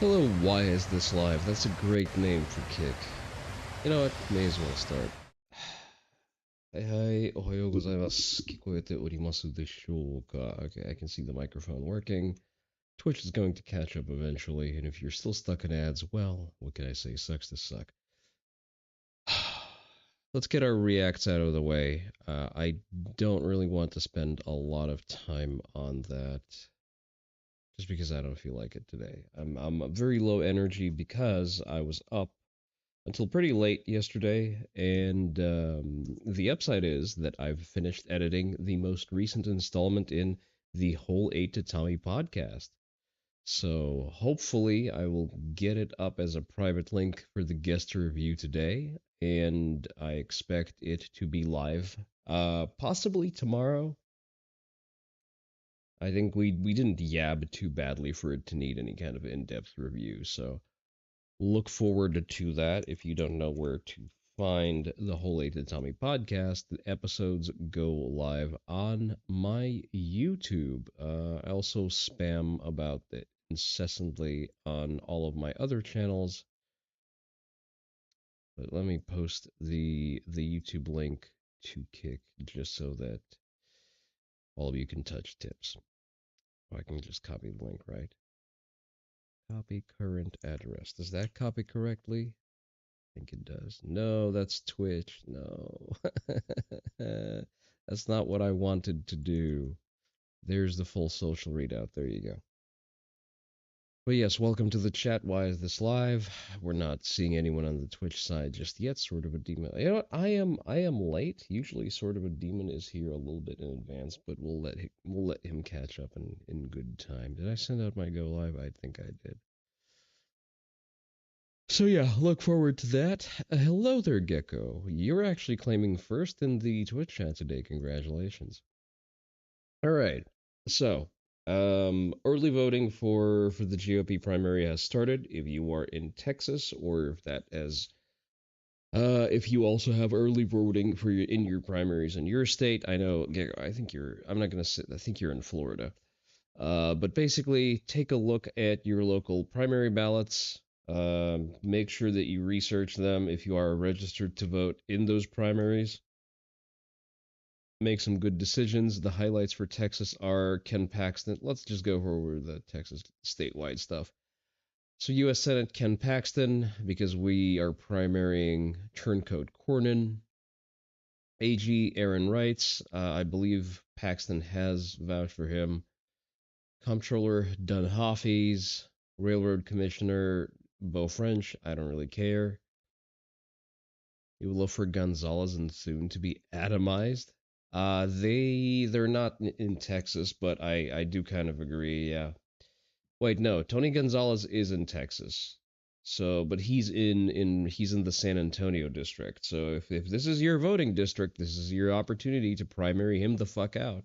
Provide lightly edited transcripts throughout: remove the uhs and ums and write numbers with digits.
Hello, why is this live? That's a great name for Kick. You know what? May as well start. はいはい、おはようございます。聞こえておりますでしょうか? Okay, I can see the microphone working. Twitch is going to catch up eventually, and if you're still stuck in ads, well, what can I say? Sucks to suck. Let's get our reacts out of the way. I don't really want to spend a lot of time on that, just because I don't feel like it today. I'm very low energy because I was up until pretty late yesterday, and the upside is that I've finished editing the most recent installment in the whole 8 to Tommy podcast. So hopefully I will get it up as a private link for the guest to review today, and I expect it to be live possibly tomorrow. I think we didn't yab too badly for it to need any kind of in-depth review, so look forward to that. If you don't know where to find the Whole 8 to Tommy podcast, the episodes go live on my YouTube. I also spam about it incessantly on all of my other channels. But let me post the YouTube link to Kick just so that all of you can touch tips. I can just copy the link, right? Copy current address. Does that copy correctly? Think it does. No, that's Twitch. No. That's not what I wanted to do. There's the full social readout. There you go. But yes, welcome to the chat. Why is this live? We're not seeing anyone on the Twitch side just yet. Sort of a demon. You know what? I am late. Usually, sort of a demon is here a little bit in advance, but we'll let him catch up in good time. Did I send out my go live? I think I did. So yeah, look forward to that. Hello there, Gecko. You're actually claiming first in the Twitch chat today. Congratulations. All right. So, early voting for the GOP primary has started. If you are in Texas, or if you also have early voting for your primaries in your state, I know. Gecko, I think you're. I'm not gonna say. I think you're in Florida. But basically, take a look at your local primary ballots. Make sure that you research them if you are registered to vote in those primaries. Make some good decisions. The highlights for Texas are Ken Paxton. Let's just go over the Texas statewide stuff. So, U.S. Senate Ken Paxton, because we are primarying Turncoat Cornyn. AG Aaron Wrights, I believe Paxton has vouched for him. Comptroller Dunhaffy's, Railroad Commissioner Beau French, I don't really care. You will look for Gonzalez and Thune to be atomized. They're not in Texas, but I do kind of agree. Yeah. Wait, no, Tony Gonzalez is in Texas. So, but he's in the San Antonio district. So if this is your voting district, this is your opportunity to primary him the fuck out,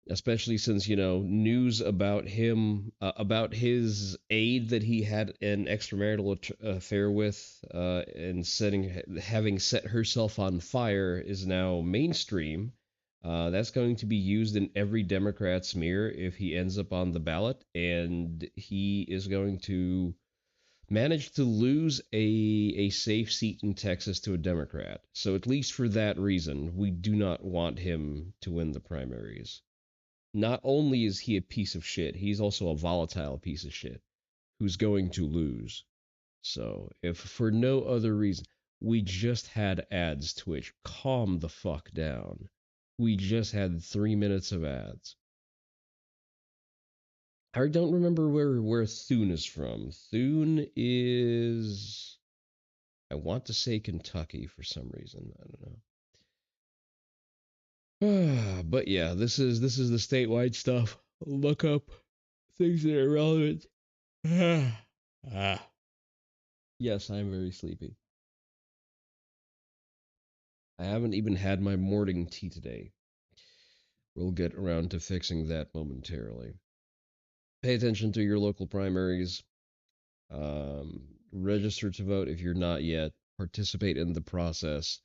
especially since news about him, about his aide that he had an extramarital affair with, and having set herself on fire is now mainstream. That's going to be used in every Democrat smear if he ends up on the ballot, and he is going to manage to lose a safe seat in Texas to a Democrat. So at least for that reason, we do not want him to win the primaries. Not only is he a piece of shit, he's also a volatile piece of shit who's going to lose. So, if for no other reason, we just had ads, Twitch. Calm the fuck down. We just had 3 minutes of ads. I don't remember where Thune is from. Thune is, I want to say Kentucky for some reason. I don't know. But yeah, this is the statewide stuff. Look up things that are relevant. Yes, I'm very sleepy. I haven't even had my morning tea today. We'll get around to fixing that momentarily. Pay attention to your local primaries. Register to vote if you're not yet. Participate in the process,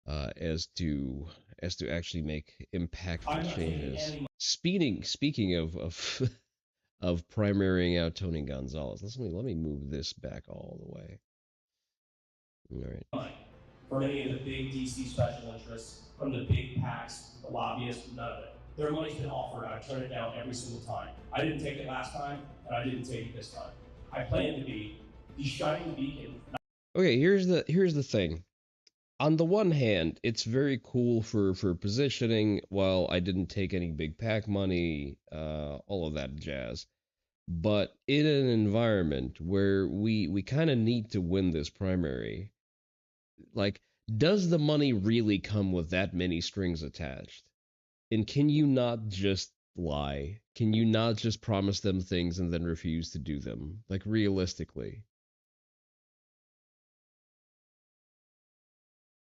as to actually make impactful changes. Speaking of of primarying out Tony Gonzalez. Let me move this back all the way. All right. From any of the big DC special interests, from the big PACs, the lobbyists, none of it. Their money's been offered. I've turned it down every single time. I didn't take it last time, and I didn't take it this time. I plan to be the shining beacon. Okay, here's the thing. On the one hand, it's very cool for positioning. Well, I didn't take any big pack money, all of that jazz. But in an environment where we kind of need to win this primary, like, does the money really come with that many strings attached? And can you not just lie? Can you not just promise them things and then refuse to do them? Like, realistically.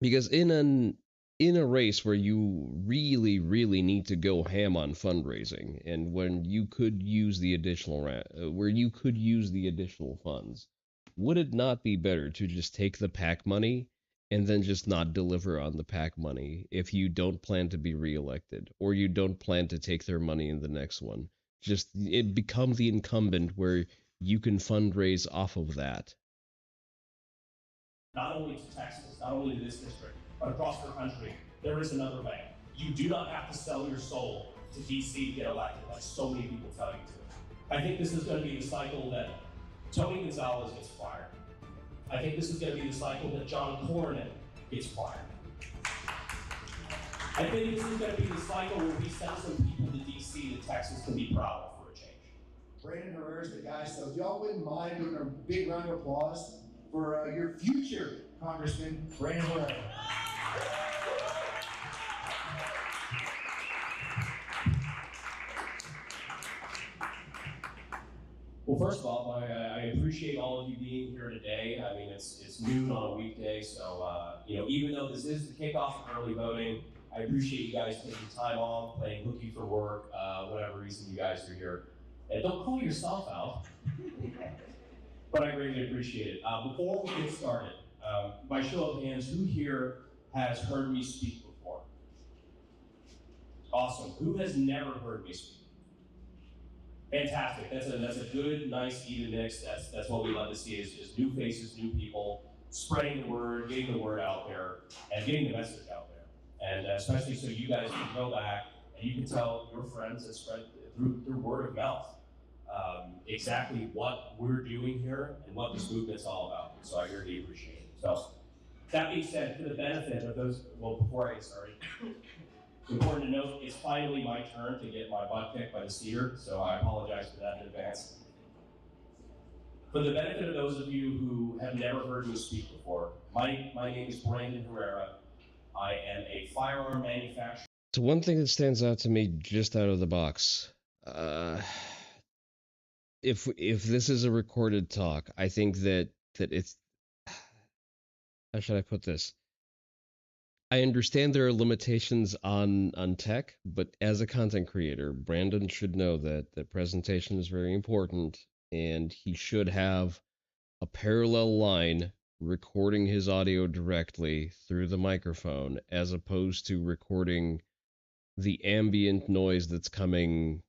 Because in a race where you really need to go ham on fundraising, and when you could use the additional where you could use the additional funds, would it not be better to just take the pack money and then just not deliver on the pack money if you don't plan to be reelected, or you don't plan to take their money in the next one? Just it become the incumbent where you can fundraise off of that. Not only to Texas, not only to this district, but across the country, there is another way. You do not have to sell your soul to DC to get elected, like so many people tell you to. I think this is going to be the cycle that Tony Gonzalez gets fired. I think this is going to be the cycle that John Cornyn gets fired. I think this is going to be the cycle where we send some people to DC that Texas can be proud of for a change. Brandon Herrera is the guy, so if y'all wouldn't mind doing a big round of applause for your future Congressman, Brandon Herrera. Well, first of all, I appreciate all of you being here today. I mean, it's noon on a weekday, so even though this is the kickoff of early voting, I appreciate you guys taking time off, playing hooky for work, whatever reason you guys are here. And don't call yourself out, but I greatly appreciate it. Before we get started, by show of hands, who here has heard me speak before? Awesome. Who has never heard me speak? Fantastic. That's a good, nice, even mix. That's what we love to see is new faces, new people, spreading the word, getting the word out there, and getting the message out there. And especially so you guys can go back and you can tell your friends and spread through word of mouth exactly what we're doing here and what this movement's all about. So I really appreciate it. So that being said, for the benefit of those, well, before I get started, it's important to note it's finally my turn to get my butt kicked by the cedar, so I apologize for that in advance. For the benefit of those of you who have never heard me speak before, my name is Brandon Herrera. I am a firearm manufacturer. So one thing that stands out to me just out of the box, if this is a recorded talk, I think that it's, how should I put this? I understand there are limitations on tech, but as a content creator, Brandon should know that presentation is very important, and he should have a parallel line recording his audio directly through the microphone as opposed to recording the ambient noise that's coming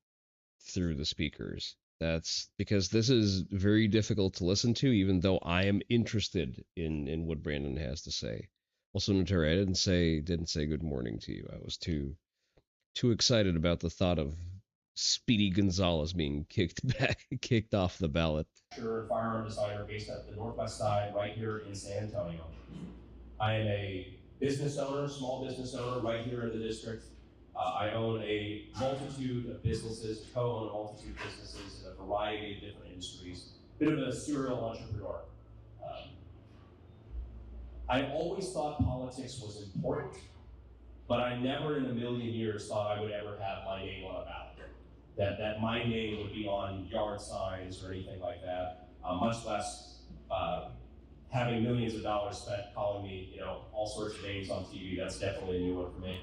through the speakers. That's because this is very difficult to listen to, even though I am interested in what Brandon has to say. Also, Naturi, I didn't say good morning to you. I was too excited about the thought of Speedy Gonzalez being kicked off the ballot. Firearm designer based at the Northwest Side, right here in San Antonio. I am a business owner, small business owner, right here in the district. I own a multitude of businesses, co-own a multitude of businesses in a variety of different industries. Bit of a serial entrepreneur. I always thought politics was important, but I never in a million years thought I would ever have my name on a ballot. That my name would be on yard signs or anything like that, much less having millions of dollars spent calling me, all sorts of names on TV. That's definitely a new one for me.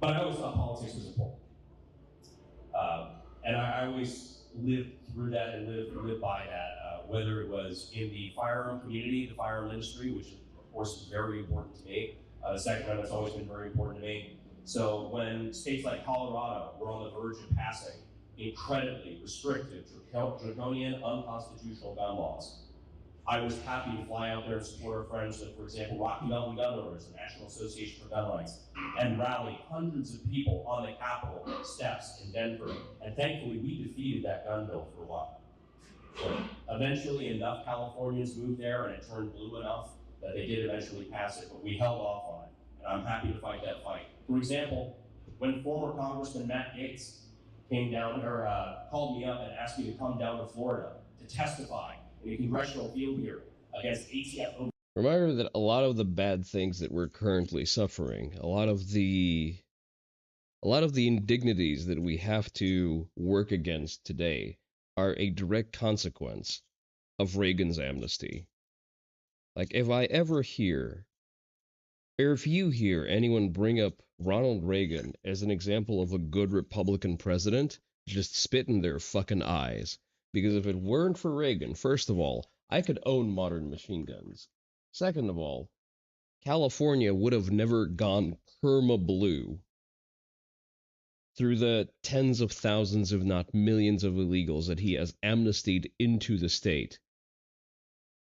But I always thought politics was important. And I always lived through that and lived by that, whether it was in the firearm community, the firearm industry, which of course is very important to me. The Second Amendment's always been very important to me. So when states like Colorado were on the verge of passing incredibly restrictive, draconian, unconstitutional gun laws, I was happy to fly out there and support our friends with, for example, Rocky Mountain Gun Owners, the National Association for Gun Rights, and rally hundreds of people on the Capitol steps in Denver. And thankfully, we defeated that gun bill for a while. But eventually, enough Californians moved there, and it turned blue enough that they did eventually pass it, but we held off on it. And I'm happy to fight that fight. For example, when former Congressman Matt Gaetz came down, or called me up and asked me to come down to Florida to testify in a congressional field hearing against ATF. Reminder that a lot of the bad things that we're currently suffering, a lot of the indignities that we have to work against today are a direct consequence of Reagan's amnesty. Like, if I ever hear, or if you hear anyone bring up Ronald Reagan as an example of a good Republican president, just spit in their fucking eyes. Because if it weren't for Reagan, first of all, I could own modern machine guns. Second of all, California would have never gone perma blue through the tens of thousands, if not millions, of illegals that he has amnestied into the state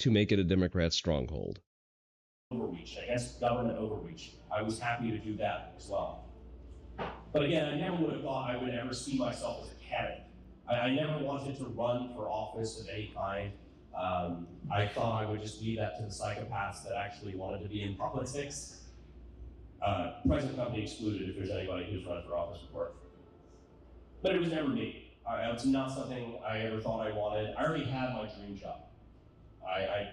to make it a Democrat stronghold. Overreach, against government overreach. I was happy to do that as well. But again, I never would have thought I would ever see myself as a candidate. I never wanted to run for office of any kind. I thought I would just leave that to the psychopaths that actually wanted to be in politics. Present company excluded if there's anybody who's run for office before. But it was never me. It's not something I ever thought I wanted. I already had my dream job. I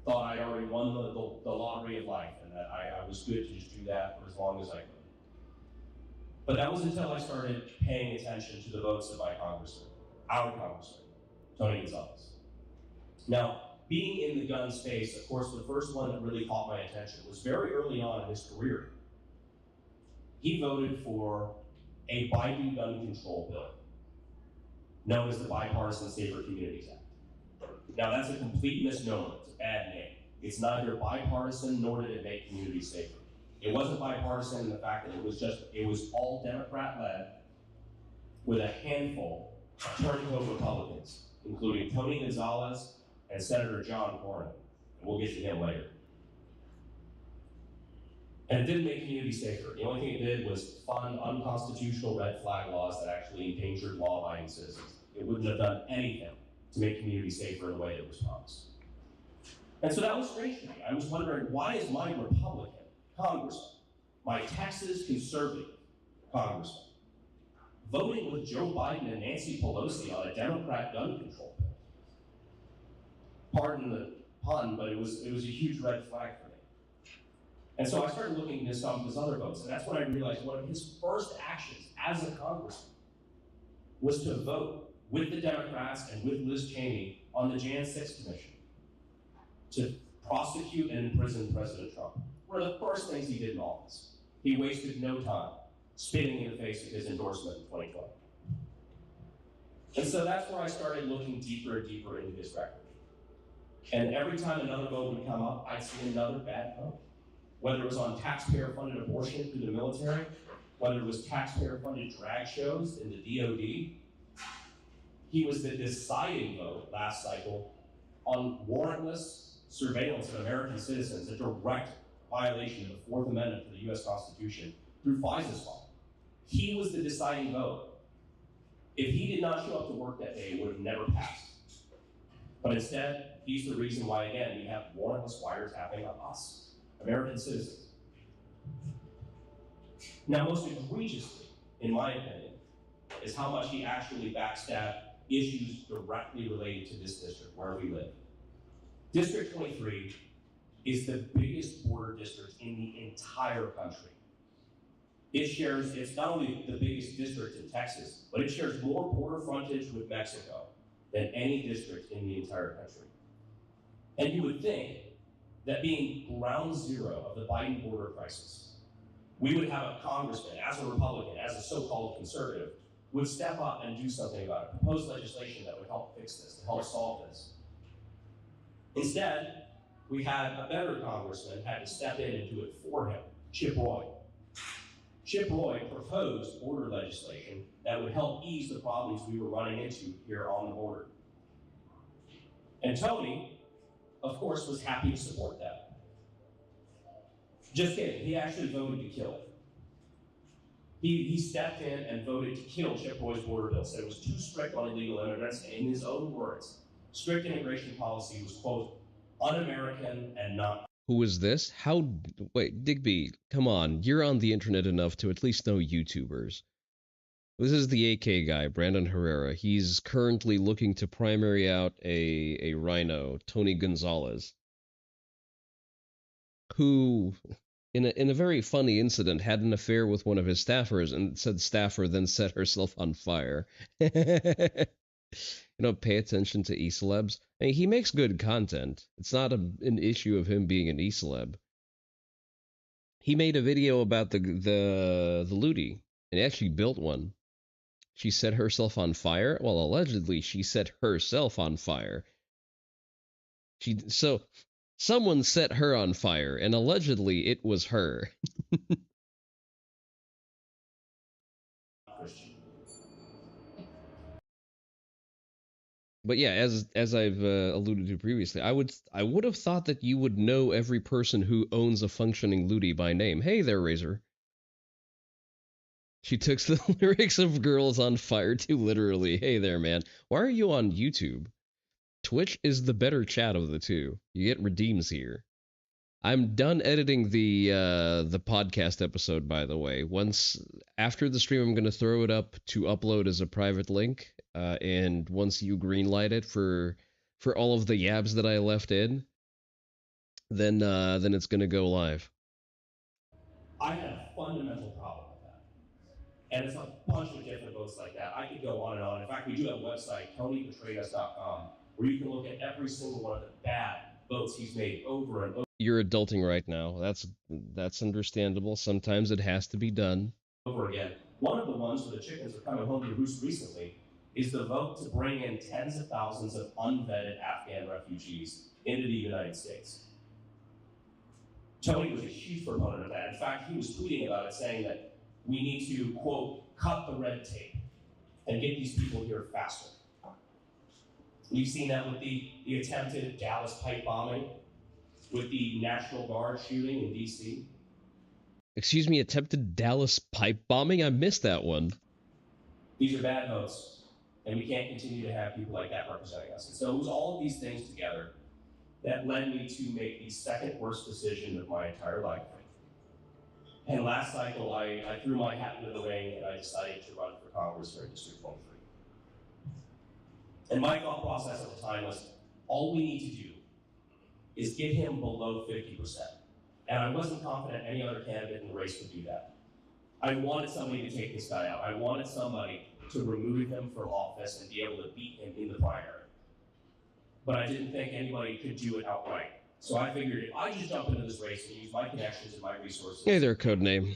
thought I'd already won the lottery of life, and that I was good to just do that for as long as I could. But that was until I started paying attention to the votes of my congressman, our congressman, Tony Gonzalez. Now, being in the gun space, of course, the first one that really caught my attention was very early on in his career. He voted for a Biden gun control bill, known as the Bipartisan Safer Communities Act. Now, that's a complete misnomer. It's a bad name. It's neither bipartisan nor did it make communities safer. It wasn't bipartisan in the fact that it was all Democrat-led with a handful of turncoat Republicans, including Tony Gonzalez and Senator John Cornyn. And we'll get to him later. And it didn't make communities safer. The only thing it did was fund unconstitutional red flag laws that actually endangered law-abiding citizens. It wouldn't have done anything to make communities safer in the way that was promised. And so that was strange to me. I was wondering, why is my Republican congressman, my Texas conservative congressman, voting with Joe Biden and Nancy Pelosi on a Democrat gun control bill? Pardon the pun, but it was a huge red flag for me. And so I started looking into some of his other votes, and that's when I realized one of his first actions as a congressman was to vote with the Democrats and with Liz Cheney on the Jan 6 Commission to prosecute and imprison President Trump. One of the first things he did in office. He wasted no time spitting in the face of his endorsement in 2020. And so that's where I started looking deeper and deeper into his record. And every time another vote would come up, I'd see another bad vote. Whether it was on taxpayer-funded abortion through the military, whether it was taxpayer-funded drag shows in the DOD, he was the deciding vote last cycle on warrantless surveillance of American citizens, a direct violation of the Fourth Amendment to the US Constitution through FISA's law. He was the deciding vote. If he did not show up to work that day, it would have never passed. But instead, he's the reason why, again, we have warrantless wiretapping on us, American citizens. Now, most egregiously, in my opinion, is how much he actually backstabbed issues directly related to this district, where we live. District 23 is the biggest border district in the entire country. It's not only the biggest district in Texas, but it shares more border frontage with Mexico than any district in the entire country. And you would think that being ground zero of the Biden border crisis, we would have a congressman, as a Republican, as a so-called conservative, would step up and do something about it, propose legislation that would help fix this, to help solve this. Instead, we had a better congressman had to step in and do it for him, Chip Roy. Chip Roy proposed border legislation that would help ease the problems we were running into here on the border. And Tony, of course, was happy to support that. Just kidding, he actually voted to kill it. He stepped in and voted to kill Chip Roy's border bill, said it was too strict on illegal immigrants, and in his own words, strict immigration policy was, quote, un-American and not. Who is this? Wait, Digby, come on. You're on the internet enough to at least know YouTubers. This is the AK guy, Brandon Herrera. He's currently looking to primary out a rhino, Tony Gonzalez, who, in a very funny incident, had an affair with one of his staffers, and said staffer then set herself on fire. Pay attention to e-celebs. I mean, he makes good content. It's not an issue of him being an e-celeb. He made a video about the Ludi, and he actually built one. She set herself on fire? Well, allegedly, she set herself on fire. So, someone set her on fire, and allegedly, it was her. But yeah, as I've alluded to previously, I would have thought that you would know every person who owns a functioning Ludi by name. Hey there, Razor. She took the lyrics of Girls on Fire too literally. Hey there, man. Why are you on YouTube? Twitch is the better chat of the two. You get redeems here. I'm done editing the podcast episode, by the way. After the stream, I'm going to throw it up to upload as a private link. And once you greenlight it for all of the yabs that I left in, then it's going to go live. I had a fundamental problem with that. And it's a bunch of different votes like that. I could go on and on. In fact, we do have a website, TonyBetrayedUs.com, where you can look at every single one of the bad votes he's made over and over. You're adulting right now. That's understandable. Sometimes it has to be done. Over again. One of the ones where the chickens are coming home to roost recently is the vote to bring in tens of thousands of unvetted Afghan refugees into the United States. Tony was a huge proponent of that. In fact, he was tweeting about it, saying that we need to, quote, cut the red tape and get these people here faster. We've seen that with the attempted Dallas pipe bombing, with the National Guard shooting in D.C. Excuse me, attempted Dallas pipe bombing? I missed that one. These are bad votes, and we can't continue to have people like that representing us. And so it was all of these things together that led me to make the second worst decision of my entire life. And last cycle, I threw my hat into the ring and I decided to run for Congress here in District 23. And my thought process at the time was, all we need to do is get him below 50%. And I wasn't confident any other candidate in the race would do that. I wanted somebody to take this guy out. I wanted somebody to remove him from office and be able to beat him in the primary. But I didn't think anybody could do it outright. So I figured if I just jump into this race and use my connections and my resources. Hey there, Codename.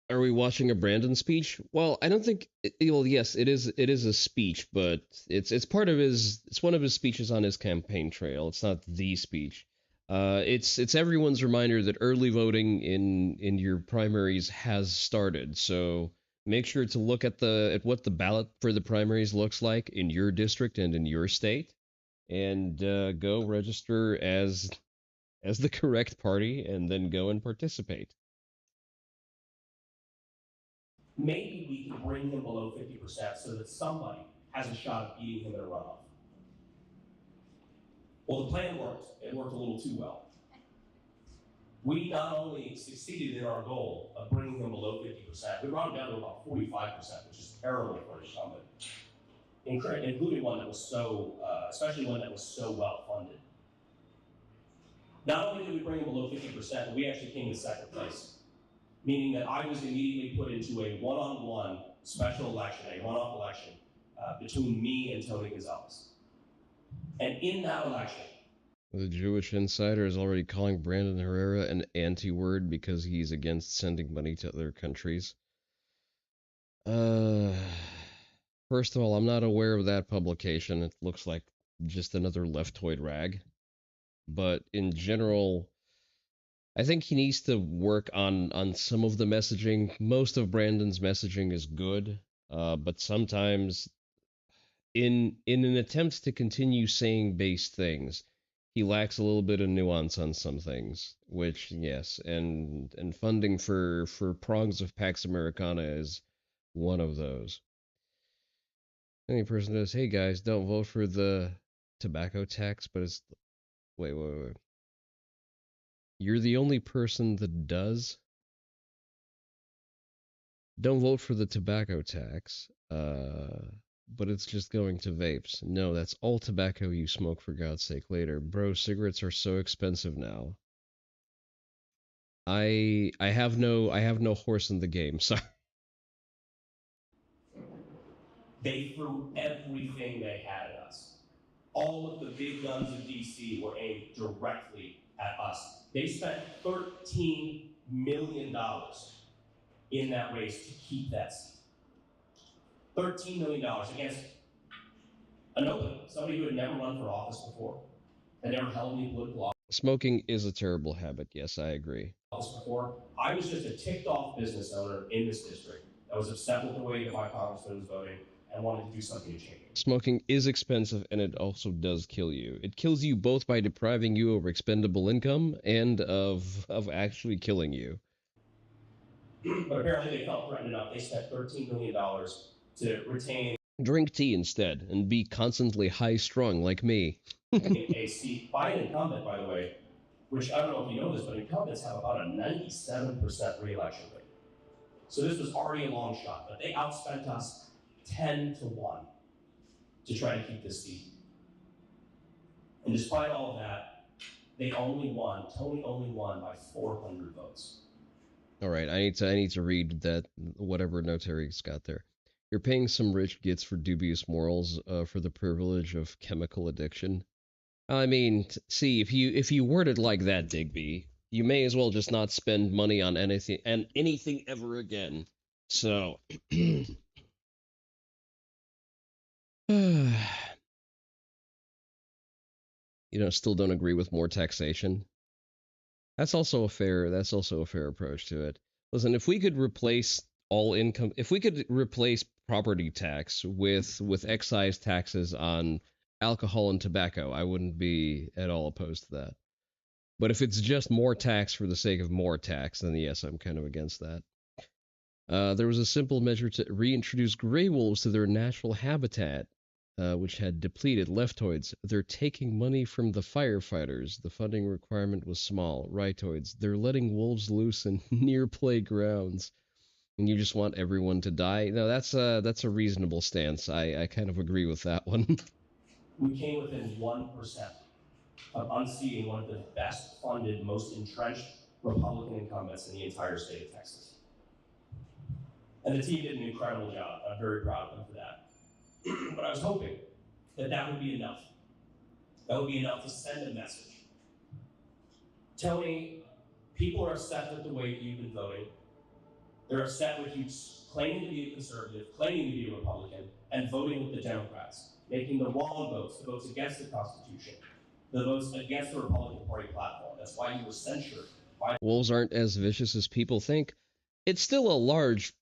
Are we watching a Brandon speech? Well, I don't think. Well, yes, it is a speech, but it's part of his. It's one of his speeches on his campaign trail. It's not the speech. It's everyone's reminder that early voting in your primaries has started. So make sure to look at what the ballot for the primaries looks like in your district and in your state, and go register as the correct party, and then go and participate. Maybe we can bring him below 50% so that somebody has a shot of beating him in a runoff. Well, the plan worked. It worked a little too well. We not only succeeded in our goal of bringing him below 50%, we brought him down to about 45%, which is terrible for an incumbent, including one that was especially one that was so well funded. Not only did we bring him below 50%, but we actually came in second place, meaning that I was immediately put into a one-on-one special election, a one-off election between me and Tony Gonzalez. And in that election, the Jewish Insider is already calling Brandon Herrera an anti-word because he's against sending money to other countries. First of all, I'm not aware of that publication. It looks like just another leftoid rag. But in general, I think he needs to work on some of the messaging. Most of Brandon's messaging is good, but sometimes in an attempt to continue saying base things, he lacks a little bit of nuance on some things. Which yes, and funding for prongs of Pax Americana is one of those. Any person says, "Hey guys, don't vote for the tobacco tax," but it's wait. You're the only person that does. Don't vote for the tobacco tax. But it's just going to vapes. No, that's all tobacco you smoke for God's sake later. Bro, cigarettes are so expensive now. I have no horse in the game. Sorry. They threw everything they had at us. All of the big guns of DC were aimed directly at us. They spent $13 million in that race to keep that seat. $13 million against a nobody, somebody who had never run for office before, had never held any political Smoking is a terrible habit. Yes, I agree. office before. I was just a ticked off business owner in this district that was upset with the way that my congressman was voting and wanted to do something to change it. Smoking is expensive and it also does kill you. It kills you both by depriving you of expendable income and of actually killing you. But apparently they felt threatened enough. They spent $13 million to retain Drink tea instead and be constantly high strung like me. a seat by an incumbent, by the way, which I don't know if you know this, but incumbents have about a 97% reelection rate. So this was already a long shot, but they outspent us 10-1 to try to keep this seat. And despite all of that, Tony only won by 400 votes. All right, I need to read that whatever notary's got there. You're paying some rich gits for dubious morals for the privilege of chemical addiction. I mean, see, if you word it like that, Digby, you may as well just not spend money on anything ever again. So, still don't agree with more taxation. That's also a fair approach to it. Listen, if we could replace property tax with excise taxes on alcohol and tobacco, I wouldn't be at all opposed to that. But if it's just more tax for the sake of more tax, then yes, I'm kind of against that. There was a simple measure to reintroduce gray wolves to their natural habitat, which had depleted leftoids. They're taking money from the firefighters. The funding requirement was small. Rightoids. They're letting wolves loose in near playgrounds. And you just want everyone to die? No, that's a reasonable stance. I kind of agree with that one. We came within 1% of unseating one of the best funded, most entrenched Republican incumbents in the entire state of Texas. And the team did an incredible job. I'm very proud of them for that. But I was hoping that that would be enough. That would be enough to send a message. Tony, people are upset with the way you've been voting. They're upset with you claiming to be a conservative, claiming to be a Republican, and voting with the Democrats, making the wrong votes, the votes against the Constitution, the votes against the Republican Party platform. That's why you were censured. Wolves aren't as vicious as people think. It's still a large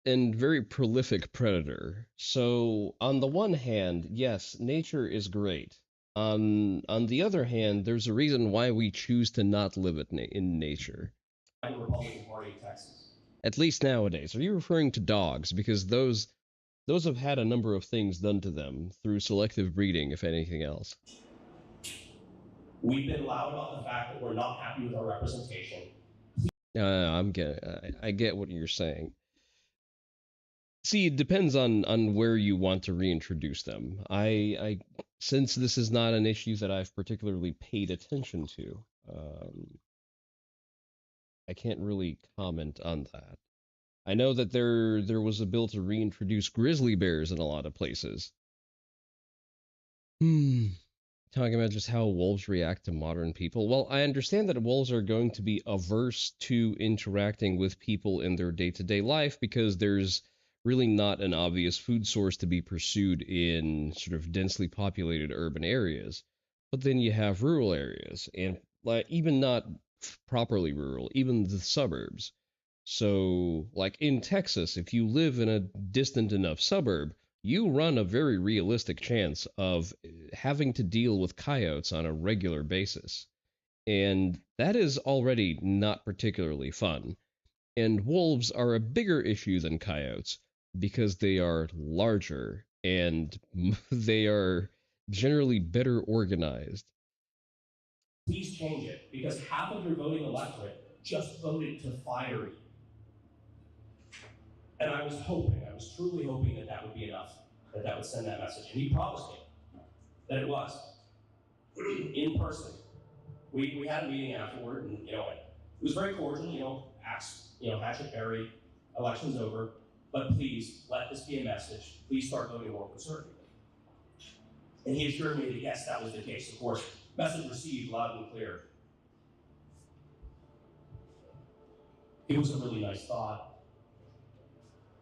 and very prolific predator. So, on the one hand, yes, nature is great. On the other hand, there's a reason why we choose to not live in nature. The Republican Party of Texas. At least nowadays. Are you referring to dogs? Because those have had a number of things done to them through selective breeding, if anything else. We've been loud about the fact that we're not happy with our representation. I get what you're saying. See, it depends on where you want to reintroduce them. I since this is not an issue that I've particularly paid attention to, I can't really comment on that. I know that there was a bill to reintroduce grizzly bears in a lot of places. Talking about just how wolves react to modern people. Well, I understand that wolves are going to be averse to interacting with people in their day-to-day life because there's really not an obvious food source to be pursued in sort of densely populated urban areas. But then you have rural areas, and even not properly rural, even the suburbs. So, like in Texas, if you live in a distant enough suburb, you run a very realistic chance of having to deal with coyotes on a regular basis. And that is already not particularly fun. And wolves are a bigger issue than coyotes because they are larger and they are generally better organized. Please change it, because half of your voting electorate just voted to fire you. And I was truly hoping that that would be enough, that that would send that message. And he promised me that it was, in person. We had a meeting afterward, and it was very cordial. Hatchet Berry, election's over, but please let this be a message. Please start voting more conservatively. And he assured me that yes, that was the case. Of course, message received loud and clear. It was a really nice thought,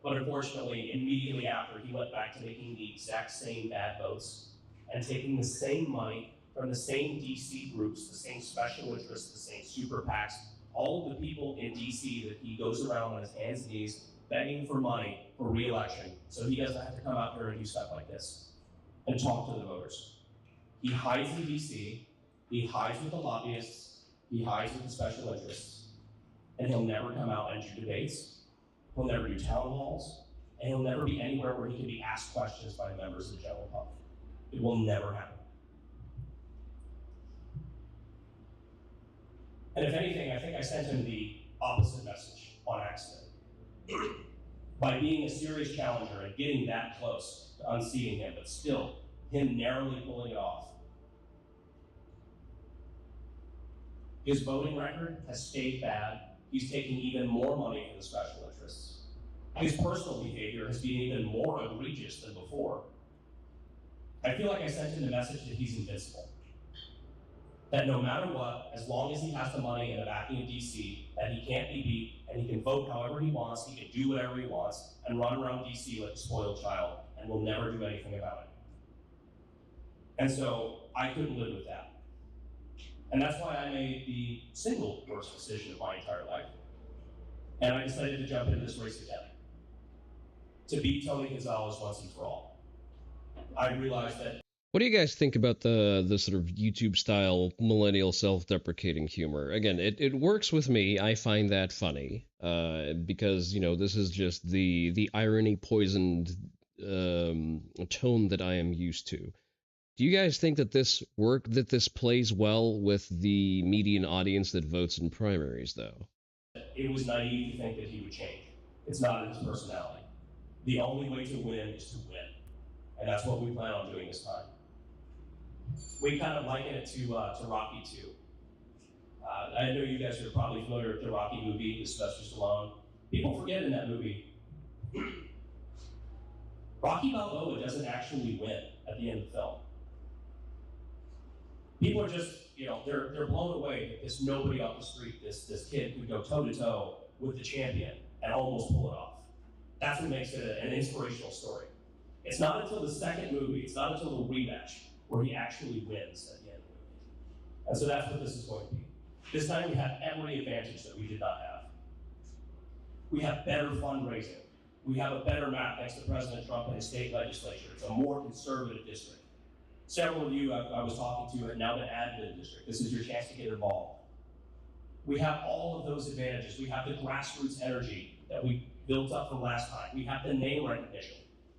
but unfortunately, immediately after, he went back to making the exact same bad votes and taking the same money from the same DC groups, the same special interests, the same super PACs, all of the people in DC that he goes around on his hands and knees begging for money for re-election, so he doesn't have to come out here and do stuff like this and talk to the voters. He hides in DC, he hides with the lobbyists, he hides with the special interests, and he'll never come out and do debates, he'll never do town halls, and he'll never be anywhere where he can be asked questions by members of the general public. It will never happen. And if anything, I think I sent him the opposite message on accident. By being a serious challenger and getting that close to unseating him, but still, him narrowly pulling it off. His voting record has stayed bad. He's taking even more money from the special interests. His personal behavior has been even more egregious than before. I feel like I sent him the message that he's invincible. That no matter what, as long as he has the money and the backing of DC, that he can't be beat, and he can vote however he wants, he can do whatever he wants, and run around DC like a spoiled child, and will never do anything about it. And so I couldn't live with that. And that's why I made the single worst decision of my entire life. And I decided to jump into this race again, to beat Tony Gonzalez once and for all. I realized that. What do you guys think about the sort of YouTube style millennial self-deprecating humor? Again, it works with me. I find that funny because this is just the irony poisoned tone that I am used to. Do you guys think that this plays well with the median audience that votes in primaries, though? It was naive to think that he would change. It's not in his personality. The only way to win is to win. And that's what we plan on doing this time. We kind of liken it to Rocky 2. I know you guys are probably familiar with the Rocky movie, with Sylvester Stallone. People forget in that movie, Rocky Balboa doesn't actually win at the end of the film. People are just, they're blown away that this nobody off the street, this kid could go toe-to-toe with the champion and almost pull it off. That's what makes it an inspirational story. It's not until the second movie, it's not until the rematch, where he actually wins at the end of the movie. And so that's what this is going to be. This time we have every advantage that we did not have. We have better fundraising. We have a better map thanks to President Trump and his state legislature. It's a more conservative district. Several of you I was talking to have now been added to the district. This is your chance to get involved. We have all of those advantages. We have the grassroots energy that we built up from last time. We have the name recognition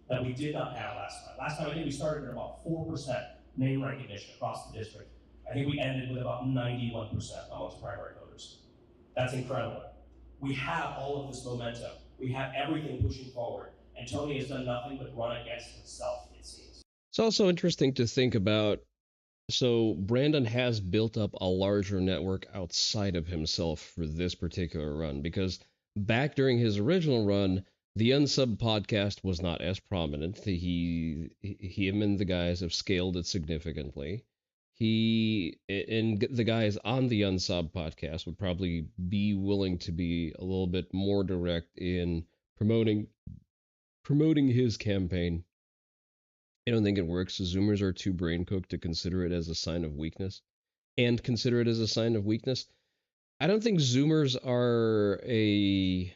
that we did not have last time. Last time I think we started at about 4% name recognition across the district. I think we ended with about 91% amongst primary voters. That's incredible. We have all of this momentum. We have everything pushing forward. And Tony has done nothing but run against himself, it seems. It's also interesting to think about. So Brandon has built up a larger network outside of himself for this particular run, because back during his original run, the Unsub podcast was not as prominent. Him and the guys have scaled it significantly. He and the guys on the Unsub podcast would probably be willing to be a little bit more direct in promoting his campaign. I don't think it works. Zoomers are too brain cooked to consider it as a sign of weakness, and consider it as a sign of weakness. I don't think Zoomers are a,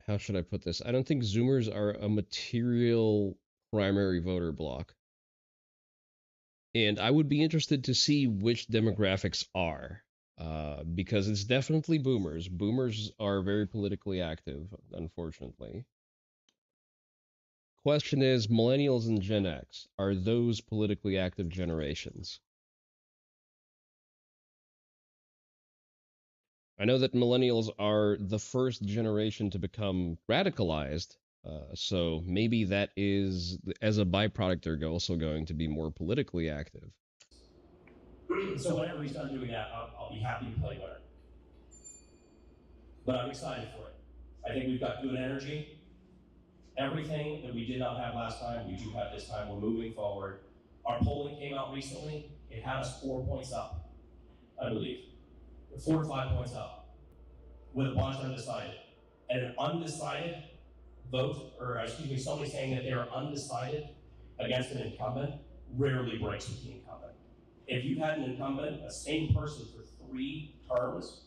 how should I put this? I don't think Zoomers are a material primary voter bloc. And I would be interested to see which demographics are, because it's definitely boomers. Boomers are very politically active, unfortunately. Question is, millennials and Gen X, are those politically active generations? I know that millennials are the first generation to become radicalized, so maybe that is, as a byproduct, they're also going to be more politically active. So whenever he's done doing that, I'll be happy to play winner. But I'm excited for it. I think we've got good energy. Everything that we did not have last time, we do have this time. We're moving forward. Our polling came out recently. It had us 4 points up, I believe. 4 to 5 points up, with a bunch undecided. And an undecided vote, or excuse me, somebody saying that they are undecided against an incumbent rarely breaks with the incumbent. If you've had an incumbent, a same person for 3 terms,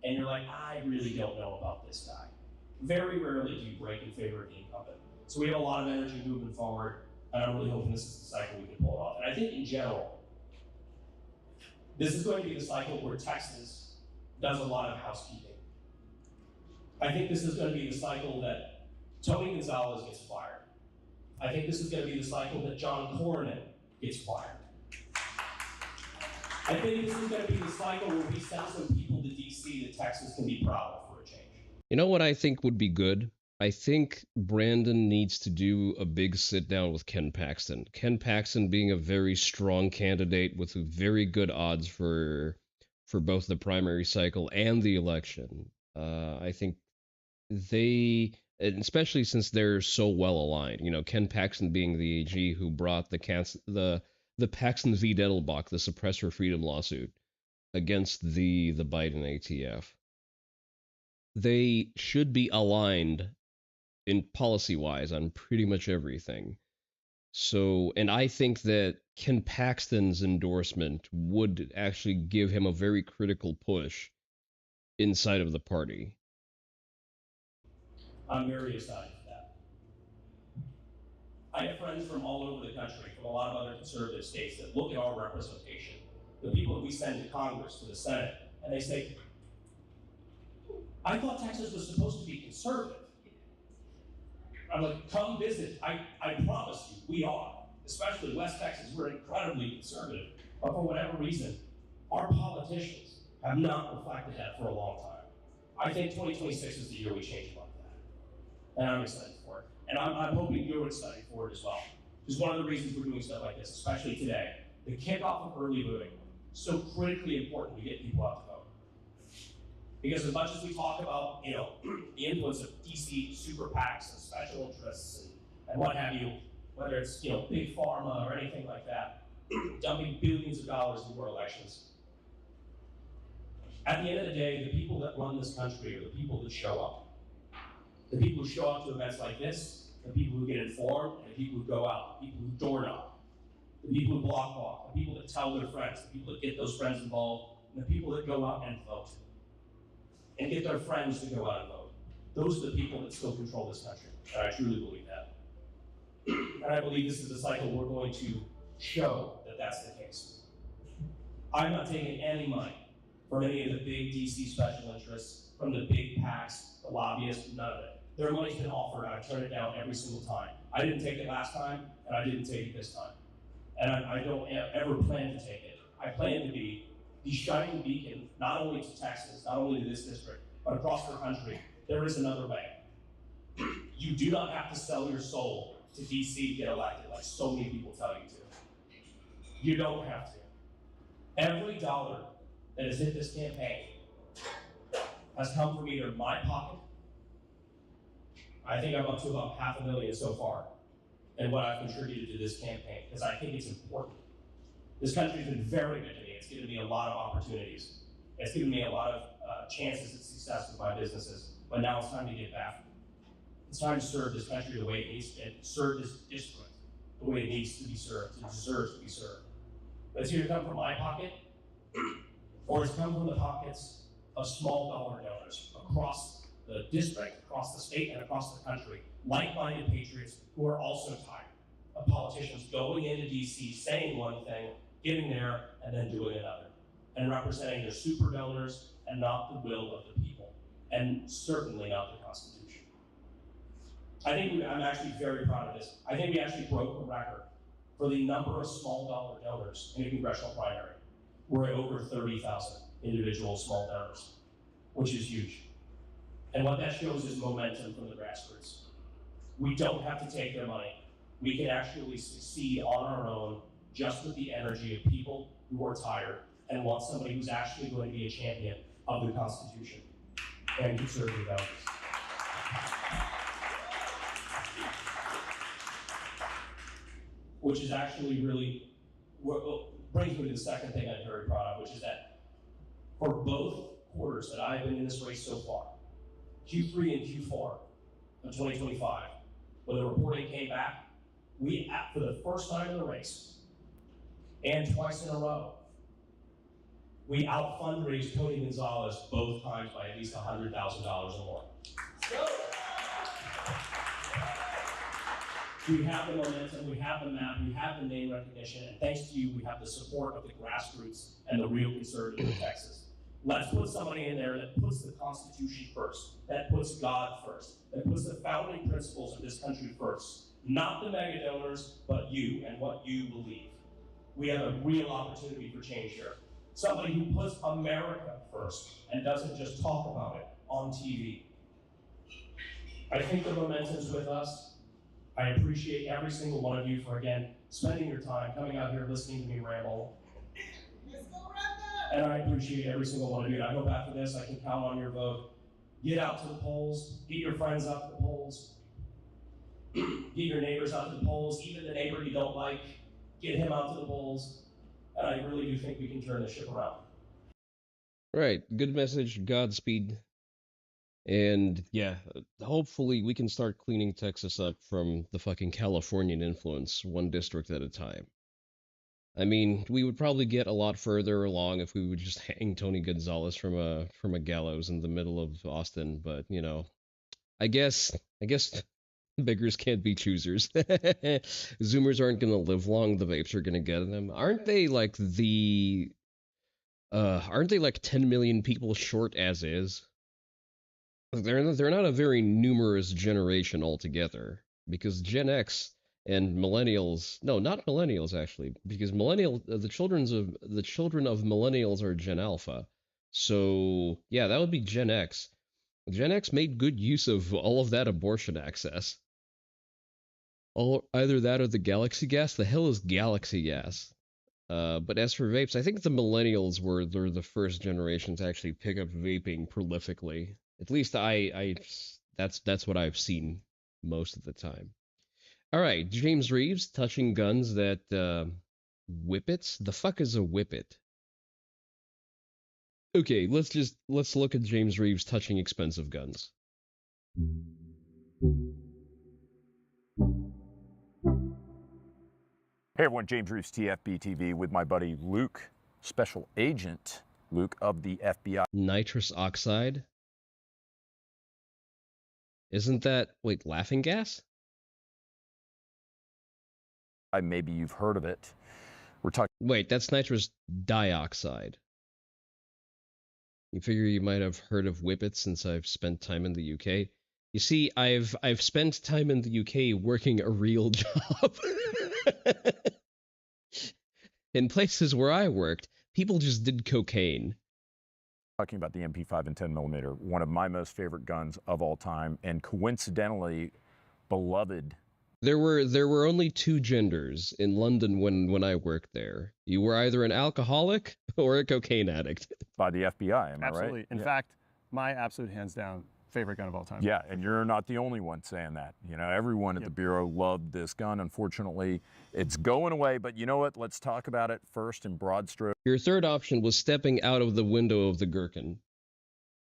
and you're like, I really don't know about this guy, very rarely do you break in favor of the incumbent. So we have a lot of energy moving forward, and I'm really hoping this is the cycle we can pull it off. And I think in general, this is going to be the cycle where Texas does a lot of housekeeping. I think this is going to be the cycle that Tony Gonzalez gets fired. I think this is going to be the cycle that John Cornyn gets fired. I think this is going to be the cycle where we send some people to DC that Texas can be proud of for a change. You know what I think would be good? I think Brandon needs to do a big sit down with Ken Paxton. Ken Paxton being a very strong candidate with very good odds for both the primary cycle and the election. I think they, and especially since they're so well aligned. You know, Ken Paxton being the AG who brought the Paxton v. Dettelbach, the suppressor freedom lawsuit against the Biden ATF. They should be aligned in policy wise on pretty much everything. So, and I think that Ken Paxton's endorsement would actually give him a very critical push inside of the party. I'm very excited for that. I have friends from all over the country, from a lot of other conservative states, that look at our representation, the people that we send to Congress, to the Senate, and they say, I thought Texas was supposed to be conservative. I'm like, come visit. I promise you, we are. Especially West Texas, we're incredibly conservative. But for whatever reason, our politicians have not reflected that for a long time. I think 2026 is the year we change about that. And I'm excited for it. And I'm hoping you're excited for it as well. Because one of the reasons we're doing stuff like this, especially today, the kickoff of early voting, so critically important to get people out to vote. Because as much as we talk about, the influence of DC super PACs and special interests and what have you, whether it's, big pharma or anything like that, dumping billions of dollars into our elections. At the end of the day, the people that run this country are the people that show up. The people who show up to events like this, the people who get informed, and the people who go out, the people who door knock, the people who block walk, the people that tell their friends, the people that get those friends involved, and the people that go out and vote. And get their friends to go out and vote. Those are the people that still control this country. And I truly believe that. And I believe this is a cycle we're going to show that that's the case. I'm not taking any money from any of the big DC special interests, from the big PACs, the lobbyists, none of it. Their money's been offered, and I turn it down every single time. I didn't take it last time, and I didn't take it this time. And I don't ever plan to take it. I plan to be the shining beacon, not only to Texas, not only to this district, but across the country. There is another way. You do not have to sell your soul to DC to get elected, like so many people tell you to. You don't have to. Every dollar that has hit this campaign has come from either my pocket, I think I'm up to about $500,000 so far, and what I've contributed to this campaign, because I think it's important. This country's been very good to me. It's given me a lot of opportunities. It's given me a lot of chances at success with my businesses, but now it's time to get back. It's time to serve this country the way it needs to, and serve this district the way it needs to be served, it deserves to be served. But it's either come from my pocket, or it's come from the pockets of small dollar donors across the district, across the state, and across the country, like-minded patriots who are also tired of politicians going into DC, saying one thing, getting there, and then doing another, and representing their super donors and not the will of the people, and certainly not the Constitution. I'm actually very proud of this. I think we actually broke a record for the number of small dollar donors in a congressional primary. We're at over 30,000 individual small donors, which is huge. And what that shows is momentum from the grassroots. We don't have to take their money. We can actually succeed on our own just with the energy of people who are tired and want somebody who's actually going to be a champion of the Constitution and conservative values. Which is actually really, brings me to the second thing I'm very proud of, which is that for both quarters that I've been in this race so far, Q3 and Q4 of 2025, when the reporting came back, we, for the first time in the race, and twice in a row, we out-fundraised Tony Gonzalez both times by at least $100,000 or more. We have the momentum, we have the map, we have the name recognition, and thanks to you, we have the support of the grassroots and the real conservatives in Texas. Let's put somebody in there that puts the Constitution first, that puts God first, that puts the founding principles of this country first. Not the mega donors, but you and what you believe. We have a real opportunity for change here. Somebody who puts America first and doesn't just talk about it on TV. I think the momentum's with us. I appreciate every single one of you for, again, spending your time, coming out here, listening to me ramble. And I appreciate every single one of you. And I hope after this, I can count on your vote. Get out to the polls. Get your friends out to the polls. Get your neighbors out to the polls. Even the neighbor you don't like, get him out to the polls. And I really do think we can turn this ship around. Right. Good message. Godspeed. And yeah, hopefully we can start cleaning Texas up from the fucking Californian influence, one district at a time. I mean, we would probably get a lot further along if we would just hang Tony Gonzalez from a gallows in the middle of Austin, but you know, I guess beggars can't be choosers. Zoomers aren't gonna live long, the vapes are gonna get them. Aren't they like 10 million people short as is? They're not a very numerous generation altogether, because Gen X and millennials, no, not millennials actually, because the children of millennials are Gen Alpha. So yeah, that would be Gen X. Gen X made good use of all of that abortion access. Either that or the galaxy gas. The hell is galaxy gas? But as for vapes, I think the millennials they're the first generation to actually pick up vaping prolifically. At least that's what I've seen most of the time. All right, James Reeves touching guns that whippets. The fuck is a whippet? Okay, let's look at James Reeves touching expensive guns. Hey everyone, James Reeves, TFB TV, with my buddy Luke, Special Agent Luke of the FBI. Nitrous oxide? Isn't that, wait, laughing gas? Maybe you've heard of it. We're talking. Wait, that's nitrous dioxide. You figure you might have heard of whippets since I've spent time in the UK. You see, I've spent time in the UK working a real job. In places where I worked, people just did cocaine. Talking about the MP5 and 10mm, one of my most favorite guns of all time, and coincidentally, beloved. There were only two genders in London when I worked there. You were either an alcoholic or a cocaine addict. By the FBI, am I right? Absolutely. In fact, my absolute hands down favorite gun of all time. Yeah, and you're not the only one saying that. You know, everyone at the Bureau loved this gun. Unfortunately, it's going away, but you know what? Let's talk about it first in broad strokes. Your third option was stepping out of the window of the gherkin.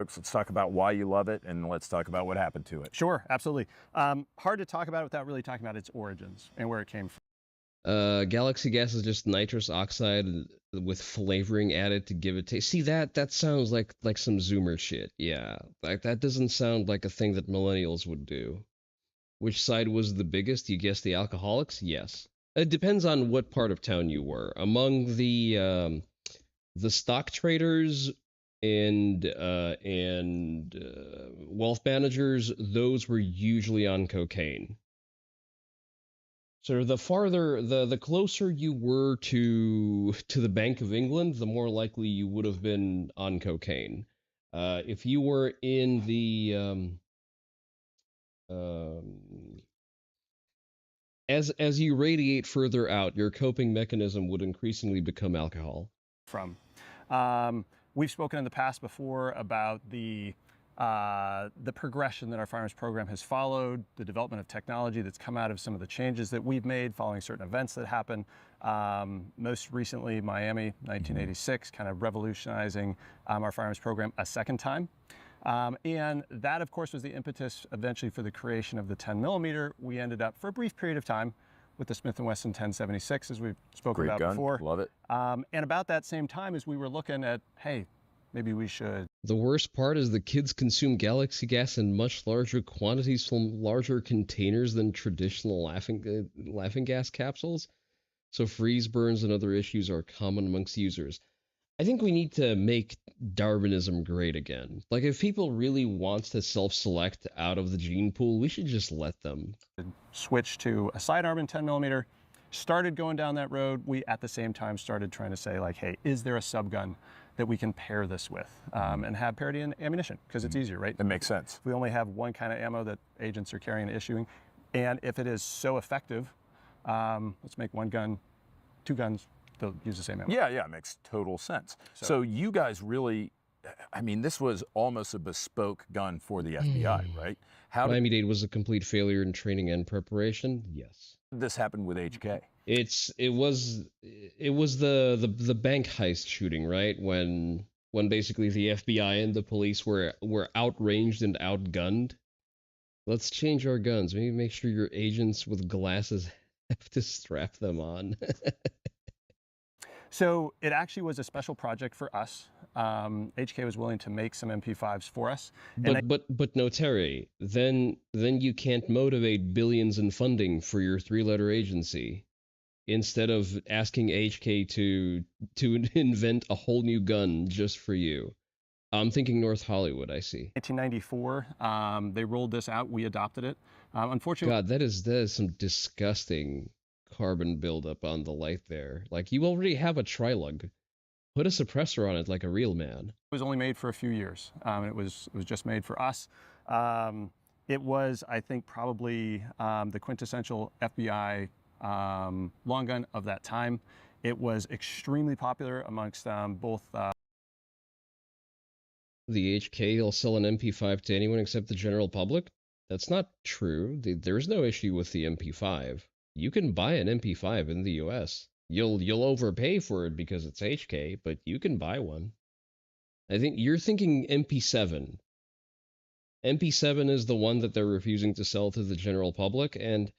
Let's talk about why you love it, and let's talk about what happened to it. Sure, absolutely. Hard to talk about it without really talking about its origins and where it came from. Galaxy gas is just nitrous oxide with flavoring added to give it taste. See, that sounds like some Zoomer shit. Yeah, like that doesn't sound like a thing that millennials would do. Which side was the biggest? You guessed the alcoholics? Yes. It depends on what part of town you were. Among the stock traders and wealth managers, those were usually on cocaine. So the closer you were to the Bank of England, the more likely you would have been on cocaine. If you were in the um, as you radiate further out, your coping mechanism would increasingly become alcohol. From. We've spoken in the past before about the progression that our farmers program has followed, the development of technology that's come out of some of the changes that we've made following certain events that happened. Most recently, Miami, 1986, kind of revolutionizing our farmers program a second time. And that, of course, was the impetus eventually for the creation of the 10 millimeter. We ended up, for a brief period of time, with the Smith & Wesson 1076, as we've spoken about before. Love it. And about that same time as we were looking at, hey, maybe we should. The worst part is the kids consume Galaxy gas in much larger quantities from larger containers than traditional laughing gas capsules. So freeze burns and other issues are common amongst users. I think we need to make Darwinism great again. Like, if people really want to self-select out of the gene pool, we should just let them. Switch to a sidearm in 10 millimeter, started going down that road. We, at the same time, started trying to say, like, hey, is there a subgun that we can pair this with and have parity in ammunition? Because it's easier, right? That makes sense. If we only have one kind of ammo that agents are carrying and issuing, and if it is so effective, let's make one gun, two guns, they'll use the same ammo. Yeah, it makes total sense. So you guys really, I mean, this was almost a bespoke gun for the FBI, right? Miami-Dade was a complete failure in training and preparation. Yes. This happened with HK. It was the bank heist shooting, right? When basically the FBI and the police were outranged and outgunned. Let's change our guns. Maybe make sure your agents with glasses have to strap them on. So it actually was a special project for us. HK was willing to make some MP5s for us. But no, Terry, then you can't motivate billions in funding for your three-letter agency instead of asking HK to invent a whole new gun just for you. I'm thinking North Hollywood, I see. 1994, they rolled this out. We adopted it. Unfortunately, God, that is some disgusting carbon buildup on the light there. Like, you already have a trilug. Put a suppressor on it like a real man. It was only made for a few years. It was just made for us. It was, I think, probably the quintessential FBI long gun of that time. It was extremely popular amongst both. The HK will sell an MP5 to anyone except the general public? That's not true. There's no issue with the MP5. You can buy an MP5 in the US. You'll overpay for it because it's HK, but you can buy one. I think you're thinking MP7. MP7 is the one that they're refusing to sell to the general public, and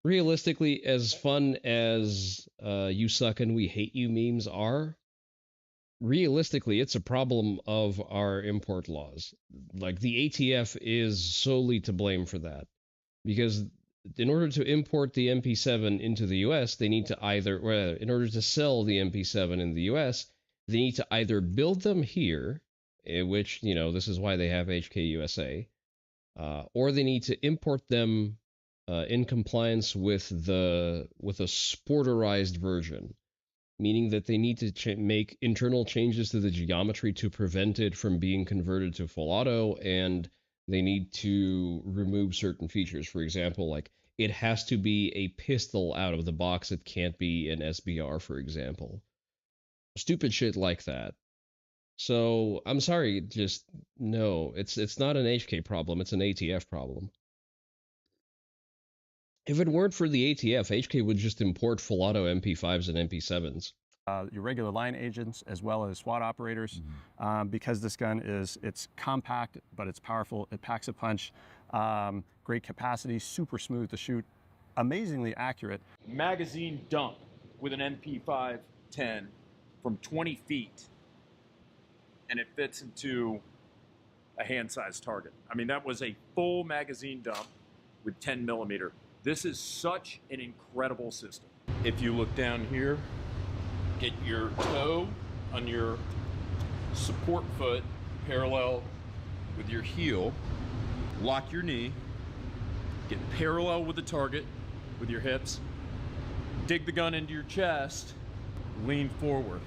realistically, as fun as you suck and we hate you memes are, realistically, it's a problem of our import laws. Like, the ATF is solely to blame for that. Because in order to import the MP7 into the US, they need to in order to sell the MP7 in the US, they need to either build them here, which, this is why they have HK USA, or they need to import them in compliance with a sporterized version, meaning that they need to make internal changes to the geometry to prevent it from being converted to full auto, and they need to remove certain features. For example, like, it has to be a pistol out of the box. It can't be an SBR, for example. Stupid shit like that. So, I'm sorry, just no. It's not an HK problem, it's an ATF problem. If it weren't for the ATF, HK would just import full auto MP5s and MP7s. Your regular line agents as well as SWAT operators, because this gun it's compact, but it's powerful. It packs a punch, great capacity, super smooth to shoot. amazingly accurate. Magazine dump with an MP5-10 from 20 feet, and it fits into a hand-sized target. I mean, that was a full magazine dump with 10 millimeter. This is such an incredible system. If you look down here, get your toe on your support foot parallel with your heel, lock your knee, get parallel with the target with your hips, dig the gun into your chest, lean forward.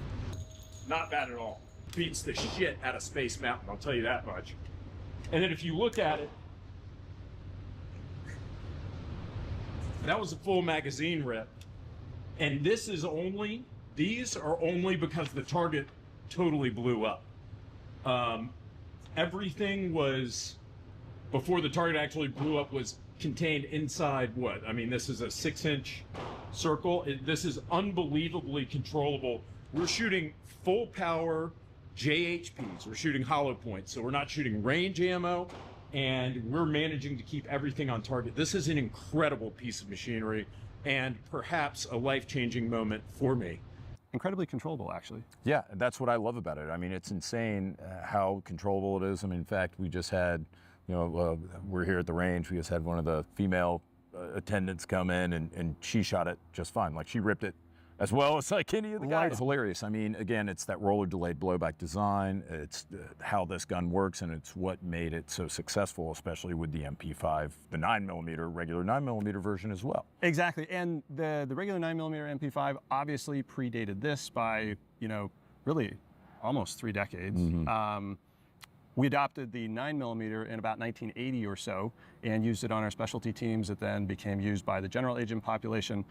Not bad at all. Beats the shit out of Space Mountain, I'll tell you that much. And then if you look at it, that was a full magazine rip. And these are only because the target totally blew up. Everything was, before the target actually blew up, was contained inside what? I mean, this is a 6-inch circle. This is unbelievably controllable. We're shooting full power JHPs. We're shooting hollow points, so we're not shooting range ammo, and we're managing to keep everything on target. This is an incredible piece of machinery and perhaps a life-changing moment for me. Incredibly controllable, actually. Yeah, that's what I love about it. I mean, it's insane how controllable it is. I mean, in fact, we just had, we're here at the range. We just had one of the female attendants come in, and she shot it just fine. Like, she ripped it as well as like any of the guys. It's hilarious. I mean, again, it's that roller delayed blowback design. It's how this gun works, and it's what made it so successful, especially with the MP5, the 9mm, regular 9mm version as well. Exactly, and the regular 9mm MP5 obviously predated this by, really almost 3 decades. Mm-hmm. We adopted the 9mm in about 1980 or so and used it on our specialty teams. It then became used by the general agent population.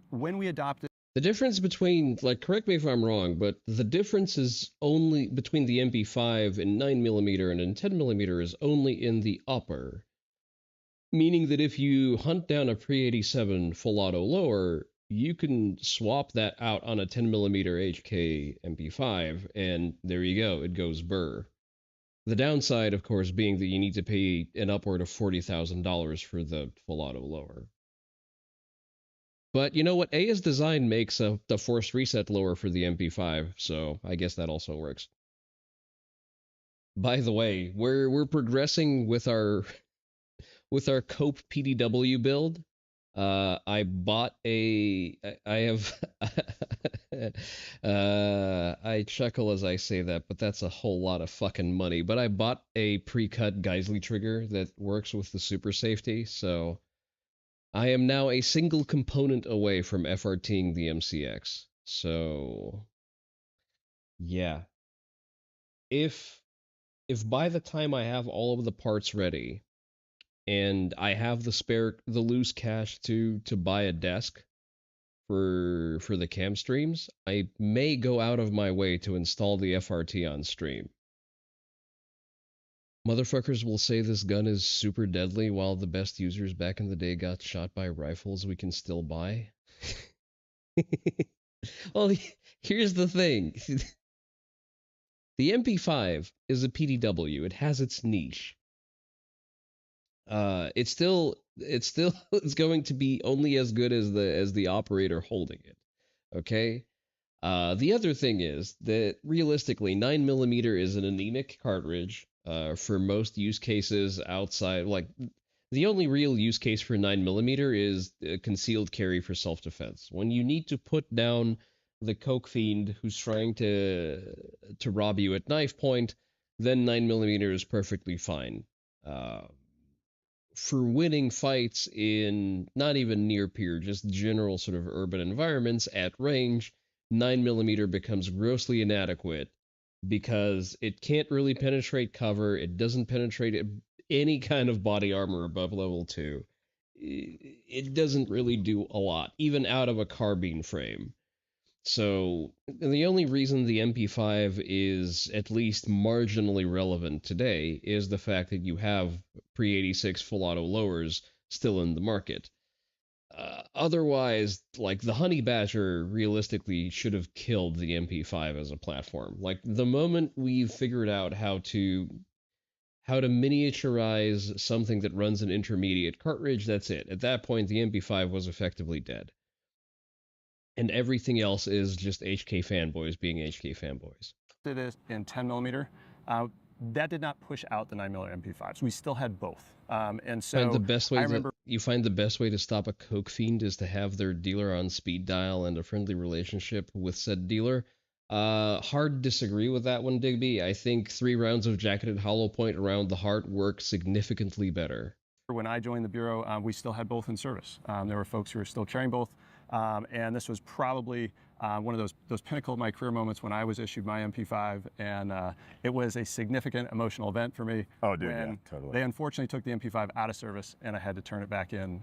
When we adopted the difference between, correct me if I'm wrong, but the difference is only between the MP5 and 9mm and in 10mm is only in the upper. Meaning that if you hunt down a pre-87 full auto lower, you can swap that out on a 10mm HK MP5, and there you go, it goes burr. The downside, of course, being that you need to pay an upward of $40,000 for the full auto lower. But you know what? AS Design makes the forced reset lower for the MP5, so I guess that also works. By the way, we're progressing with our Cope PDW build. I chuckle as I say that, but that's a whole lot of fucking money. But I bought a pre-cut Geisley trigger that works with the super safety, so I am now a single component away from FRTing the MCX. So, yeah. If by the time I have all of the parts ready, and I have the loose cash to buy a desk for the cam streams, I may go out of my way to install the FRT on stream. Motherfuckers will say this gun is super deadly while the best users back in the day got shot by rifles we can still buy. Well, here's the thing. The MP5 is a PDW. It has its niche. It's still it's going to be only as good as the operator holding it. Okay? The other thing is that realistically, 9mm is an anemic cartridge for most use cases outside. The only real use case for 9mm is concealed carry for self-defense. When you need to put down the coke fiend who's trying to rob you at knife point, then 9mm is perfectly fine. For winning fights in not even near peer, just general sort of urban environments at range, 9mm becomes grossly inadequate because it can't really penetrate cover. It doesn't penetrate any kind of body armor above level 2. It doesn't really do a lot, even out of a carbine frame. So the only reason the MP5 is at least marginally relevant today is the fact that you have pre-86 full auto lowers still in the market. Otherwise, the Honey Badger realistically should have killed the MP5 as a platform. The moment we've figured out how to how to miniaturize something that runs an intermediate cartridge. That's it. At that point, the MP5 was effectively dead. And everything else is just HK fanboys being HK fanboys. It is in 10 millimeter. That did not push out the 9mm MP5s. We still had both. And so find the best way I remember you find the best way to stop a coke fiend is to have their dealer on speed dial and a friendly relationship with said dealer. Hard disagree with that one, Digby. I think 3 rounds of jacketed hollow point around the heart work significantly better. when I joined the Bureau, we still had both in service. There were folks who were still carrying both. And this was probably one of those pinnacle of my career moments when I was issued my MP5, and it was a significant emotional event for me. Oh, dude, yeah, totally. They unfortunately took the MP5 out of service, and I had to turn it back in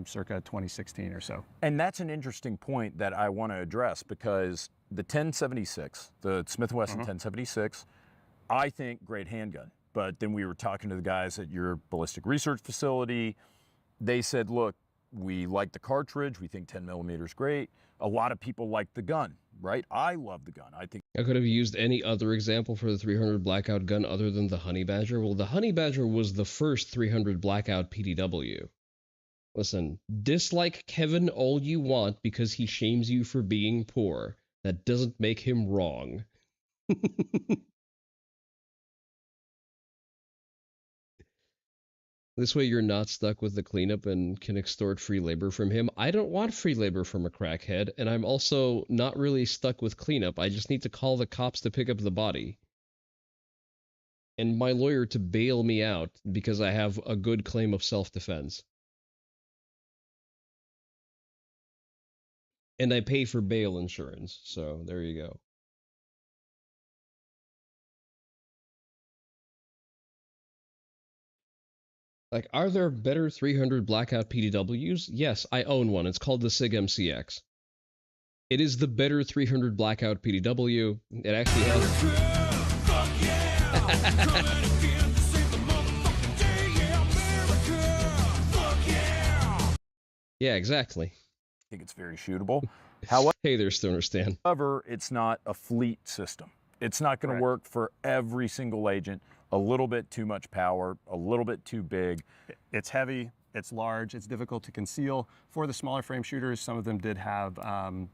circa 2016 or so. And that's an interesting point that I want to address, because the 1076, the Smith & Wesson 1076, I think great handgun. But then we were talking to the guys at your ballistic research facility. They said, look, we like the cartridge. We think 10 millimeter is great. A lot of people like the gun, right? I love the gun. I think I could have used any other example for the 300 Blackout gun other than the Honey Badger. Well, the Honey Badger was the first 300 Blackout PDW. Listen, dislike Kevin all you want because he shames you for being poor. That doesn't make him wrong. This way you're not stuck with the cleanup and can extort free labor from him. I don't want free labor from a crackhead, and I'm also not really stuck with cleanup. I just need to call the cops to pick up the body. And my lawyer to bail me out because I have a good claim of self-defense. And I pay for bail insurance, so there you go. Like, are there better 300 Blackout PDWs? Yes, I own one. It's called the SIG MCX. It is the better 300 Blackout PDW. It actually has... Yeah, exactly. I think it's very shootable. However, hey there, Stoner Stan. However, it's not a fleet system. It's not going to work for every single agent. A little bit too much power, a little bit too big. It's heavy, it's large, it's difficult to conceal. For the smaller frame shooters, some of them did have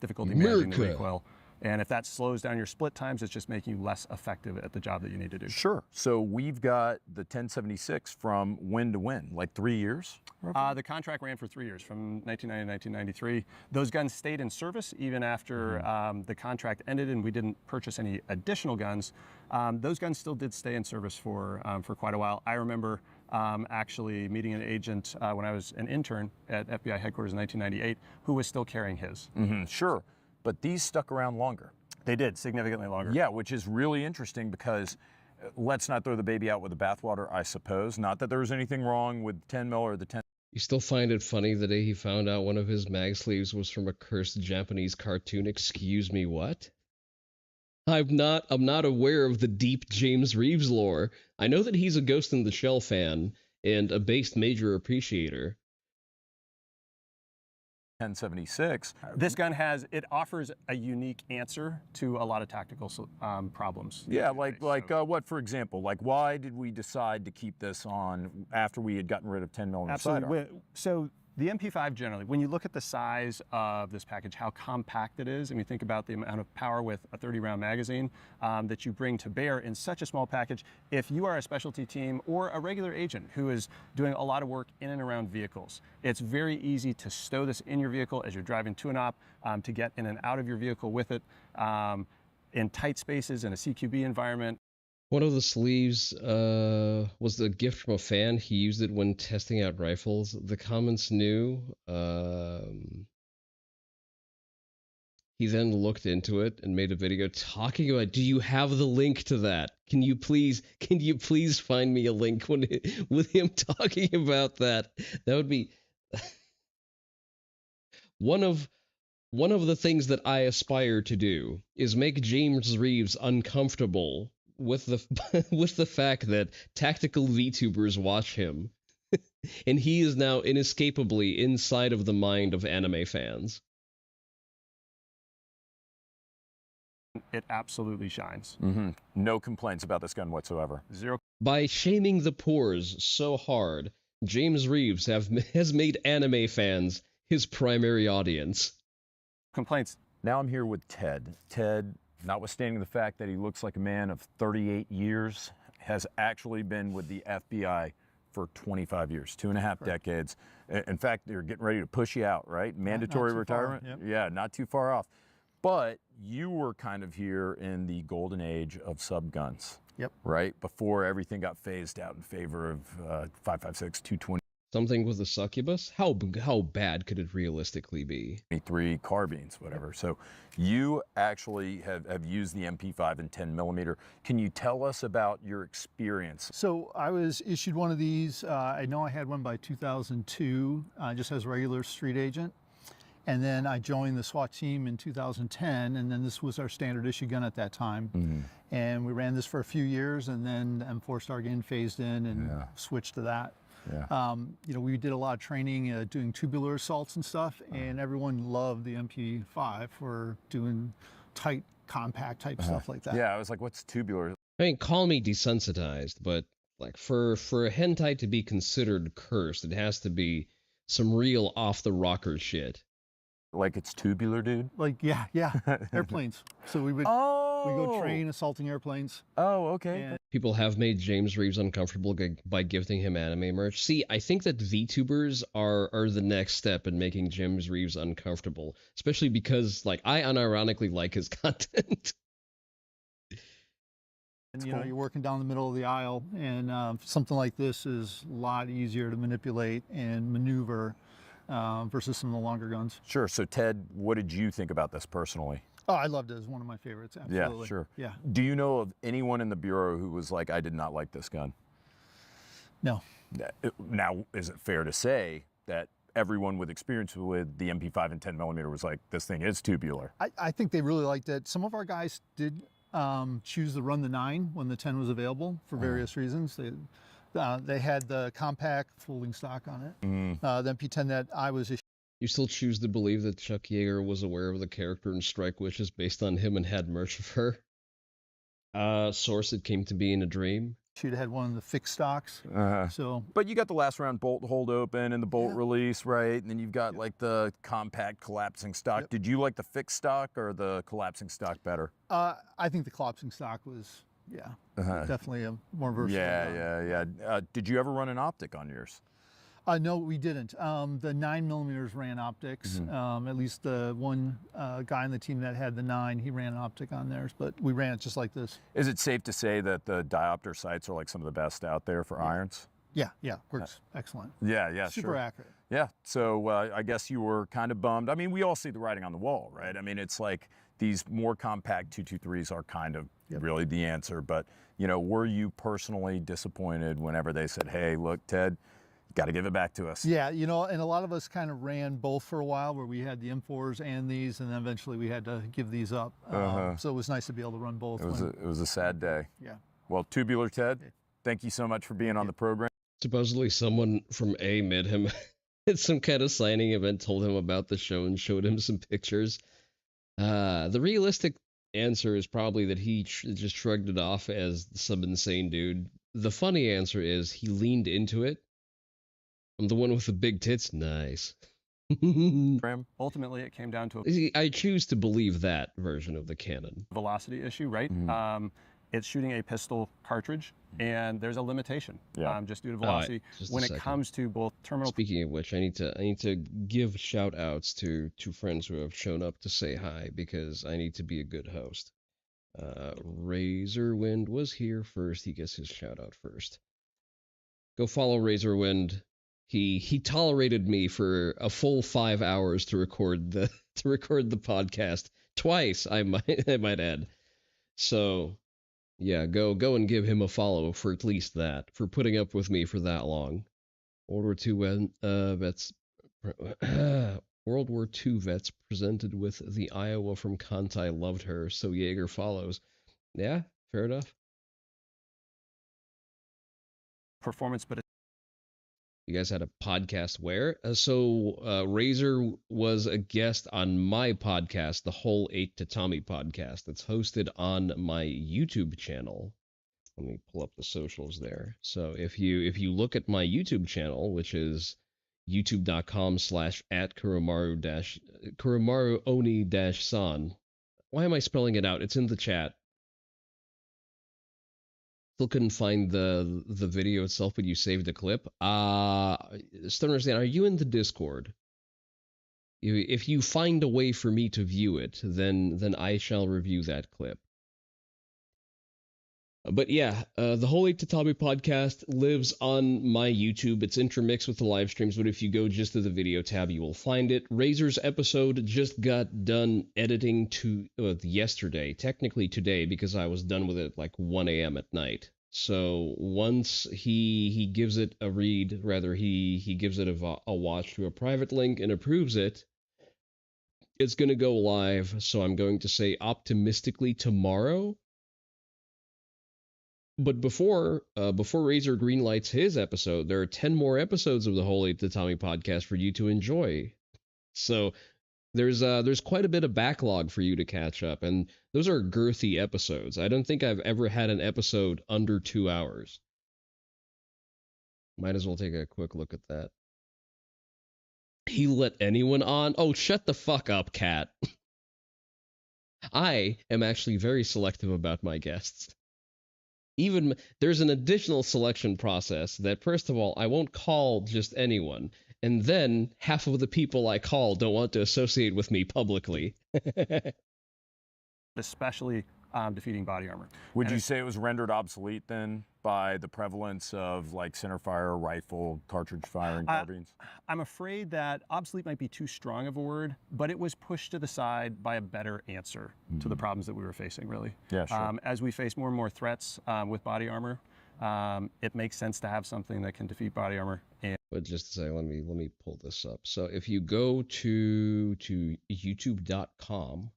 difficulty managing the recoil. And if that slows down your split times, it's just making you less effective at the job that you need to do. Sure. So we've got the 1076 from when to when? Like 3 years? The contract ran for 3 years, from 1990 to 1993. Those guns stayed in service even after the contract ended and we didn't purchase any additional guns. Those guns still did stay in service for quite a while. I remember actually meeting an agent when I was an intern at FBI headquarters in 1998 who was still carrying his. Sure. But these stuck around longer. They did, significantly longer. Yeah, which is really interesting because let's not throw the baby out with the bathwater, I suppose. Not that there was anything wrong with 10 mil or the 10. You still find it funny the day he found out one of his mag sleeves was from a cursed Japanese cartoon? Excuse me, what? I'm not aware of the deep James Reeves lore. I know that he's a Ghost in the Shell fan and a based major appreciator. 1076. This gun offers a unique answer to a lot of tactical problems. Yeah, like what, for example? Like, why did we decide to keep this on after we had gotten rid of 10 millimeter Absolutely. So the MP5 generally, when you look at the size of this package, how compact it is, and you think about the amount of power with a 30-round magazine that you bring to bear in such a small package, if you are a specialty team or a regular agent who is doing a lot of work in and around vehicles, it's very easy to stow this in your vehicle as you're driving to an op, to get in and out of your vehicle with it in tight spaces in a CQB environment. One of the sleeves was a gift from a fan. He used it when testing out rifles. The comments knew. He then looked into it and made a video talking about, do you have the link to that? Can you please find me a link with him talking about that? That would be one of the things that I aspire to do is make James Reeves uncomfortable with the fact that tactical VTubers watch him, and he is now inescapably inside of the mind of anime fans. It absolutely shines. Mm-hmm. No complaints about this gun whatsoever. Zero By shaming the pores so hard, James Reeves has made anime fans his primary audience. complaints. Now I'm here with Ted. Ted, notwithstanding the fact that he looks like a man of 38 years, has actually been with the FBI for 25 years, 2.5 decades. In fact, they're getting ready to push you out, right? Mandatory retirement? Yep. Yeah, not too far off. But you were kind of here in the golden age of sub guns. Yep. Right? Before everything got phased out in favor of 5.56, 220. Something with a succubus? How bad could it realistically be? 23 carbines, whatever. So you actually have used the MP5 and 10 millimeter. Can you tell us about your experience? So I was issued one of these. I know I had one by 2002, just as a regular street agent. And then I joined the SWAT team in 2010, and then this was our standard issue gun at that time. Mm-hmm. And we ran this for a few years, and then M4 started getting phased in and switched to that. Yeah. You know, we did a lot of training doing tubular assaults and stuff, and everyone loved the MP5 for doing tight, compact type stuff like that. Yeah, I was like, what's tubular? I mean, call me desensitized, but like for a hentai to be considered cursed, it has to be some real off the rocker shit. Like it's tubular, dude? Like, yeah, airplanes. So we would go train assaulting airplanes. Oh, okay. And People have made James Reeves uncomfortable by gifting him anime merch. See, I think that VTubers are the next step in making James Reeves uncomfortable, especially because like I unironically like his content. And, you know, you're working down the middle of the aisle, and something like this is a lot easier to manipulate and maneuver versus some of the longer guns. Sure. So, Ted, what did you think about this personally? Oh, I loved it. It's one of my favorites. Absolutely. Yeah, sure. Yeah. Do you know of anyone in the Bureau who was like, I did not like this gun? No. Now, is it fair to say that everyone with experience with the MP5 and 10 millimeter was like, this thing is tubular? I think they really liked it. Some of our guys did choose to run the 9 when the 10 was available for various reasons. They had the compact folding stock on it. The MP10 that I was issued. You still choose to believe that Chuck Yeager was aware of the character in Strike Witches based on him and had merch of her? Source, it came to be in a dream. She'd had one of the fixed stocks. So, But you got the last round bolt hold open and the bolt release, right? And then you've got like the compact collapsing stock. Yep. Did you like the fixed stock or the collapsing stock better? I think the collapsing stock was, definitely a more versatile. Yeah. Did you ever run an optic on yours? No, we didn't. The 9 millimeters ran optics. At least the one guy on the team that had the 9, he ran an optic on theirs, but we ran it just like this. Is it safe to say that the diopter sights are like some of the best out there for irons? Yeah, works excellent. Yeah, Super sure. accurate. Yeah, so I guess you were kind of bummed. I mean, we all see the writing on the wall, right? I mean, it's like these more compact 223s are kind of really the answer. But, you know, were you personally disappointed whenever they said, hey, look, Ted, got to give it back to us? Yeah, you know, and a lot of us kind of ran both for a while where we had the M4s and these, and then eventually we had to give these up. So it was nice to be able to run both. It was a sad day. Yeah. Well, Tubular Ted, thank you so much for being on the program. Supposedly someone from A met him at some kind of signing event, told him about the show and showed him some pictures. The realistic answer is probably that he just shrugged it off as some insane dude. The funny answer is he leaned into it. I'm the one with the big tits. Nice. Ultimately, it came down to I choose to believe that version of the canon. a velocity issue, right? It's shooting a pistol cartridge, and there's a limitation just due to velocity. When it comes to both terminal. Speaking of which, I need to give shout outs to two friends who have shown up to say hi because I need to be a good host. Razorwind was here first. He gets his shout out first. Go follow Razorwind. He tolerated me for a full 5 hours to record the podcast twice. I might add. So yeah, go and give him a follow for at least that, for putting up with me for that long. World War II vets presented with the Iowa from Kantai loved her, so Jaeger follows. Yeah, fair enough. Performance, but You guys had a podcast where? Razor was a guest on my podcast, the Whole 8 Tatami podcast, that's hosted on my YouTube channel. Let me pull up the socials there. So if you look at my YouTube channel, which is youtube.com/@Kuromaru Oni-san. Why am I spelling it out? It's in the chat. Still couldn't find the video itself, but you saved the clip. Still understand, are you in the Discord? If you find a way for me to view it, then I shall review that clip. But yeah, the Whole 8 Tatami podcast lives on my YouTube. It's intermixed with the live streams, but if you go just to the video tab, you will find it. Razor's episode just got done editing yesterday, technically today, because I was done with it like 1 a.m. at night. So once he gives it a read, rather he gives it a watch to a private link and approves it, it's going to go live. So I'm going to say optimistically tomorrow. But before Razor greenlights his episode, there are 10 more episodes of the Whole 8 Tatami podcast for you to enjoy. So there's quite a bit of backlog for you to catch up, and those are girthy episodes. I don't think I've ever had an episode under 2 hours. Might as well take a quick look at that. He let anyone on? Oh, shut the fuck up, cat. I am actually very selective about my guests. Even there's an additional selection process that, first of all, I won't call just anyone, and then half of the people I call don't want to associate with me publicly. Especially defeating body armor. Would you say it was rendered obsolete then by the prevalence of like centerfire, rifle, cartridge firing carbines? I'm afraid that obsolete might be too strong of a word, but it was pushed to the side by a better answer to the problems that we were facing, really. Yeah, sure. As we face more and more threats with body armor, it makes sense to have something that can defeat body armor. But just a second, let me pull this up. So if you go to youtube.com,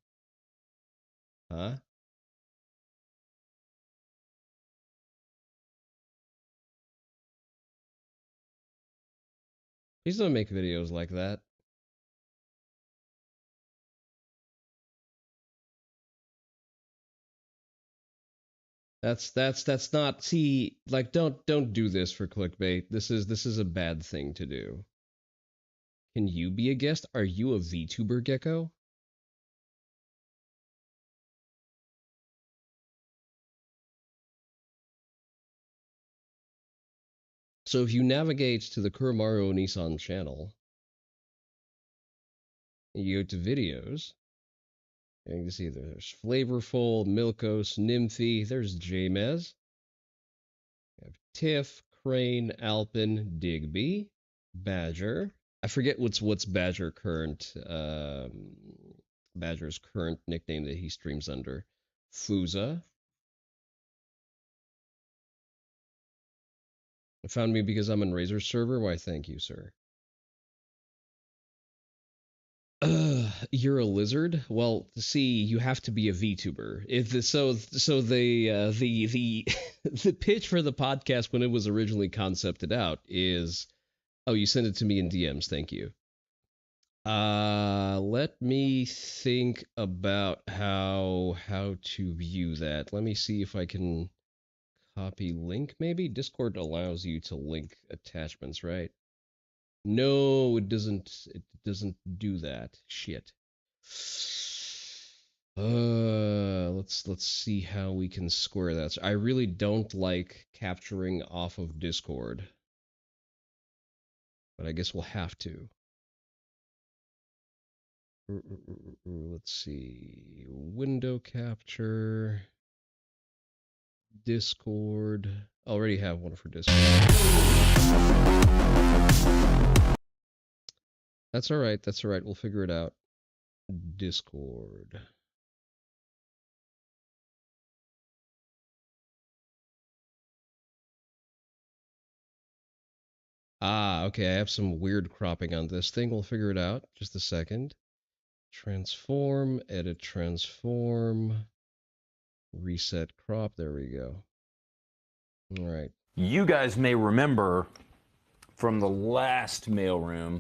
Please don't make videos like that. That's not, see, like, don't do this for clickbait. This is a bad thing to do. Can you be a guest? Are you a VTuber, Gecko? So if you navigate to the Kuromaru Oni-san channel, you go to videos, you can see there's Flavorful, Milkos, Nymphy, there's Jamez, you have Tiff, Crane, Alpin, Digby, Badger. I forget what's Badger's current nickname that he streams under. Fuza. Found me because I'm on Razor's server? Why, thank you, sir. You're a lizard? Well, see, you have to be a VTuber. The pitch for the podcast when it was originally concepted out is, oh, you sent it to me in DMs, thank you. Let me think about how to view that. Let me see if I can copy link, maybe? Discord allows you to link attachments, right? No, it doesn't do that. Shit. Let's see how we can square that. I really don't like capturing off of Discord, but I guess we'll have to. Let's see. Window capture. Discord. I already have one for Discord. That's all right. That's all right. We'll figure it out. Discord. Ah, okay. I have some weird cropping on this thing. We'll figure it out. Just a second. Transform, edit transform, reset crop. There we go. All right. You guys may remember from the last mailroom.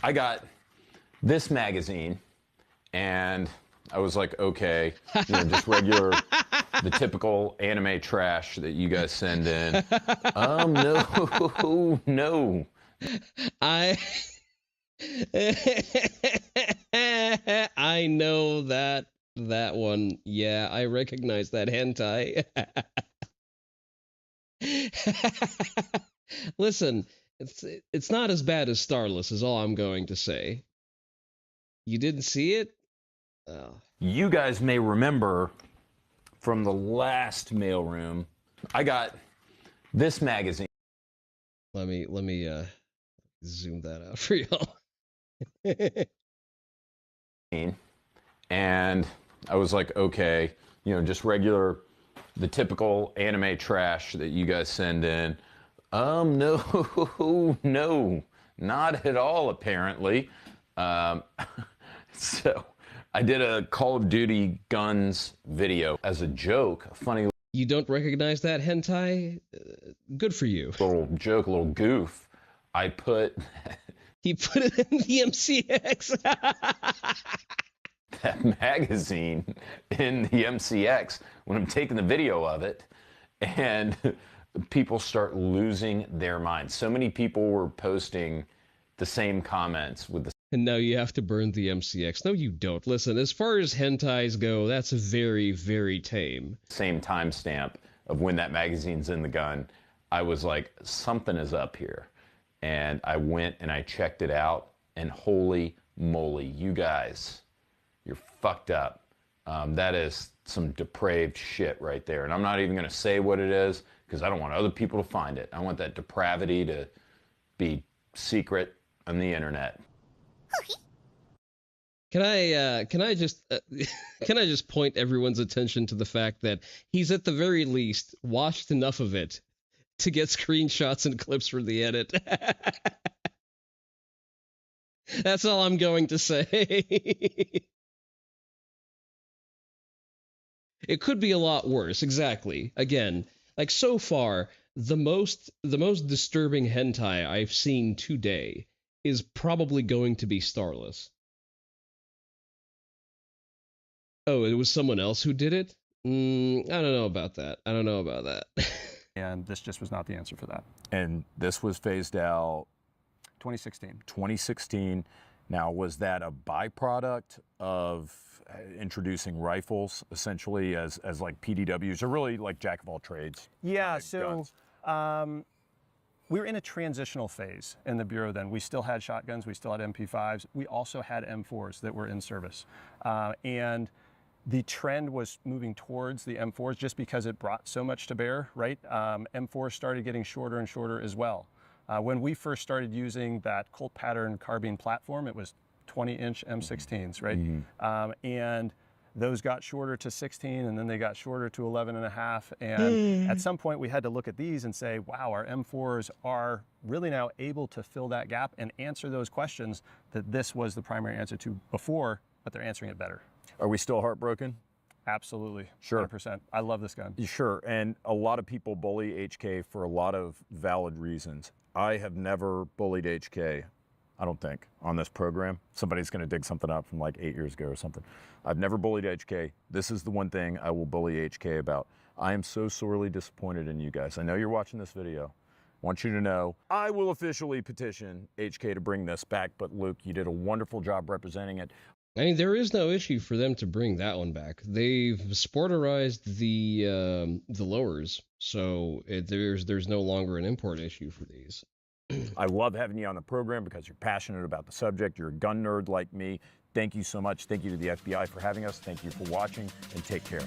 I got this magazine, and I was like, okay, just regular, the typical anime trash that you guys send in. No. I I know that one. Yeah, I recognize that hentai. Listen, it's not as bad as Starless is all I'm going to say. You didn't see it? Oh. You guys may remember from the last mailroom, I got this magazine. Let me zoom that out for y'all. And I was like, okay, just regular, the typical anime trash that you guys send in. No, not at all, apparently. So I did a Call of Duty guns video as a joke, a funny You don't recognize that hentai? Good for you. little joke, a little goof. I put He put it in the MCX. that magazine in the MCX when I'm taking the video of it, and people start losing their minds. So many people were posting the same comments with the And now you have to burn the MCX. No, you don't. Listen, as far as hentais go, that's very, very tame. same timestamp of when that magazine's in the gun. I was like, something is up here. And I went and I checked it out, and holy moly, you guys, you're fucked up. That is some depraved shit right there. And I'm not even going to say what it is because I don't want other people to find it. I want that depravity to be secret on the internet. Can I just point everyone's attention to the fact that he's at the very least watched enough of it to get screenshots and clips for the edit. That's all I'm going to say. It could be a lot worse, exactly. Again, like so far, the most disturbing hentai I've seen today is probably going to be Starless. Oh, it was someone else who did it? I don't know about that. And this just was not the answer for that. And this was phased out 2016. 2016. Now, was that a byproduct of introducing rifles essentially as like PDWs, or really like jack of all trades? Yeah, so we were in a transitional phase in the Bureau then. We still had shotguns, we still had MP5s. We also had M4s that were in service. And the trend was moving towards the M4s just because it brought so much to bear, right? M4s started getting shorter and shorter as well. When we first started using that Colt pattern carbine platform, it was 20-inch M16s, right? Mm-hmm. And those got shorter to 16, and then they got shorter to 11.5. And at some point we had to look at these and say, wow, our M4s are really now able to fill that gap and answer those questions that this was the primary answer to before, but they're answering it better. Are we still heartbroken? Absolutely. Sure. 100%. I love this gun. Sure. And a lot of people bully HK for a lot of valid reasons. I have never bullied HK, I don't think, on this program. Somebody's going to dig something up from like 8 years ago or something. I've never bullied HK. This is the one thing I will bully HK about. I am so sorely disappointed in you guys. I know you're watching this video. I want you to know I will officially petition HK to bring this back. But Luke, you did a wonderful job representing it. I mean, there is no issue for them to bring that one back. They've sporterized the lowers, so there's no longer an import issue for these. I love having you on the program because you're passionate about the subject. You're a gun nerd like me. Thank you so much. Thank you to the FBI for having us. Thank you for watching, and take care.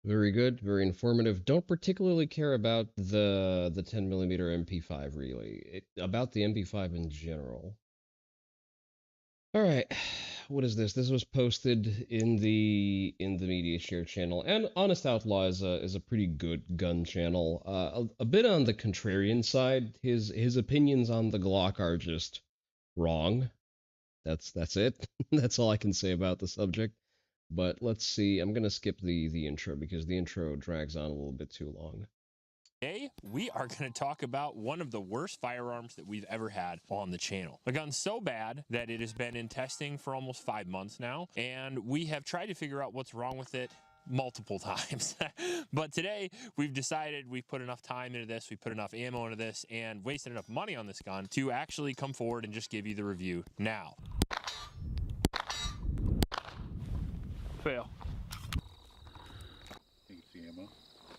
Very good, very informative. Don't particularly care about the 10mm MP5 really. About the MP5 in general. All right, what is this? This was posted in the media share channel, and Honest Outlaw is a pretty good gun channel. A bit on the contrarian side. His opinions on the Glock are just wrong. That's it. That's all I can say about the subject. But let's see. I'm gonna skip the intro because the intro drags on a little bit too long. Today, we are going to talk about one of the worst firearms that we've ever had on the channel. A gun so bad that it has been in testing for almost 5 months now, and we have tried to figure out what's wrong with it multiple times. But today, we've decided we've put enough time into this, we put enough ammo into this, and wasted enough money on this gun to actually come forward and just give you the review now. Fail.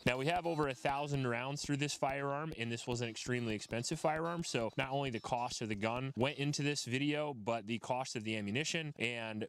Now, we have over 1,000 rounds through this firearm, and this was an extremely expensive firearm. So not only the cost of the gun went into this video, but the cost of the ammunition, and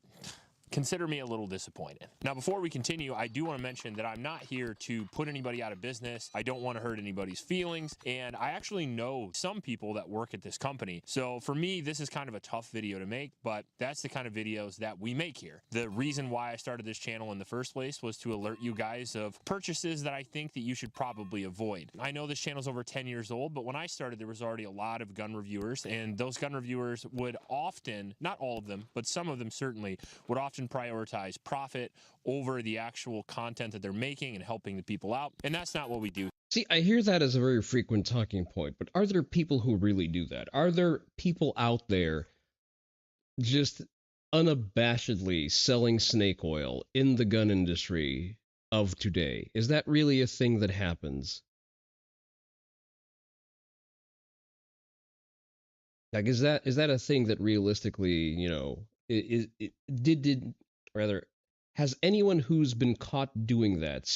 consider me a little disappointed. Now, before we continue, I do want to mention that I'm not here to put anybody out of business. I don't want to hurt anybody's feelings, and I actually know some people that work at this company. So for me, this is kind of a tough video to make, but that's the kind of videos that we make here. The reason why I started this channel in the first place was to alert you guys of purchases that I think that you should probably avoid. I know this channel's over 10 years old, but when I started, there was already a lot of gun reviewers, and those gun reviewers would often, not all of them, but some of them certainly, would often prioritize profit over the actual content that they're making and helping the people out, and that's not what we do. See, I hear that as a very frequent talking point, but are there people who really do that? Are there people out there just unabashedly selling snake oil in the gun industry of today? Is that really a thing that happens? Like, is that a thing that realistically, you know, has anyone who's been caught doing that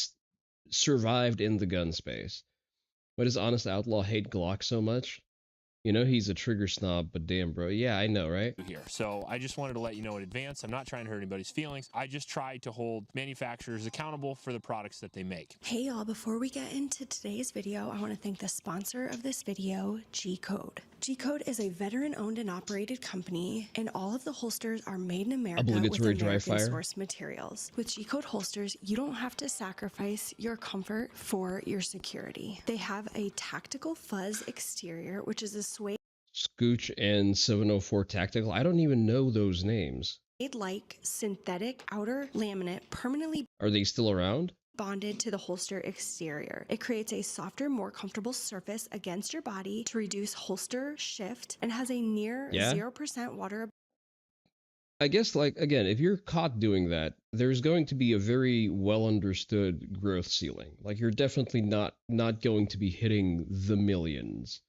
survived in the gun space? Why does Honest Outlaw hate Glock so much? You know, he's a trigger snob, but damn, bro. Yeah, I know, right? Here. So I just wanted to let you know in advance, I'm not trying to hurt anybody's feelings. I just try to hold manufacturers accountable for the products that they make. Hey y'all, before we get into today's video, I want to thank the sponsor of this video, G-Code. G-Code is a veteran-owned and operated company, and all of the holsters are made in America with American source materials. With G-Code holsters, you don't have to sacrifice your comfort for your security. They have a tactical fuzz exterior, which is a suede Scooch and 704 Tactical. I don't even know those names. like synthetic outer laminate permanently Are they still around? bonded to the holster exterior. It creates a softer, more comfortable surface against your body to reduce holster shift and has a near 0% water. I guess, like, again, if you're caught doing that, there's going to be a very well understood growth ceiling. Like, you're definitely not going to be hitting the millions.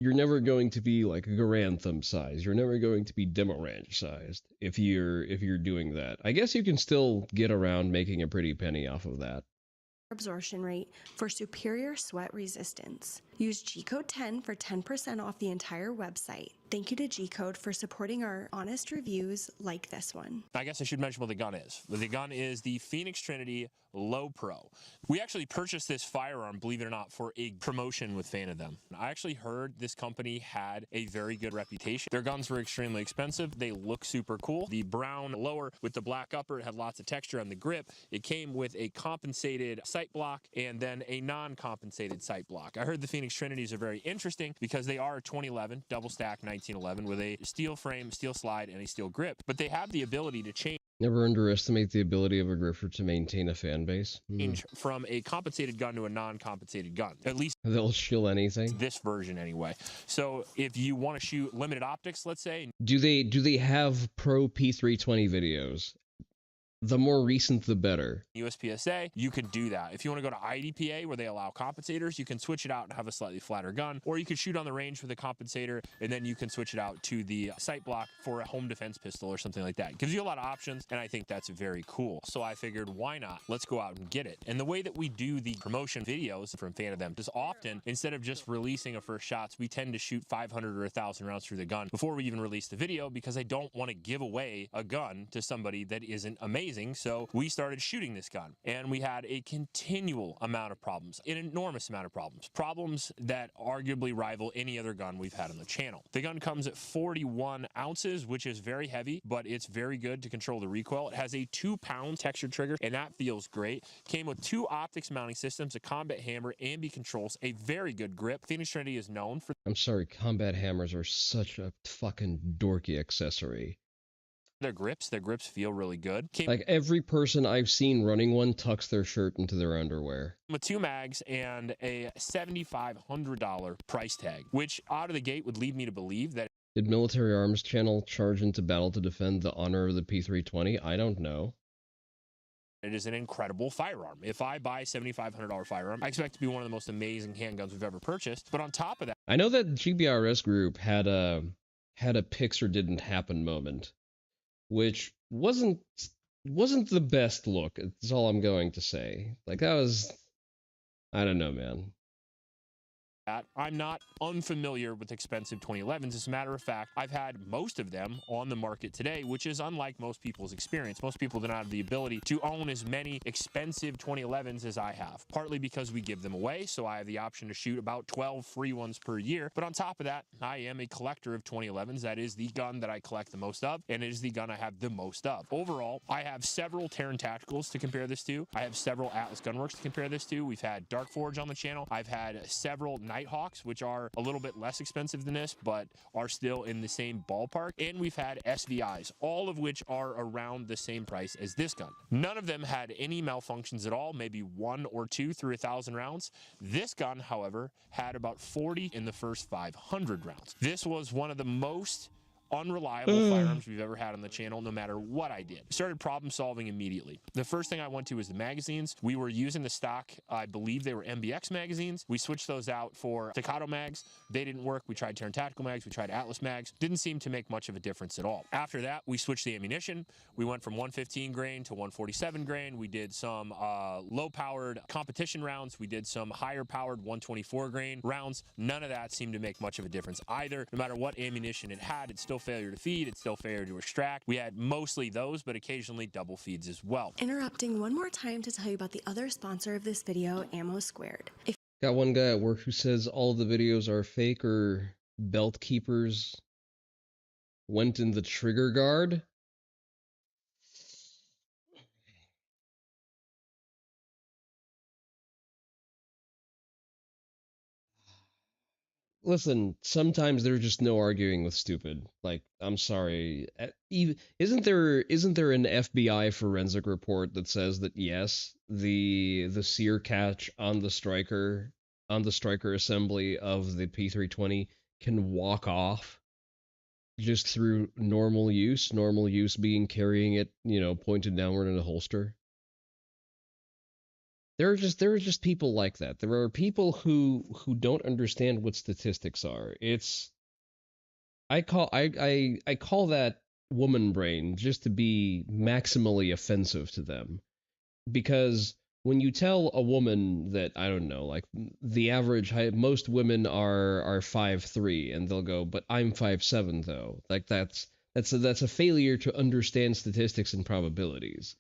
You're never going to be like Garanthem size. You're never going to be Demo Ranch sized if you're doing that. I guess you can still get around making a pretty penny off of that. Absorption rate for superior sweat resistance. Use G-Code 10 for 10% off the entire website. Thank you to G-Code for supporting our honest reviews like this one. I guess I should mention what the gun is. The gun is the Phoenix Trinity Low Pro. We actually purchased this firearm, believe it or not, for a promotion with Fan of Them. I actually heard this company had a very good reputation. Their guns were extremely expensive. They look super cool. The brown lower with the black upper, it had lots of texture on the grip. It came with a compensated sight block and then a non-compensated sight block. I heard the Phoenix Trinities are very interesting because they are a 2011 double stack 1911 with a steel frame, steel slide, and a steel grip, but they have the ability to change. Never underestimate the ability of a griffer to maintain a fan base. From a compensated gun to a non-compensated gun. At least they'll shill anything. This version anyway. So if you want to shoot limited optics, let's say. Do they have pro P320 videos? The more recent, the better. USPSA, you can do that. If you want to go to IDPA, where they allow compensators, you can switch it out and have a slightly flatter gun, or you could shoot on the range with a compensator, and then you can switch it out to the sight block for a home defense pistol or something like that. It gives you a lot of options, and I think that's very cool. So I figured, why not? Let's go out and get it. And the way that we do the promotion videos from Fan of Them is often, instead of just releasing a first shots, we tend to shoot 500 or 1,000 rounds through the gun before we even release the video, because I don't want to give away a gun to somebody that isn't amazing. So we started shooting this gun, and we had a continual amount of problems, an enormous amount of problems that arguably rival any other gun we've had on the channel. The gun comes at 41 ounces, which is very heavy, but it's very good to control the recoil. It has a 2-pound textured trigger, and that feels great. Came with 2 optics mounting systems, a combat hammer, ambi controls, a very good grip. Phoenix Trinity is known for... I'm sorry, combat hammers are such a fucking dorky accessory. Their grips feel really good. Like every person I've seen running one tucks their shirt into their underwear. With 2 mags and a $7,500 price tag, which out of the gate would lead me to believe that. Did Military Arms Channel charge into battle to defend the honor of the P320? I don't know. It is an incredible firearm. If I buy a $7,500 firearm, I expect it to be one of the most amazing handguns we've ever purchased. But on top of that, I know that GBRS group had a Pix or didn't happen moment, which wasn't the best look. That's all I'm going to say. Like that was, I don't know, man. I'm not unfamiliar with expensive 2011s. As a matter of fact, I've had most of them on the market today, which is unlike most people's experience. Most people do not have the ability to own as many expensive 2011s as I have, partly because we give them away, so I have the option to shoot about 12 free ones per year. But on top of that, I am a collector of 2011s. That is the gun that I collect the most of, and it is the gun I have the most of. Overall, I have several Terran Tacticals to compare this to. I have several Atlas Gunworks to compare this to. We've had Dark Forge on the channel. I've had several Nighthawks, which are a little bit less expensive than this, but are still in the same ballpark. And we've had SVIs, all of which are around the same price as this gun. None of them had any malfunctions at all, maybe 1 or 2 through 1,000 rounds. This gun, however, had about 40 in the first 500 rounds. This was one of the most unreliable firearms we've ever had on the channel, no matter what I did. Started problem solving immediately. The first thing I went to was the magazines. We were using the stock, I believe they were MBX magazines. We switched those out for Staccato mags. They didn't work. We tried Terran Tactical mags. We tried Atlas mags. Didn't seem to make much of a difference at all. After that, we switched the ammunition. We went from 115 grain to 147 grain. We did some low-powered competition rounds. We did some higher-powered 124 grain rounds. None of that seemed to make much of a difference either. No matter what ammunition it had, it still failure to feed, it's still failure to extract. We had mostly those, but occasionally double feeds as well. Interrupting one more time to tell you about the other sponsor of this video, Ammo Squared. Got one guy at work who says all of the videos are fake or belt keepers went in the trigger guard. Listen, sometimes there's just no arguing with stupid. Like, I'm sorry. Isn't there an FBI forensic report that says that yes, the sear catch on the striker assembly of the P320 can walk off just through normal use being carrying it, pointed downward in a holster? There are just people like that. There are people who don't understand what statistics are. I call that woman brain, just to be maximally offensive to them. Because when you tell a woman that, I don't know, like the average height, most women are 5'3", and they'll go, but I'm 5'7" though. Like that's a failure to understand statistics and probabilities.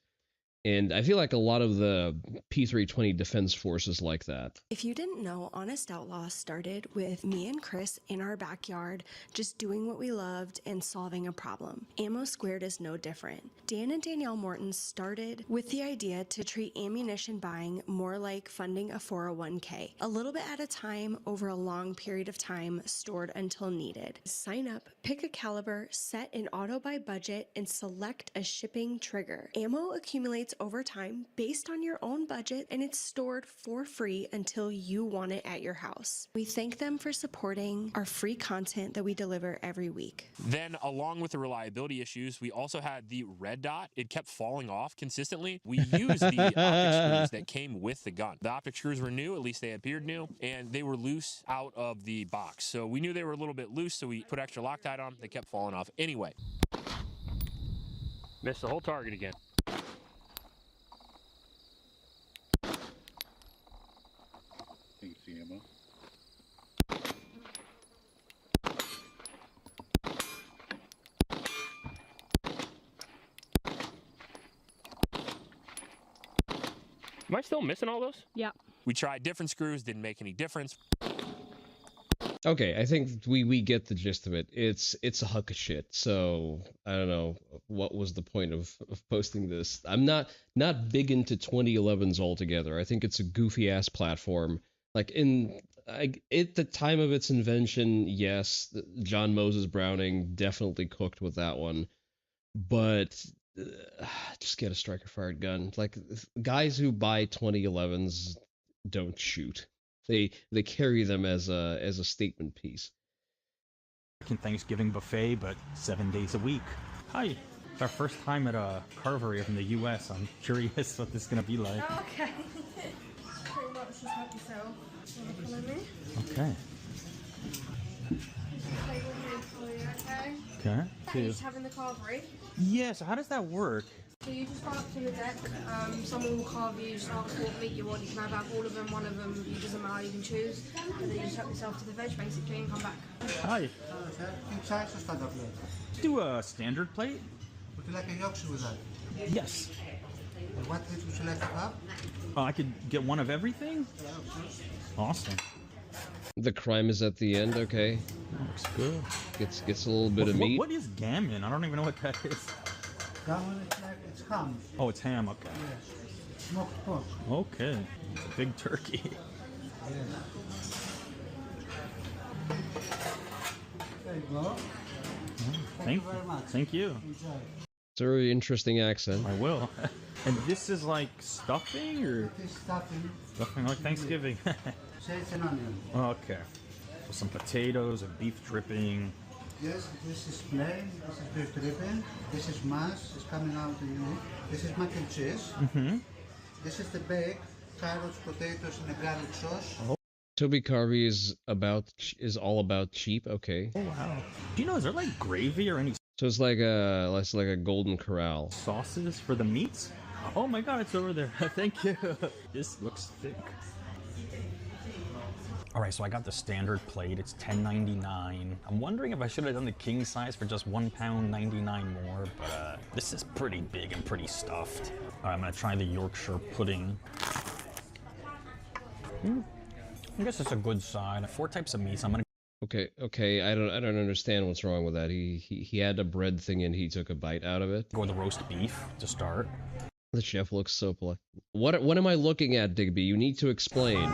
And I feel like a lot of the P320 defense forces like that. If you didn't know, Honest Outlaw started with me and Chris in our backyard, just doing what we loved and solving a problem. Ammo Squared is no different. Dan and Danielle Morton started with the idea to treat ammunition buying more like funding a 401k, a little bit at a time over a long period of time, stored until needed. Sign up, pick a caliber, set an auto buy budget, and select a shipping trigger. Ammo accumulates over time based on your own budget, and it's stored for free until you want it at your house. We thank them for supporting our free content that we deliver every week. Then, along with the reliability issues, we also had the red dot. It kept falling off consistently. We used the optic screws that came with the gun. The optic screws were new, at least they appeared new, and they were loose out of the box. So we knew they were a little bit loose, so we put extra Loctite on them. They kept falling off anyway. Missed the whole target again. Ammo. Am I still missing all those? Yeah. We tried different screws, didn't make any difference. Okay, I think we get the gist of it. It's a hunk of shit. So I don't know what was the point of posting this. I'm not big into 2011s altogether. I think it's a goofy ass platform. Like at the time of its invention, yes, John Moses Browning definitely cooked with that one. but just get a striker-fired gun. Like, guys who buy 2011s don't shoot. They carry them as a statement piece. Thanksgiving buffet, but 7 days a week. Hi. It's our first time at a carvery from the U.S. I'm curious what this is going to be like. Oh, okay. Pretty much just help yourself. Follow me. Okay. Okay. So you're just having the carvery? Yeah, so how does that work? So you just go up to the deck, someone will carve you, just ask what meat you want. You can have out all of them, one of them, it doesn't matter, you can choose. And then you just help yourself to the veg basically and come back. Hi. King size or standard plate? Do a standard plate? Would you like a Yorkshire with that? Yes. What plate would you like to have? Oh, I could get one of everything? Yeah, of course. Awesome. The crime is at the end, okay. Looks good. Gets a little bit of meat. What is gammon? I don't even know what that is. Gammon is like, it's ham. Oh, it's ham, okay. Yes. Smoked pork. Okay. Big turkey. Yes. There you go. Thank you very much. Thank you. Enjoy. It's a really interesting accent. I will. And this is like stuffing or? It is stuffing. Stuffing like Thanksgiving. Sage and onion. Okay. So some potatoes and beef dripping. Yes, this is plain, this is beef dripping, this is mash, it's coming out to you. This is mac and cheese. Mm-hmm. This is the bake, carrots, potatoes, and a garlic sauce. Oh. Toby Carvey is all about cheap. Okay. Oh wow. Do you know, is there like gravy or any? So it's like a golden corral. Sauces for the meats? Oh my god, it's over there. Thank you. This looks thick. All right, so I got the standard plate. It's $10.99. I'm wondering if I should have done the king size for just £1.99 more, but this is pretty big and pretty stuffed. All right, I'm gonna try the Yorkshire pudding. I guess it's a good side. 4 types of meats. I'm gonna. Okay. I don't understand what's wrong with that. He had a bread thing and he took a bite out of it. Go with the roast beef to start. The chef looks so polite. What am I looking at, Digby? You need to explain.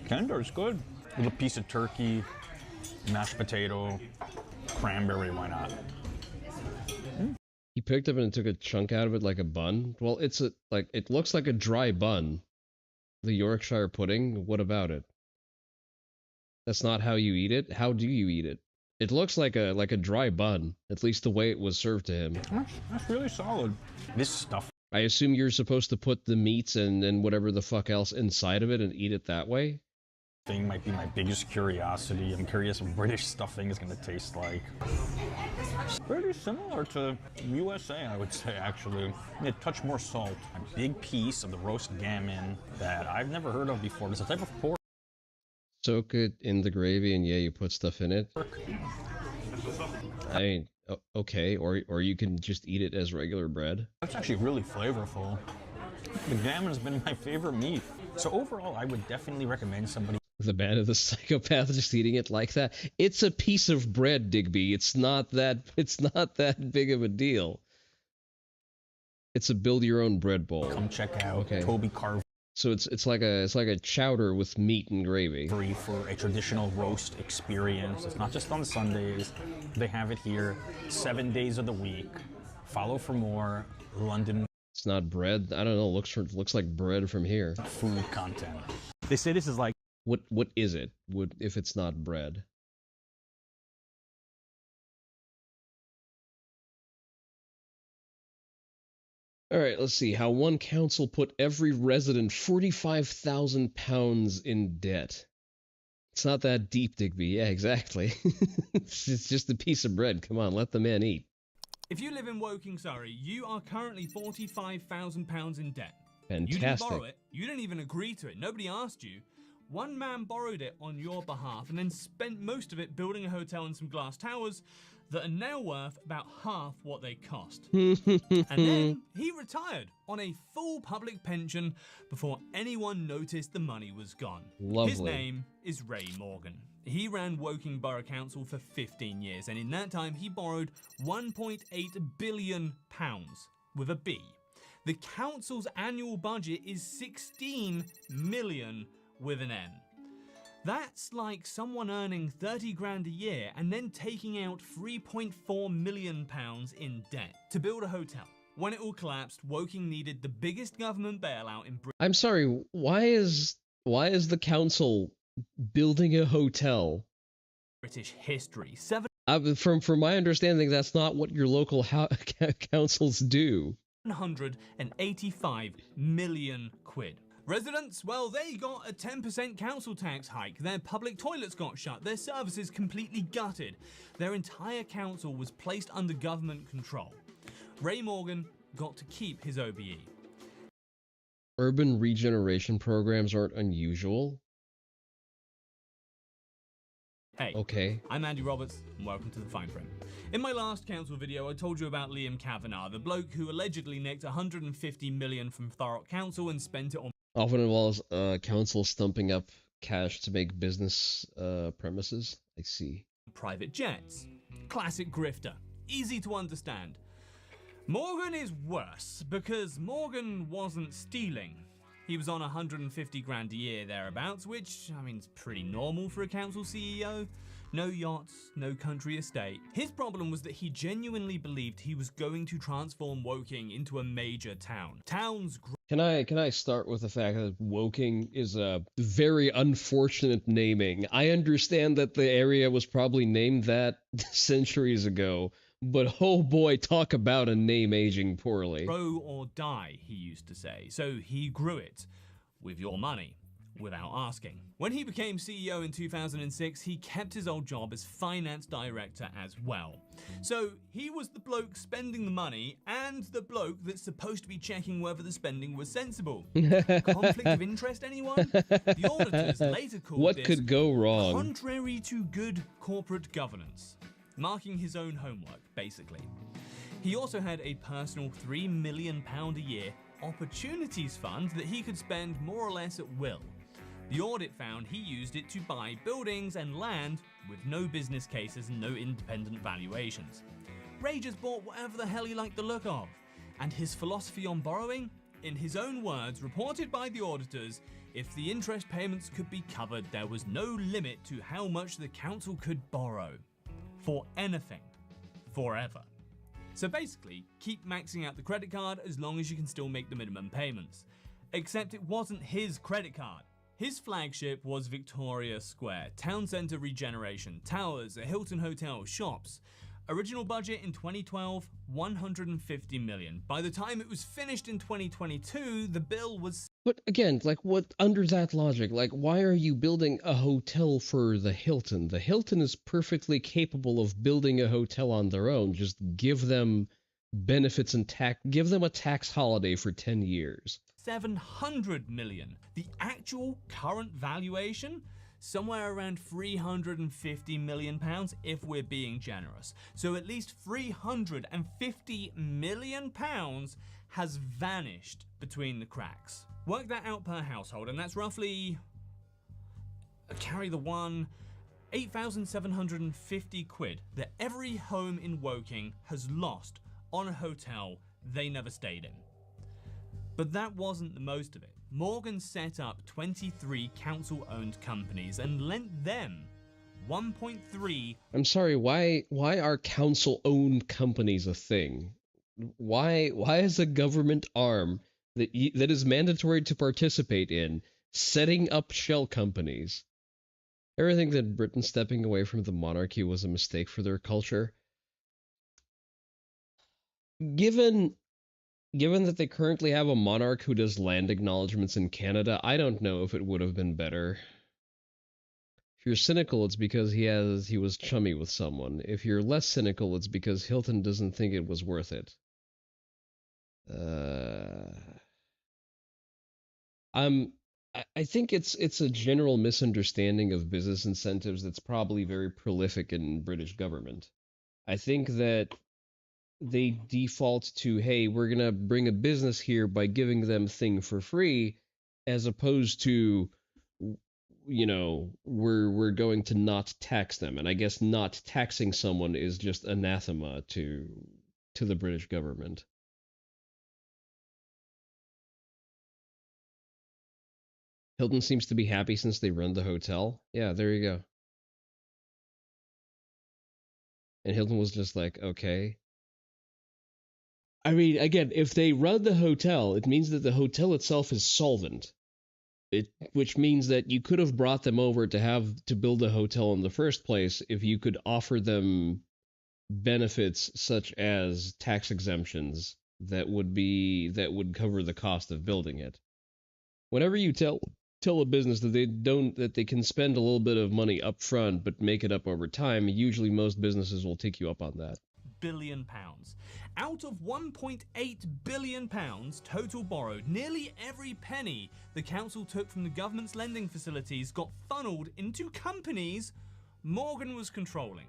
Tender is good. With a piece of turkey, mashed potato, cranberry, why not? He picked up and took a chunk out of it like a bun. Well, it looks like a dry bun. The Yorkshire pudding, what about it? That's not how you eat it? How do you eat it? It looks like a dry bun, at least the way it was served to him. That's really solid. This stuff. I assume you're supposed to put the meats and whatever the fuck else inside of it and eat it that way? Thing might be my biggest curiosity. I'm curious what British stuffing is going to taste like. Pretty similar to USA, I would say, actually. A touch more salt. A big piece of the roast gammon that I've never heard of before. It's a type of pork. Soak it in the gravy and yeah, you put stuff in it. I mean, okay, or you can just eat it as regular bread. That's actually really flavorful. The gammon has been my favorite meat. So overall, I would definitely recommend somebody. The man of the psychopath just eating it like that. It's a piece of bread, Digby. It's not that big of a deal. It's a build your own bread bowl. Come check out Toby Carver. So it's like a chowder with meat and gravy. Free for a traditional roast experience. It's not just on Sundays. They have it here 7 days of the week. Follow for more London. It's not bread. I don't know. Looks like bread from here. Food content. They say this is like. What is it? If it's not bread? All right, let's see. How one council put every resident 45,000 pounds in debt. It's not that deep, Digby. Yeah, exactly. It's just a piece of bread. Come on, let the man eat. If you live in Woking, Surrey, you are currently £45,000 in debt. Fantastic. You didn't borrow it. You didn't even agree to it. Nobody asked you. One man borrowed it on your behalf and then spent most of it building a hotel and some glass towers that are now worth about half what they cost. And then he retired on a full public pension before anyone noticed the money was gone. Lovely. His name is Ray Morgan. He ran Woking Borough Council for 15 years, and in that time he borrowed £1.8 billion with a B. The council's annual budget is 16 million with an M. That's like someone earning 30 grand a year and then taking out £3.4 million in debt to build a hotel. When it all collapsed, Woking needed the biggest government bailout in Britain. I'm sorry, why is the council building a hotel? British history. From my understanding, that's not what your local councils do. 185 million quid. Residents, well, they got a 10% council tax hike. Their public toilets got shut. Their services completely gutted. Their entire council was placed under government control. Ray Morgan got to keep his OBE. Urban regeneration programs aren't unusual. Hey, okay. I'm Andy Roberts, and welcome to The Fine Print. In my last council video, I told you about Liam Kavanagh, the bloke who allegedly nicked 150 million from Thurrock Council and spent it on... Often involves council stumping up cash to make business premises. I see. Private jets. Classic grifter. Easy to understand. Morgan is worse, because Morgan wasn't stealing. He was on 150 grand a year thereabouts, which, I mean, is pretty normal for a council CEO. No yachts, no country estate. His problem was that he genuinely believed he was going to transform Woking into a major town. Can I start with the fact that Woking is a very unfortunate naming? I understand that the area was probably named that centuries ago, but oh boy, talk about a name aging poorly. Grow or die, he used to say. So he grew it with your money, without asking. When he became CEO in 2006, he kept his old job as finance director as well. So he was the bloke spending the money and the bloke that's supposed to be checking whether the spending was sensible. Conflict of interest, anyone? The auditors later called what this could go wrong? Contrary to good corporate governance. Marking his own homework, basically. He also had a personal £3 million a year opportunities fund that he could spend more or less at will. The audit found he used it to buy buildings and land with no business cases and no independent valuations. Ray just bought whatever the hell he liked the look of. And his philosophy on borrowing? In his own words, reported by the auditors, if the interest payments could be covered, there was no limit to how much the council could borrow. For anything. Forever. So basically, keep maxing out the credit card as long as you can still make the minimum payments. Except it wasn't his credit card. His flagship was Victoria Square, town centre regeneration, towers, a Hilton hotel, shops. Original budget in 2012, 150 million. By the time it was finished in 2022, the bill was... But again, like, what, under that logic, like, why are you building a hotel for the Hilton? The Hilton is perfectly capable of building a hotel on their own. Just give them benefits and give them a tax holiday for 10 years. 700 million. The actual current valuation? Somewhere around £350 million if we're being generous. So at least £350 million has vanished between the cracks. Work that out per household, and that's roughly, carry the one, 8,750 quid that every home in Woking has lost on a hotel they never stayed in. But that wasn't the most of it. Morgan set up 23 council-owned companies and lent them 1.3... I'm sorry, why are council-owned companies a thing? Why is a government arm that is mandatory to participate in setting up shell companies? Ever think that Britain stepping away from the monarchy was a mistake for their culture? Given that they currently have a monarch who does land acknowledgements in Canada, I don't know if it would have been better. If you're cynical, it's because he was chummy with someone. If you're less cynical, it's because Hilton doesn't think it was worth it. I think it's a general misunderstanding of business incentives that's probably very prolific in British government. I think that they default to, hey, we're going to bring a business here by giving them thing for free, as opposed to, you know, we're going to not tax them. And I guess not taxing someone is just anathema to the British government. Hilton seems to be happy since they run the hotel. Yeah, there you go. And Hilton was just like, okay. I mean, again, if they run the hotel, it means that the hotel itself is solvent. Which means that you could have brought them over to build a hotel in the first place if you could offer them benefits such as tax exemptions that would cover the cost of building it. Whenever you tell a business that they can spend a little bit of money up front but make it up over time, usually most businesses will take you up on that. Billion pounds. Out of 1.8 billion pounds total borrowed, nearly every penny the council took from the government's lending facilities got funneled into companies Morgan was controlling.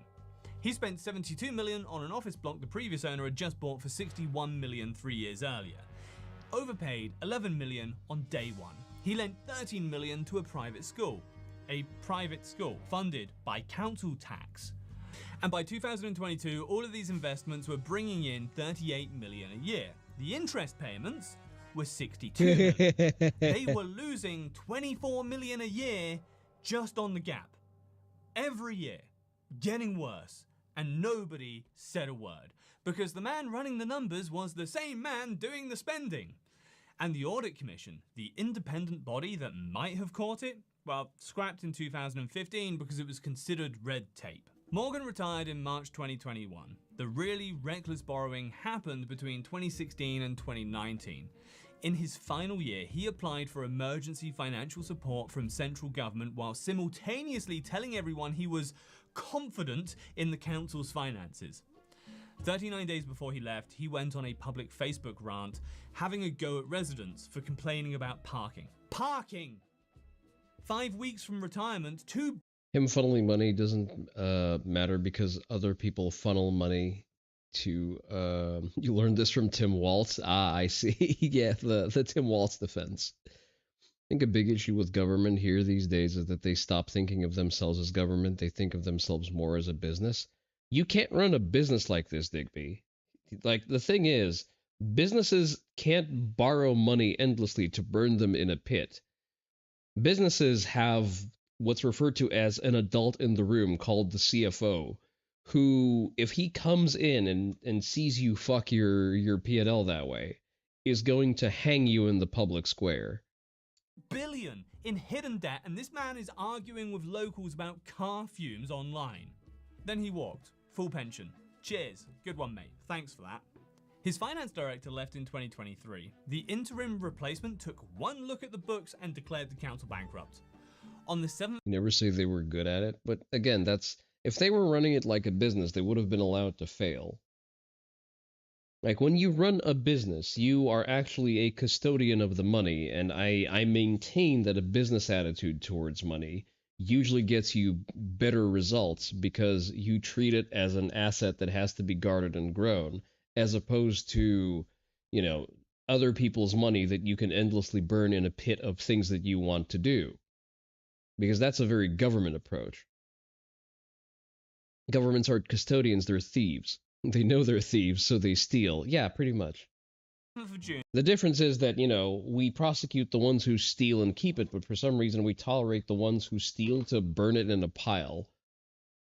He spent 72 million on an office block the previous owner had just bought for 61 million 3 years earlier. Overpaid 11 million on day one. He lent 13 million to a private school funded by council tax. And by 2022, all of these investments were bringing in 38 million a year. The interest payments were 62 million. They were losing 24 million a year just on the gap. Every year, getting worse, and nobody said a word, because the man running the numbers was the same man doing the spending. And the Audit Commission, the independent body that might have caught it, well, scrapped in 2015 because it was considered red tape. Morgan retired in March 2021. The really reckless borrowing happened between 2016 and 2019. In his final year, he applied for emergency financial support from central government while simultaneously telling everyone he was confident in the council's finances. 39 days before he left, he went on a public Facebook rant, having a go at residents for complaining about parking. Parking! 5 weeks from retirement, Him funneling money doesn't matter because other people funnel money to, you learned this from Tim Waltz. Ah, I see. Yeah, the Tim Waltz defense. I think a big issue with government here these days is that they stop thinking of themselves as government. They think of themselves more as a business. You can't run a business like this, Digby. Like, the thing is, businesses can't borrow money endlessly to burn them in a pit. Businesses have what's referred to as an adult in the room called the CFO, who, if he comes in and sees you fuck your P&L that way, is going to hang you in the public square. billion in hidden debt, and this man is arguing with locals about car fumes online. Then he walked. Full pension. Cheers. Good one, mate. Thanks for that. His finance director left in 2023. The interim replacement took one look at the books and declared the council bankrupt. On the 7th... You never say they were good at it, but again, that's... If they were running it like a business, they would have been allowed to fail. Like, when you run a business, you are actually a custodian of the money, and I maintain that a business attitude towards money usually gets you better results because you treat it as an asset that has to be guarded and grown, as opposed to, you know, other people's money that you can endlessly burn in a pit of things that you want to do. Because that's a very government approach. Governments aren't custodians, they're thieves. They know they're thieves, so they steal. Yeah, pretty much. The difference is that, you know, we prosecute the ones who steal and keep it, but for some reason we tolerate the ones who steal to burn it in a pile.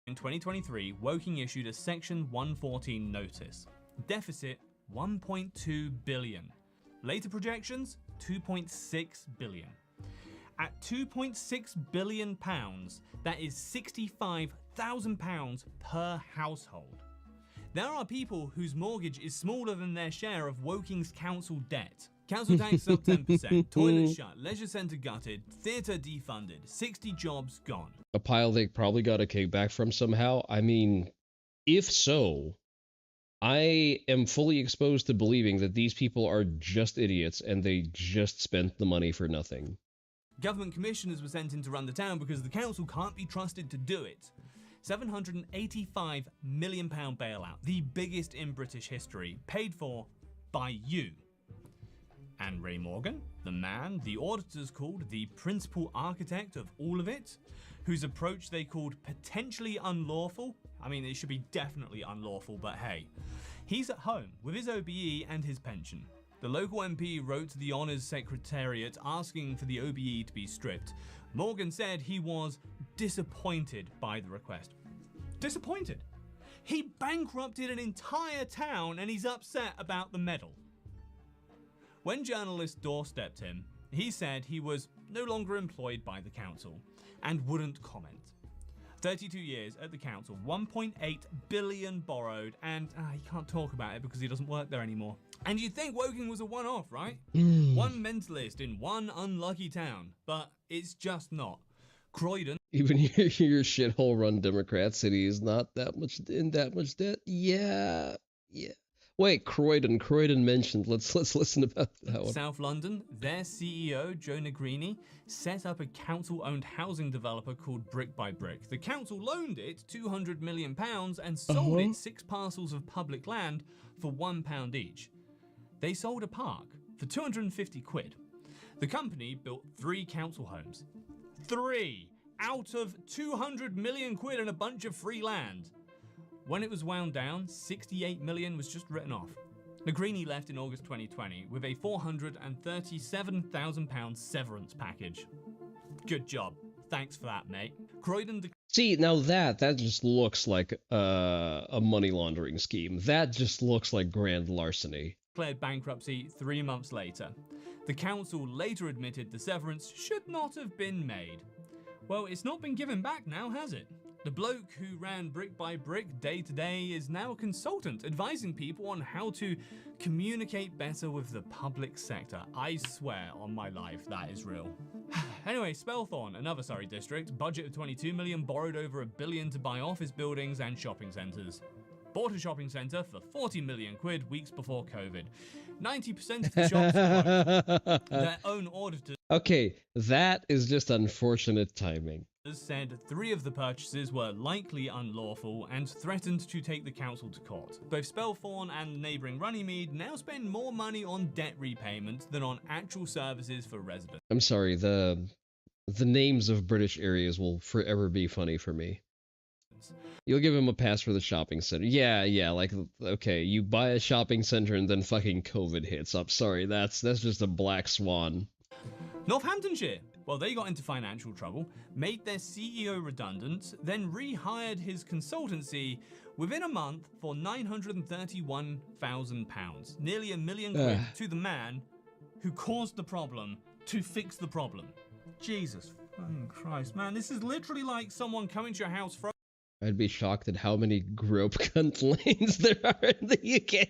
In 2023, Woking issued a Section 114 notice. Deficit 1.2 billion. Later projections 2.6 billion. At 2.6 billion pounds, that is £65,000 per household. There are people whose mortgage is smaller than their share of Woking's council debt. Council tax up 10%, toilet shut, leisure centre gutted, theatre defunded, 60 jobs gone. A pile they probably got a kickback from somehow? I mean, if so, I am fully exposed to believing that these people are just idiots and they just spent the money for nothing. Government commissioners were sent in to run the town because the council can't be trusted to do it. £785 million bailout, the biggest in British history, paid for by you. And Ray Morgan, the man the auditors called the principal architect of all of it, whose approach they called potentially unlawful. I mean, it should be definitely unlawful, but hey. He's at home with his OBE and his pension. The local MP wrote to the Honours Secretariat asking for the OBE to be stripped. Morgan said he was disappointed by the request. Disappointed? He bankrupted an entire town and he's upset about the medal. When journalists doorstepped him, he said he was no longer employed by the council and wouldn't comment. 32 years at the council, 1.8 billion borrowed, and he can't talk about it because he doesn't work there anymore. And you'd think Woking was a one-off, right? One mentalist in one unlucky town, but it's just not. Croydon. Even your shithole-run Democrat city is not that much in that much debt. Yeah. Wait, Croydon mentioned. Let's listen about that one. South London, their CEO, Joe Negrini, set up a council-owned housing developer called Brick by Brick. The council loaned it £200 million and sold it 6 parcels of public land for £1 each. They sold a park for 250 quid. The company built 3 council homes. 3 out of 200 million quid and a bunch of free land. When it was wound down, 68 million was just written off. Negrini left in August 2020 with a £437,000 severance package. Good job. Thanks for that, mate. Croydon. See, now that just looks like a money laundering scheme. That just looks like grand larceny. Declared bankruptcy 3 months later. The council later admitted the severance should not have been made. Well, it's not been given back now, has it? The bloke who ran Brick by Brick day to day is now a consultant, advising people on how to communicate better with the public sector. I swear on my life, that is real. Anyway, Spelthorne, another Surrey district, budget of 22 million, borrowed over £1 billion to buy office buildings and shopping centres. Bought a shopping centre for 40 million quid weeks before COVID. 90% of the shops closed. Their own auditors. Okay, that is just unfortunate timing. Said 3 of the purchases were likely unlawful and threatened to take the council to court. Both Spelthorne and neighbouring Runnymede now spend more money on debt repayment than on actual services for residents. I'm sorry, the names of British areas will forever be funny for me. You'll give him a pass for the shopping center. Yeah, like, okay, you buy a shopping center and then fucking COVID hits up. Sorry, that's just a black swan. Northamptonshire. Well, they got into financial trouble, made their CEO redundant, then rehired his consultancy within a month for £931,000. Nearly £1 million quid to the man who caused the problem to fix the problem. Jesus fucking Christ, man. This is literally like someone coming to your house from... I'd be shocked at how many grope cunt lanes there are in the UK.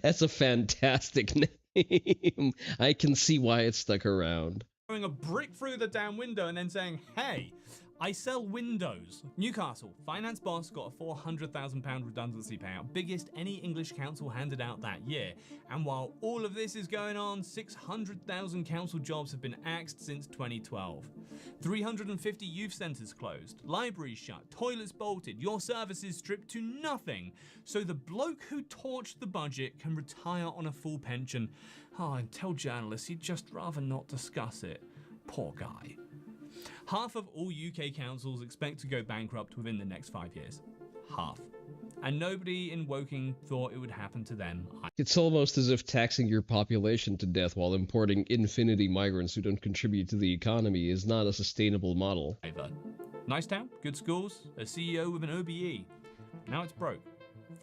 That's a fantastic name. I can see why it stuck around. Throwing a brick through the damn window and then saying, hey, I sell windows. Newcastle, finance boss got a £400,000 redundancy payout, biggest any English council handed out that year. And while all of this is going on, 600,000 council jobs have been axed since 2012. 350 youth centres closed, libraries shut, toilets bolted, your services stripped to nothing. So the bloke who torched the budget can retire on a full pension. Oh, and tell journalists he'd just rather not discuss it. Poor guy. Half of all UK councils expect to go bankrupt within the next 5 years. Half. And nobody in Woking thought it would happen to them. It's almost as if taxing your population to death while importing infinity migrants who don't contribute to the economy is not a sustainable model. Nice town, good schools, a CEO with an OBE. Now it's broke.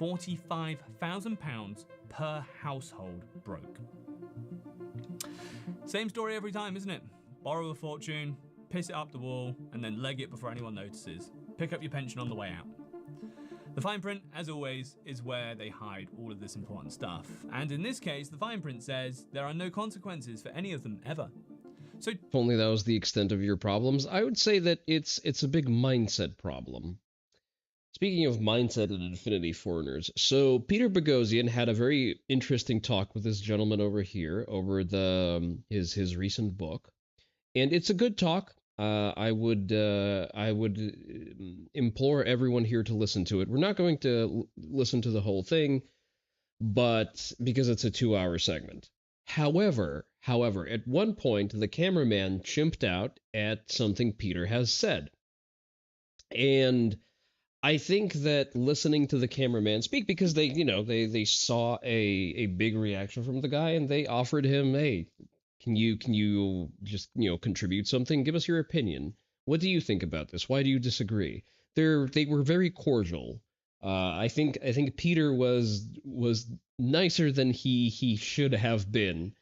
£45,000 per household broke. Same story every time, isn't it? Borrow a fortune, piss it up the wall, and then leg it before anyone notices. Pick up your pension on the way out. The fine print, as always, is where they hide all of this important stuff. And in this case, the fine print says there are no consequences for any of them ever. So if only that was the extent of your problems, I would say that it's a big mindset problem. Speaking of mindset and infinity foreigners, so Peter Boghossian had a very interesting talk with this gentleman over here over his recent book, and it's a good talk. I would implore everyone here to listen to it. We're not going to listen to the whole thing, but because it's a 2-hour segment. However, at one point the cameraman chimped out at something Peter has said, and I think that listening to the cameraman speak, because they, they saw a big reaction from the guy, and they offered him, hey, can you just, contribute something? Give us your opinion. What do you think about this? Why do you disagree? They were very cordial. I think Peter was nicer than he should have been,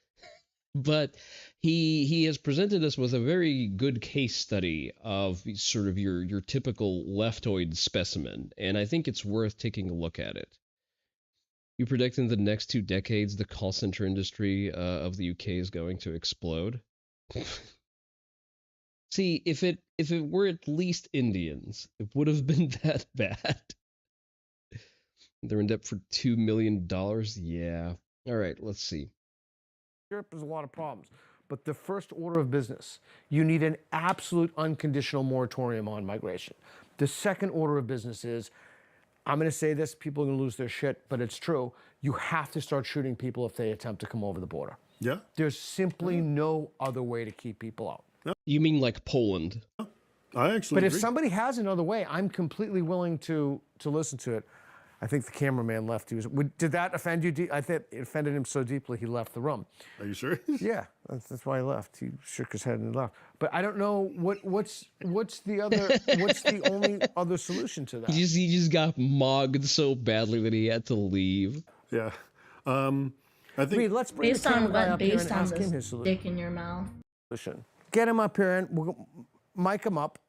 but he has presented us with a very good case study of sort of your typical leftoid specimen, and I think it's worth taking a look at it. You predict in the next 2 decades the call center industry of the UK is going to explode? See, if it were at least Indians, it would have been that bad. They're in debt for $2 million? Yeah. All right, let's see. Europe has a lot of problems. But the first order of business, you need an absolute unconditional moratorium on migration. The second order of business is, I'm going to say this, people are going to lose their shit, but it's true. You have to start shooting people if they attempt to come over the border. Yeah. There's simply no other way to keep people out. Yeah. You mean like Poland? I actually But agree. if somebody has another way, I'm completely willing to listen to it. I think the cameraman left. Did that offend you? I think it offended him so deeply he left the room. Are you sure? Yeah, that's why he left. He shook his head and left. But I don't know what's the only other solution to that. He just got mogged so badly that he had to leave. Yeah. I think. Reed, let's bring Based the camera on guy what? up here Based and on ask him his this solution. dick in your mouth. Get him up here and we'll mic him up,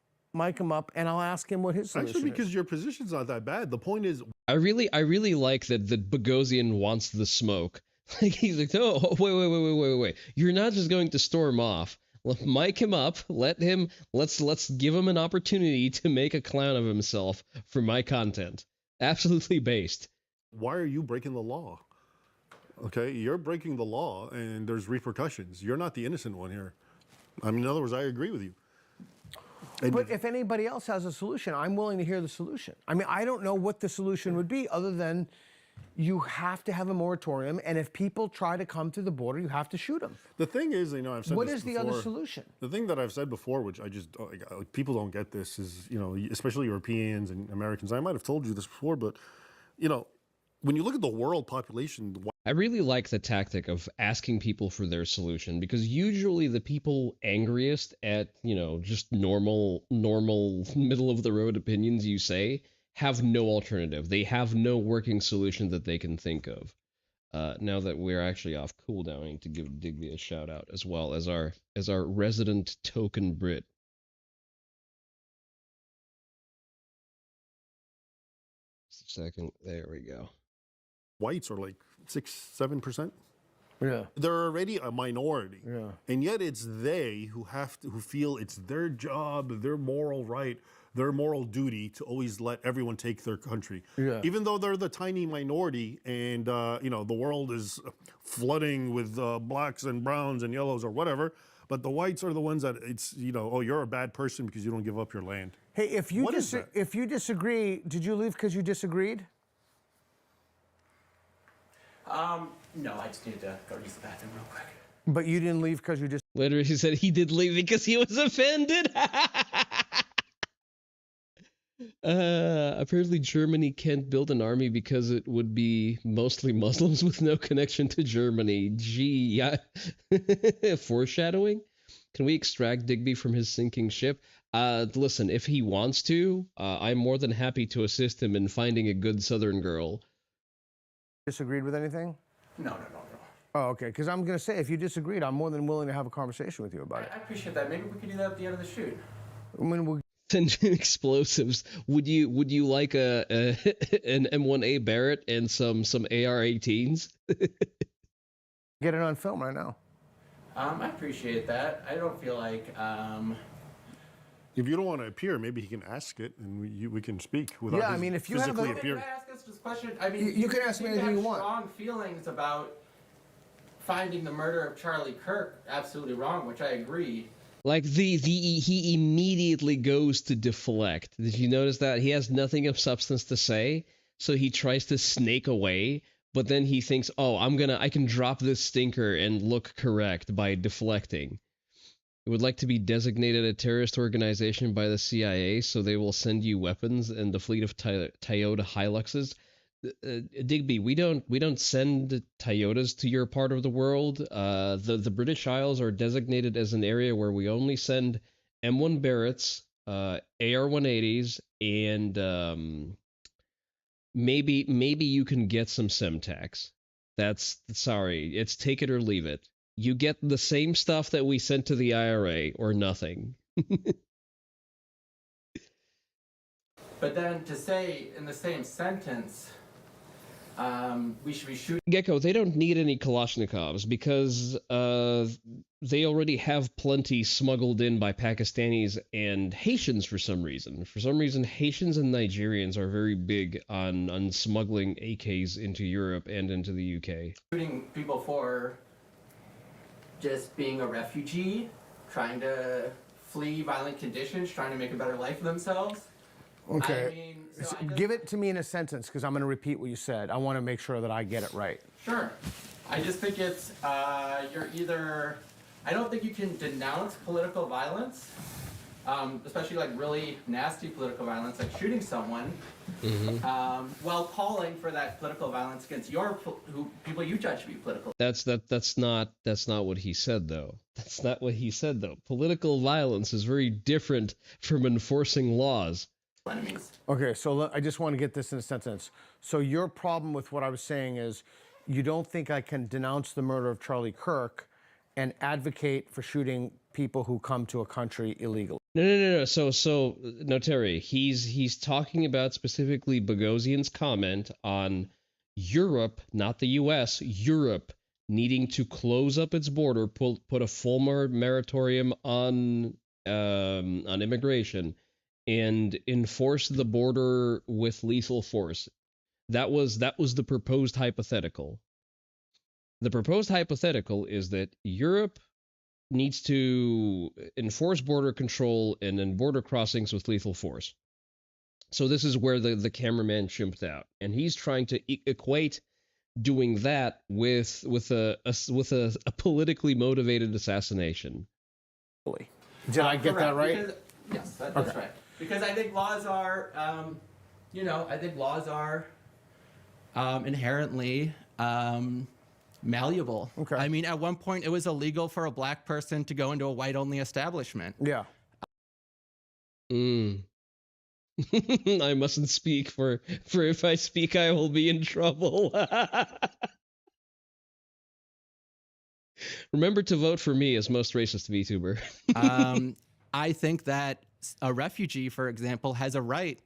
and I'll ask him what his solution Actually, is. because your position's not that bad. The point is, I really like that Bogosian wants the smoke. Like he's like, oh, wait. You're not just going to storm off. Mic him up. Let's give him an opportunity to make a clown of himself for my content. Absolutely based. why are you breaking the law? Okay, you're breaking the law, and there's repercussions. You're not the innocent one here. I mean, in other words, I agree with you. But if anybody else has a solution, I'm willing to hear the solution. I mean, I don't know what the solution would be other than you have to have a moratorium, and if people try to come to the border, you have to shoot them. The thing is, I've said what this is the before. other solution? The thing that I've said before, which I just, people don't get this, is, especially Europeans and Americans. I might have told you this before, but, when you look at the world population. I really like the tactic of asking people for their solution, because usually the people angriest at, just normal middle of the road opinions you say have no alternative. They have no working solution that they can think of. Now that we're actually off cooldown, I need to give Digby a shout out as well as our resident token Brit. Just a second. There we go. Whites are like 6-7%. Yeah. They're already a minority. Yeah. And yet it's they who feel it's their job, their moral right, their moral duty to always let everyone take their country. Yeah. Even though they're the tiny minority and, the world is flooding with blacks and browns and yellows or whatever, but the whites are the ones that it's, you're a bad person because you don't give up your land. Hey, if you disagree, did you leave because you disagreed? No, I just needed to go use the bathroom real quick. But you didn't leave because you just... Literally, he said he did leave because he was offended. Apparently Germany can't build an army because it would be mostly Muslims with no connection to Germany. Gee, yeah. Foreshadowing? Can we extract Digby from his sinking ship? Listen, if he wants to, I'm more than happy to assist him in finding a good Southern girl. Disagreed with anything? No. Oh, okay. Because I'm going to say, if you disagreed, I'm more than willing to have a conversation with you about it. I appreciate that. Maybe we could do that at the end of the shoot. I mean, Explosives. Would you like an M1A Barrett and some AR-18s? Get it on film right now. I appreciate that. I don't feel like. If you don't want to appear, maybe he can ask it, and we can speak without Yeah, I mean, if you have physically a- appearing. Can I ask this question? I mean, You can ask me anything you want. Strong feelings about finding the murder of Charlie Kirk absolutely wrong, which I agree. Like he immediately goes to deflect. Did you notice that? He has nothing of substance to say, so he tries to snake away, but then he thinks, oh, I can drop this stinker and look correct by deflecting. would like to be designated a terrorist organization by the CIA, so they will send you weapons and the fleet of Toyota Hiluxes. Digby, we don't send Toyotas to your part of the world. The British Isles are designated as an area where we only send M1 Barretts, AR-180s, and maybe you can get some Semtacs. That's sorry, it's take it or leave it. You get the same stuff that we sent to the IRA or nothing. But then to say in the same sentence, we should be shooting. Gecko, they don't need any Kalashnikovs because they already have plenty smuggled in by Pakistanis and Haitians for some reason. For some reason, Haitians and Nigerians are very big on smuggling AKs into Europe and into the UK. Shooting people for just being a refugee, trying to flee violent conditions, trying to make a better life for themselves. Okay. I mean, so give it to me in a sentence, because I'm going to repeat what you said. I want to make sure that I get it right. Sure. I just think it's, you're either, I don't think you can denounce political violence, especially like really nasty political violence, like shooting someone, while calling for that political violence against your people you judge to be political. That's not what he said though. That's not what he said though. Political violence is very different from enforcing laws. Enemies. Okay, so I just want to get this in a sentence. So your problem with what I was saying is you don't think I can denounce the murder of Charlie Kirk and advocate for shooting people who come to a country illegally. No. So no, Terry. He's talking about specifically Bogosian's comment on Europe, not the U.S. Europe needing to close up its border, put a full moratorium on immigration, and enforce the border with lethal force. That was the proposed hypothetical. The proposed hypothetical is that Europe needs to enforce border control and then border crossings with lethal force. So this is where the cameraman chimped out, and he's trying to equate doing that with a politically motivated assassination. Did I get that right? Because, yes, that's right. Because I think laws are, inherently malleable. Okay. I mean, at one point, it was illegal for a black person to go into a white-only establishment. Yeah. I mustn't speak, for if I speak, I will be in trouble. Remember to vote for me as most racist VTuber. I think that a refugee, for example, has a right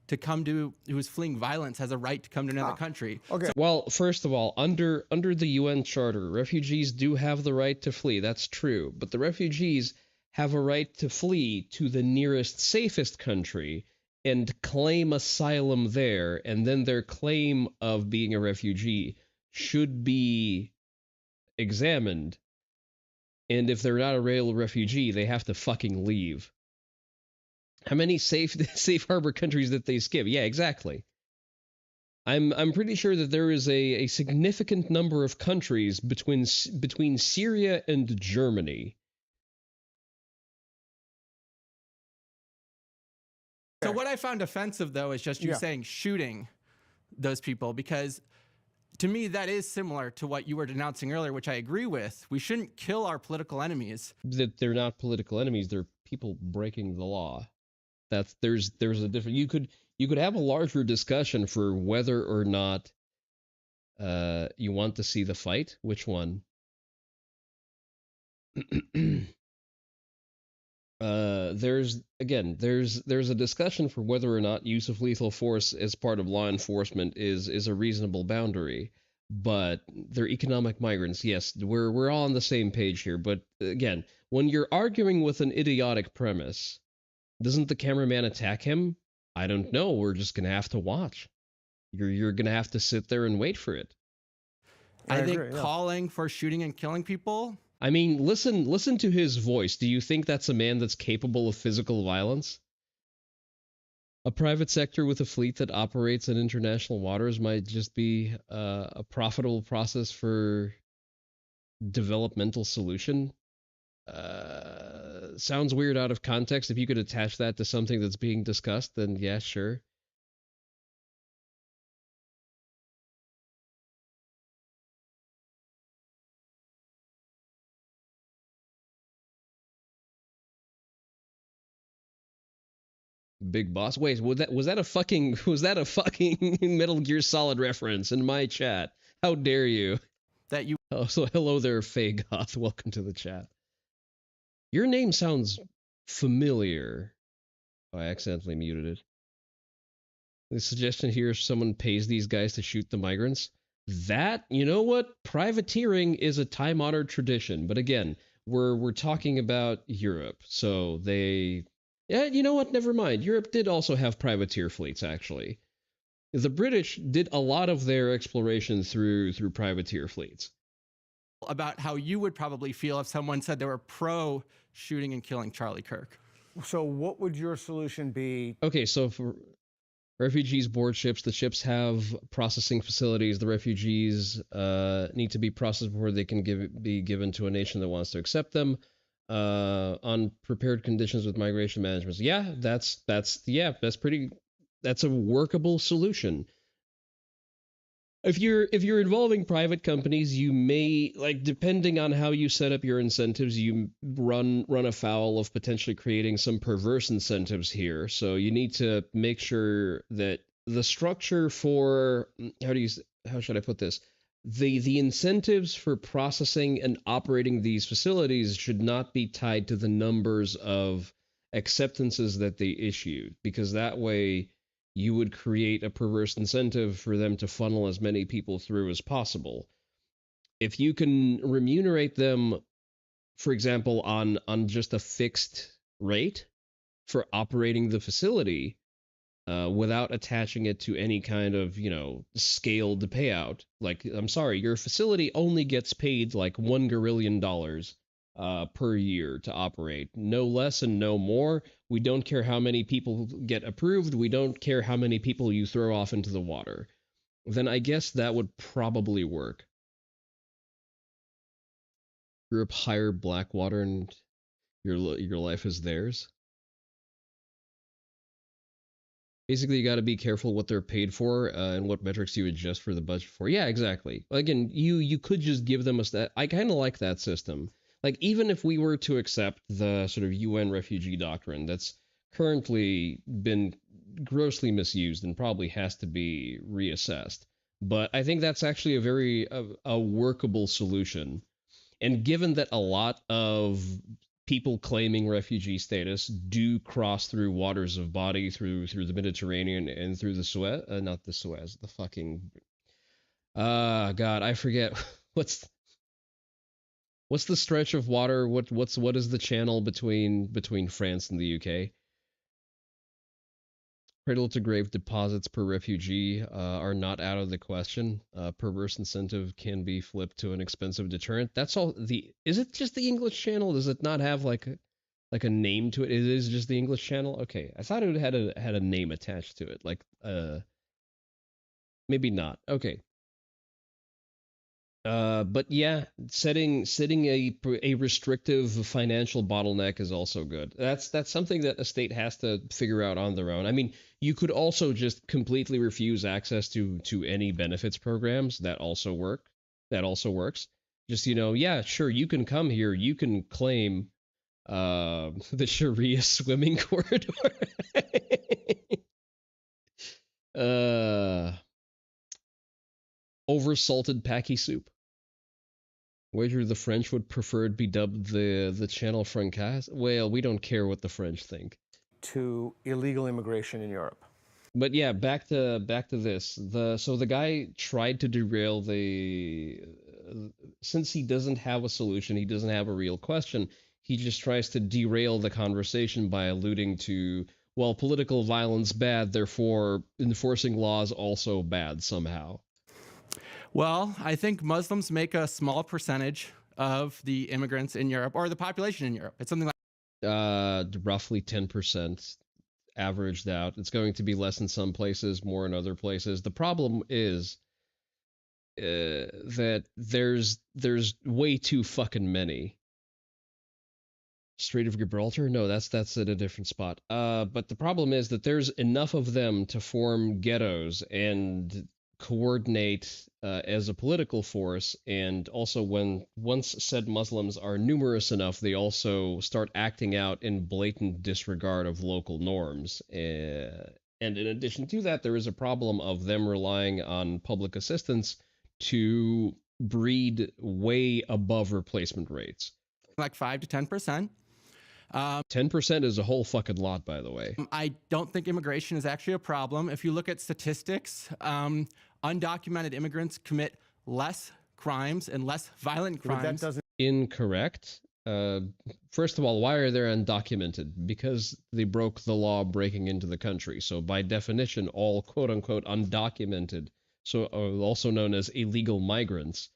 to come to, who's fleeing violence, has a right to come to another country. Okay. Well, first of all, under the UN Charter, refugees do have the right to flee. That's true. But the refugees have a right to flee to the nearest safest country and claim asylum there, and then their claim of being a refugee should be examined. And if they're not a real refugee, they have to fucking leave. How many safe harbor countries did they skip? Yeah, exactly. I'm pretty sure that there is a significant number of countries between Syria and Germany. So what I found offensive, though, is just you saying shooting those people, because to me that is similar to what you were denouncing earlier, which I agree with. We shouldn't kill our political enemies. That they're not political enemies; they're people breaking the law. There's a different. You could have a larger discussion for whether or not you want to see the fight. Which one? There's a discussion for whether or not use of lethal force as part of law enforcement is a reasonable boundary, but they're economic migrants. Yes, we're all on the same page here. But again, when you're arguing with an idiotic premise, doesn't the cameraman attack him? I don't know. We're just gonna have to watch. You're gonna have to sit there and wait for it. I think calling for shooting and killing people. I mean, listen to his voice. Do you think that's a man that's capable of physical violence? A private sector with a fleet that operates in international waters might just be a profitable process for developmental solution. sounds weird out of context. If you could attach that to something that's being discussed, then yeah, sure. Big Boss. Wait, was that a fucking Metal Gear Solid reference in my chat? How dare you? That you. Oh, so hello there, Faye Goth. Welcome to the chat. Your name sounds familiar. Oh, I accidentally muted it. The suggestion here is someone pays these guys to shoot the migrants. That, you know what? Privateering is a time-honored tradition. But again, we're talking about Europe. So they... Yeah, you know what? Never mind. Europe did also have privateer fleets, actually. The British did a lot of their exploration through privateer fleets. About how you would probably feel if someone said they were pro shooting and killing Charlie Kirk. So what would your solution be? Okay, so for refugees board ships, the ships have processing facilities. The refugees need to be processed before they can be given to a nation that wants to accept them. On prepared conditions with migration management. Yeah, that's a workable solution. If you're involving private companies, you may, like, depending on how you set up your incentives, you run afoul of potentially creating some perverse incentives here. So you need to make sure that the structure for how should I put this? The incentives for processing and operating these facilities should not be tied to the numbers of acceptances that they issued, because that way you would create a perverse incentive for them to funnel as many people through as possible. If you can remunerate them, for example, on just a fixed rate for operating the facility, without attaching it to any kind of, scaled payout. Like, I'm sorry, your facility only gets paid like $1 gorillion per year to operate. No less and no more. We don't care how many people get approved. We don't care how many people you throw off into the water. Then I guess that would probably work. Europe hire Blackwater and your life is theirs. Basically, you got to be careful what they're paid for and what metrics you adjust for the budget for. Yeah, exactly. Again, you could just give them a stat. I kind of like that system. Like, even if we were to accept the sort of UN refugee doctrine that's currently been grossly misused and probably has to be reassessed. But I think that's actually a workable solution. And given that a lot of people claiming refugee status do cross through waters of body through the Mediterranean and through the Suez, not the Suez, the fucking God, I forget what's the stretch of water, what is the channel between France and the UK? Cradle to grave deposits per refugee are not out of the question. Perverse incentive can be flipped to an expensive deterrent. That's all. Is it just the English channel? Does it not have like a name to it? It is just the English channel. Okay, I thought it had a name attached to it. Like maybe not. Okay. But yeah, setting a restrictive financial bottleneck is also good. That's something that a state has to figure out on their own. I mean, you could also just completely refuse access to any benefits programs. That also works. Just, yeah, sure, you can come here. You can claim the Sharia swimming corridor. Oversalted Paki soup. Wager the French would prefer it be dubbed the Channel Francais? Well, we don't care what the French think. To illegal immigration in Europe. But yeah, back to this. So the guy tried to derail since he doesn't have a solution, he doesn't have a real question, he just tries to derail the conversation by alluding to, well, political violence bad, therefore enforcing laws also bad somehow. Well, I think Muslims make a small percentage of the immigrants in Europe, or the population in Europe. It's something like roughly 10% averaged out. It's going to be less in some places, more in other places. The problem is that there's way too fucking many. Strait of Gibraltar? No, that's at a different spot. But the problem is that there's enough of them to form ghettos and coordinate as a political force, and also once said Muslims are numerous enough, they also start acting out in blatant disregard of local norms. And in addition to that, there is a problem of them relying on public assistance to breed way above replacement rates. Like 5 to 10%. 10% is a whole fucking lot, by the way. I don't think immigration is actually a problem. If you look at statistics, undocumented immigrants commit less crimes and less violent crimes. But that doesn't. Incorrect. First of all, why are they undocumented? Because they broke the law breaking into the country. So by definition, all quote-unquote undocumented, so also known as illegal migrants,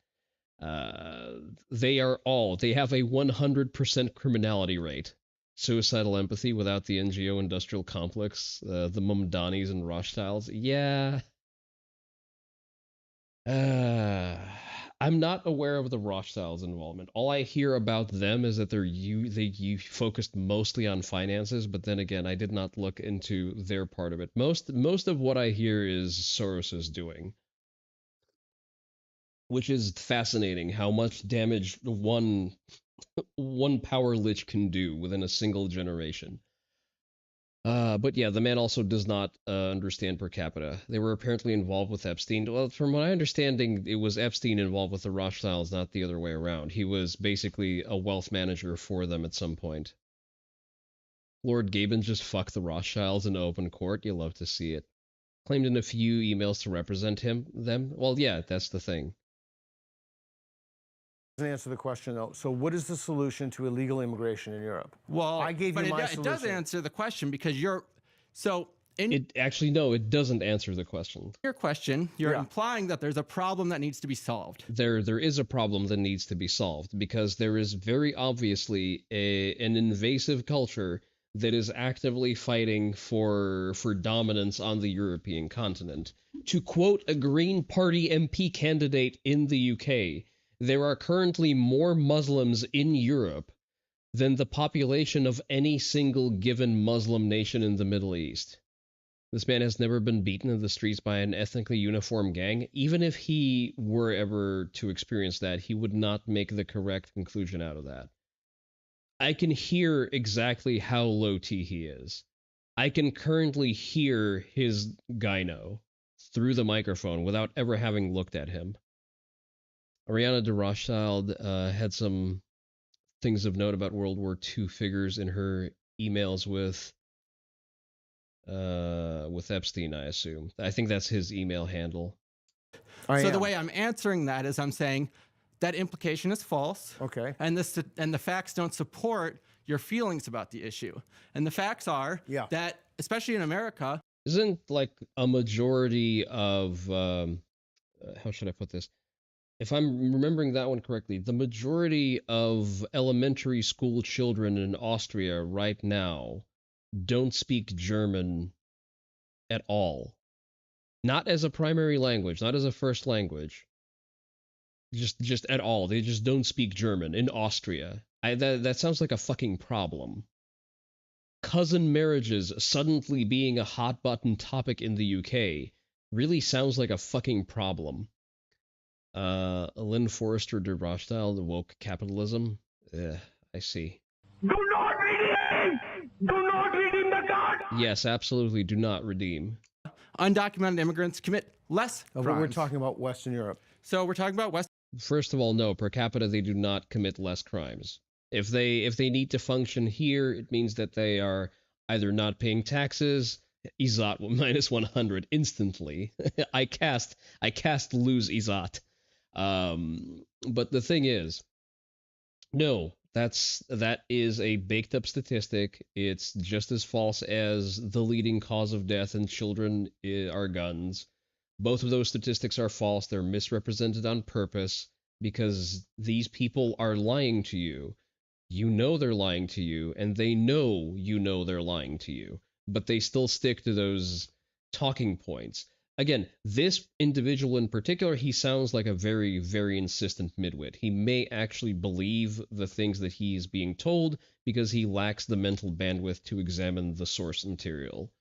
they have a 100% criminality rate. Suicidal empathy without the NGO industrial complex, the Mamdanis and Rothschilds. Yeah. I'm not aware of the Rothschilds' involvement. All I hear about them is that they focused mostly on finances, but then again, I did not look into their part of it. Most of what I hear is Soros's doing, which is fascinating how much damage one power lich can do within a single generation. But yeah, the man also does not understand per capita. They were apparently involved with Epstein. Well, from my understanding, it was Epstein involved with the Rothschilds, not the other way around. He was basically a wealth manager for them at some point. Lord Gaben just fucked the Rothschilds in open court. You love to see it. Claimed in a few emails to represent them. Well, yeah, that's the thing. Doesn't answer the question though. So what is the solution to illegal immigration in Europe? Well, I gave you my solution. It does answer the question because it doesn't answer the question. Your question, you're implying that there's a problem that needs to be solved. There is a problem that needs to be solved because there is very obviously an invasive culture that is actively fighting for dominance on the European continent. To quote a Green Party MP candidate in the UK, there are currently more Muslims in Europe than the population of any single given Muslim nation in the Middle East. This man has never been beaten in the streets by an ethnically uniform gang. Even if he were ever to experience that, he would not make the correct conclusion out of that. I can hear exactly how low T he is. I can currently hear his gyno through the microphone without ever having looked at him. Ariana de Rothschild had some things of note about World War II figures in her emails with Epstein, I assume. I think that's his email handle. The way I'm answering that is I'm saying that implication is false. Okay. And the facts don't support your feelings about the issue. And the facts are that, especially in America, isn't like a majority of how should I put this? If I'm remembering that one correctly, the majority of elementary school children in Austria right now don't speak German at all. Not as a primary language, not as a first language. Just at all. They just don't speak German in Austria. That sounds like a fucking problem. Cousin marriages suddenly being a hot button topic in the UK really sounds like a fucking problem. Lynn Forrester de Rothschild, woke capitalism. I see. Do not redeem! Do not redeem the card! Yes, absolutely, do not redeem. Undocumented immigrants commit less crimes. But we're talking about Western Europe. So we're talking about First of all, no, per capita they do not commit less crimes. If they need to function here, it means that they are either not paying taxes, Izat minus 100 instantly. I cast lose Izat. But the thing is, no, that is a baked up statistic. It's just as false as the leading cause of death in children are guns. Both of those statistics are false. They're misrepresented on purpose because these people are lying to you. You know they're lying to you, and they know you know they're lying to you, but they still stick to those talking points. Again, this individual in particular, he sounds like a very, very insistent midwit. He may actually believe the things that he is being told because he lacks the mental bandwidth to examine the source material.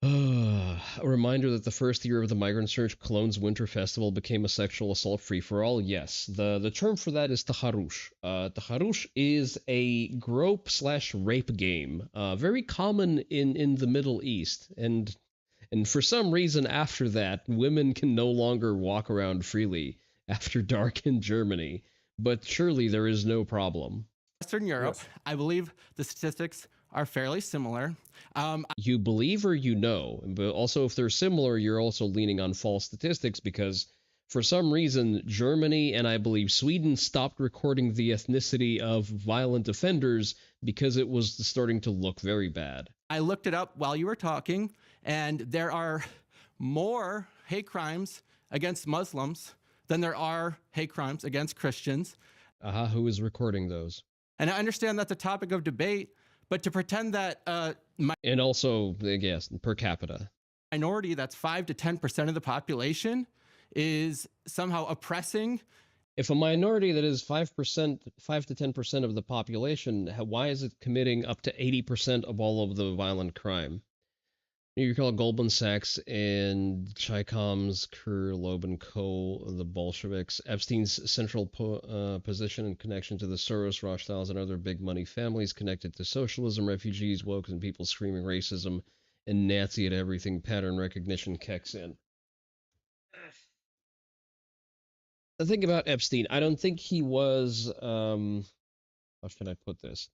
A reminder that the first year of the Migrant Search Cologne's Winter Festival became a sexual assault free-for-all. Yes, the term for that is taharush. Taharush is a grope/rape game, very common in the Middle East, and for some reason after that, women can no longer walk around freely after dark in Germany. But surely there is no problem. Western Europe, yes. I believe the statistics are fairly similar. You believe or you know, but also if they're similar, you're also leaning on false statistics because for some reason, Germany and I believe Sweden stopped recording the ethnicity of violent offenders because it was starting to look very bad. I looked it up while you were talking, and there are more hate crimes against Muslims than there are hate crimes against Christians. Who is recording those? And I understand that's a topic of debate, but to pretend that and also, I guess, per capita minority, that's 5 to 10% of the population, is somehow oppressing. If a minority that is 5 to 10% of the population, why is it committing up to 80% of all of the violent crime? You recall Goldman Sachs and Chaikov's, Kerr, Loeb and Co., the Bolsheviks, Epstein's central position in connection to the Soros, Rothschilds, and other big money families connected to socialism, refugees, woke, and people screaming racism, and Nazi at everything pattern recognition kicks in. The thing about Epstein, I don't think he was, how should I put this?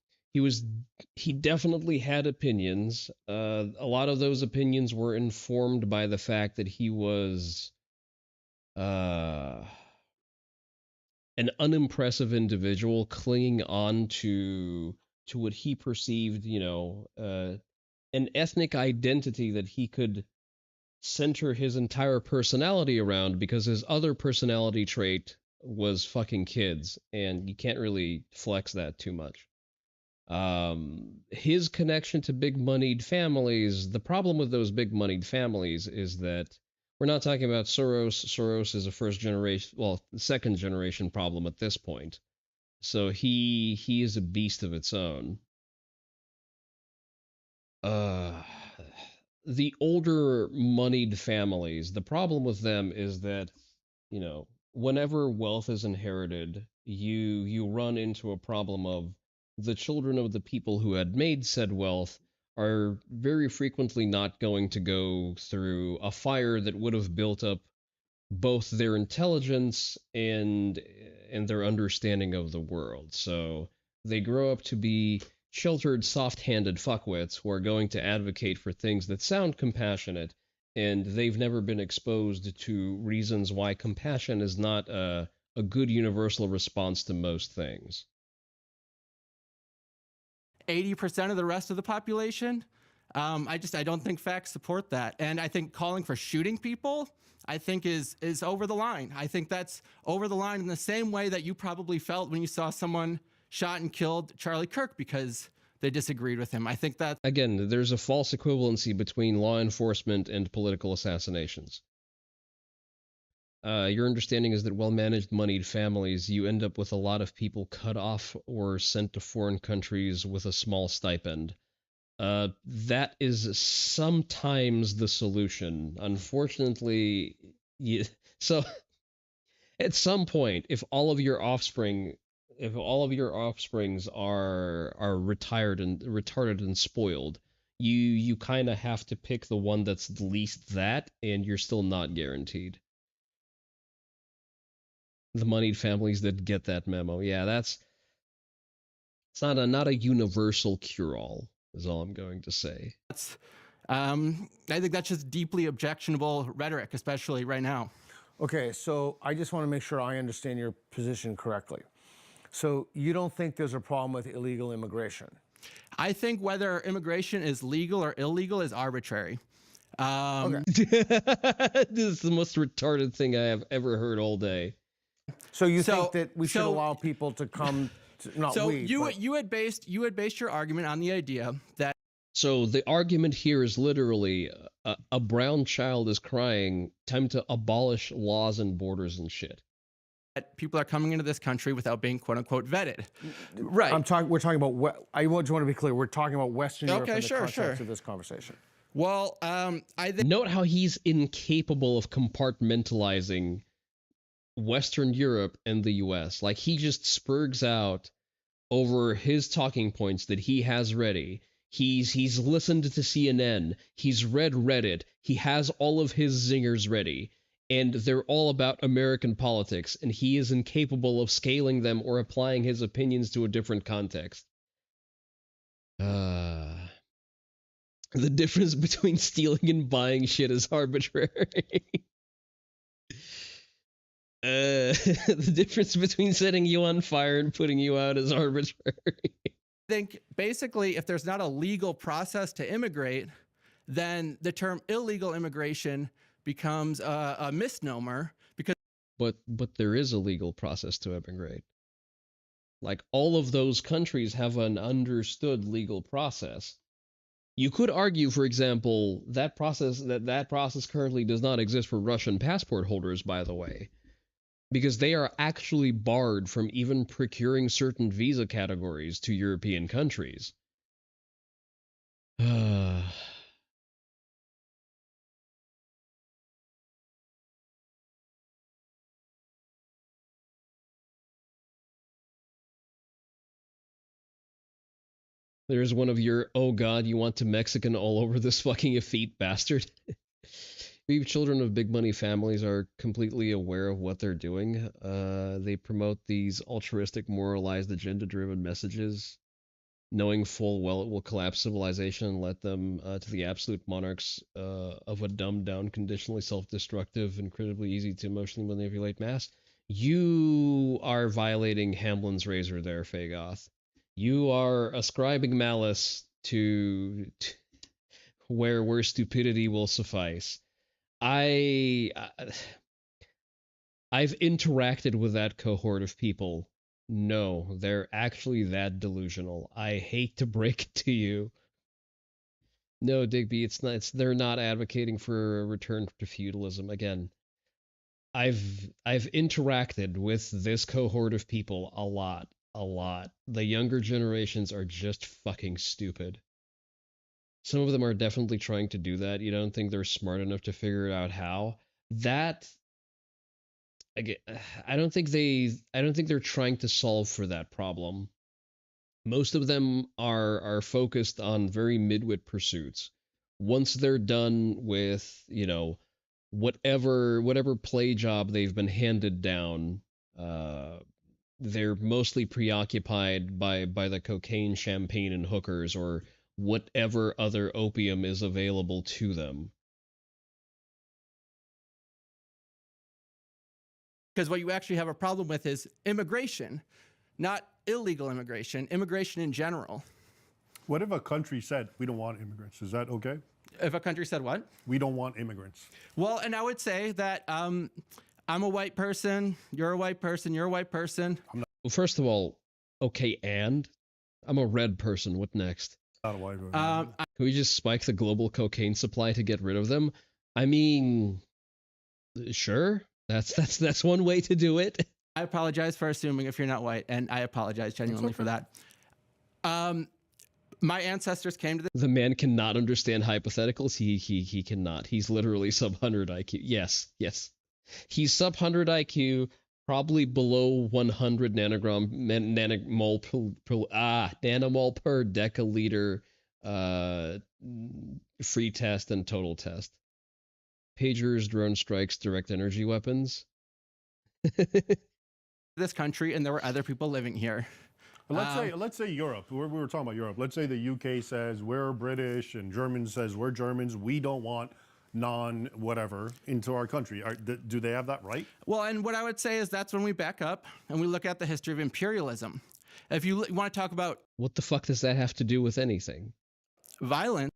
He definitely had opinions. A lot of those opinions were informed by the fact that he was an unimpressive individual clinging on to what he perceived, an ethnic identity that he could center his entire personality around because his other personality trait was fucking kids, and you can't really flex that too much. His connection to big moneyed families, the problem with those big moneyed families is that we're not talking about Soros. Soros is a second generation problem at this point. So he is a beast of its own. The older moneyed families, the problem with them is that, whenever wealth is inherited, you run into a problem of the children of the people who had made said wealth are very frequently not going to go through a fire that would have built up both their intelligence and their understanding of the world. So they grow up to be sheltered, soft-handed fuckwits who are going to advocate for things that sound compassionate, and they've never been exposed to reasons why compassion is not a good universal response to most things. 80% of the rest of the population, I don't think facts support that. And I think calling for shooting people, I think is over the line. I think that's over the line in the same way that you probably felt when you saw someone shot and killed Charlie Kirk because they disagreed with him. I think that... Again, there's a false equivalency between law enforcement and political assassinations. Your understanding is that well-managed moneyed families, you end up with a lot of people cut off or sent to foreign countries with a small stipend. That is sometimes the solution. Unfortunately, so at some point, if all of your offsprings are retarded and spoiled, you kind of have to pick the one that's least that, and you're still not guaranteed. The moneyed families that get that memo. Yeah, it's not a universal cure-all, is all I'm going to say. I think that's just deeply objectionable rhetoric, especially right now. Okay, so I just want to make sure I understand your position correctly. So you don't think there's a problem with illegal immigration? I think whether immigration is legal or illegal is arbitrary. Okay. This is the most retarded thing I have ever heard all day. So you think that we should allow people to come? You had based your argument on the idea that. So the argument here is literally a brown child is crying, time to abolish laws and borders and shit. People are coming into this country without being quote unquote vetted. Right. We're talking about, I just want to be clear, we're talking about Western Europe in the sure, context of this conversation. Well, note how he's incapable of compartmentalizing Western Europe and the US. Like, he just spurgs out over his talking points that he has ready. He's listened to CNN, he's read Reddit, he has all of his zingers ready, and they're all about American politics, and he is incapable of scaling them or applying his opinions to a different context. The difference between stealing and buying shit is arbitrary. The difference between setting you on fire and putting you out is arbitrary. I think basically if there's not a legal process to immigrate, then the term illegal immigration becomes a misnomer because. But there is a legal process to immigrate. Like, all of those countries have an understood legal process. You could argue, for example, that process currently does not exist for Russian passport holders, by the way, because they are actually barred from even procuring certain visa categories to European countries. There's one of your, oh god, you want to Mexican all over this fucking effete bastard. We children of big money families are completely aware of what they're doing. They promote these altruistic, moralized, agenda-driven messages, knowing full well it will collapse civilization and let them to the absolute monarchs of a dumbed-down, conditionally self-destructive, incredibly easy to emotionally manipulate mass. You are violating Hamlin's razor there, Fagoth. You are ascribing malice to where stupidity will suffice. I've interacted with that cohort of people. No, they're actually that delusional. I hate to break it to you. No, Digby, it's not. They're not advocating for a return to feudalism. Again, I've interacted with this cohort of people a lot. The younger generations are just fucking stupid. Some of them are definitely trying to do that. You don't think they're smart enough to figure out how? That, again, I don't think they're trying to solve for that problem. Most of them are focused on very midwit pursuits. Once they're done with, whatever play job they've been handed down, they're mostly preoccupied by the cocaine, champagne, and hookers, or whatever other opium is available to them. Because what you actually have a problem with is immigration, not illegal immigration, immigration in general. What if a country said, we don't want immigrants? Is that okay? If a country said what? We don't want immigrants. Well, and I would say that I'm a white person, you're a white person, you're a white person. Well, first of all, okay, and I'm a red person. What next? Not a white person. Can we just spike the global cocaine supply to get rid of them? I mean, sure. That's one way to do it. I apologize for assuming if you're not white, and I apologize genuinely for that. My ancestors came to this. The man cannot understand hypotheticals. He cannot. He's literally sub 100 IQ. Yes. He's sub 100 IQ, probably below 100 nanomol per deciliter free test and total test. Pagers, drone strikes, direct energy weapons. This country, and there were other people living here. But let's say Europe. We were talking about Europe. Let's say the UK says we're British and Germany says we're Germans. We don't want non-whatever into our country. Do they have that right? Well, and what I would say is that's when we back up and we look at the history of imperialism. If you want to talk about... What the fuck does that have to do with anything? Violence.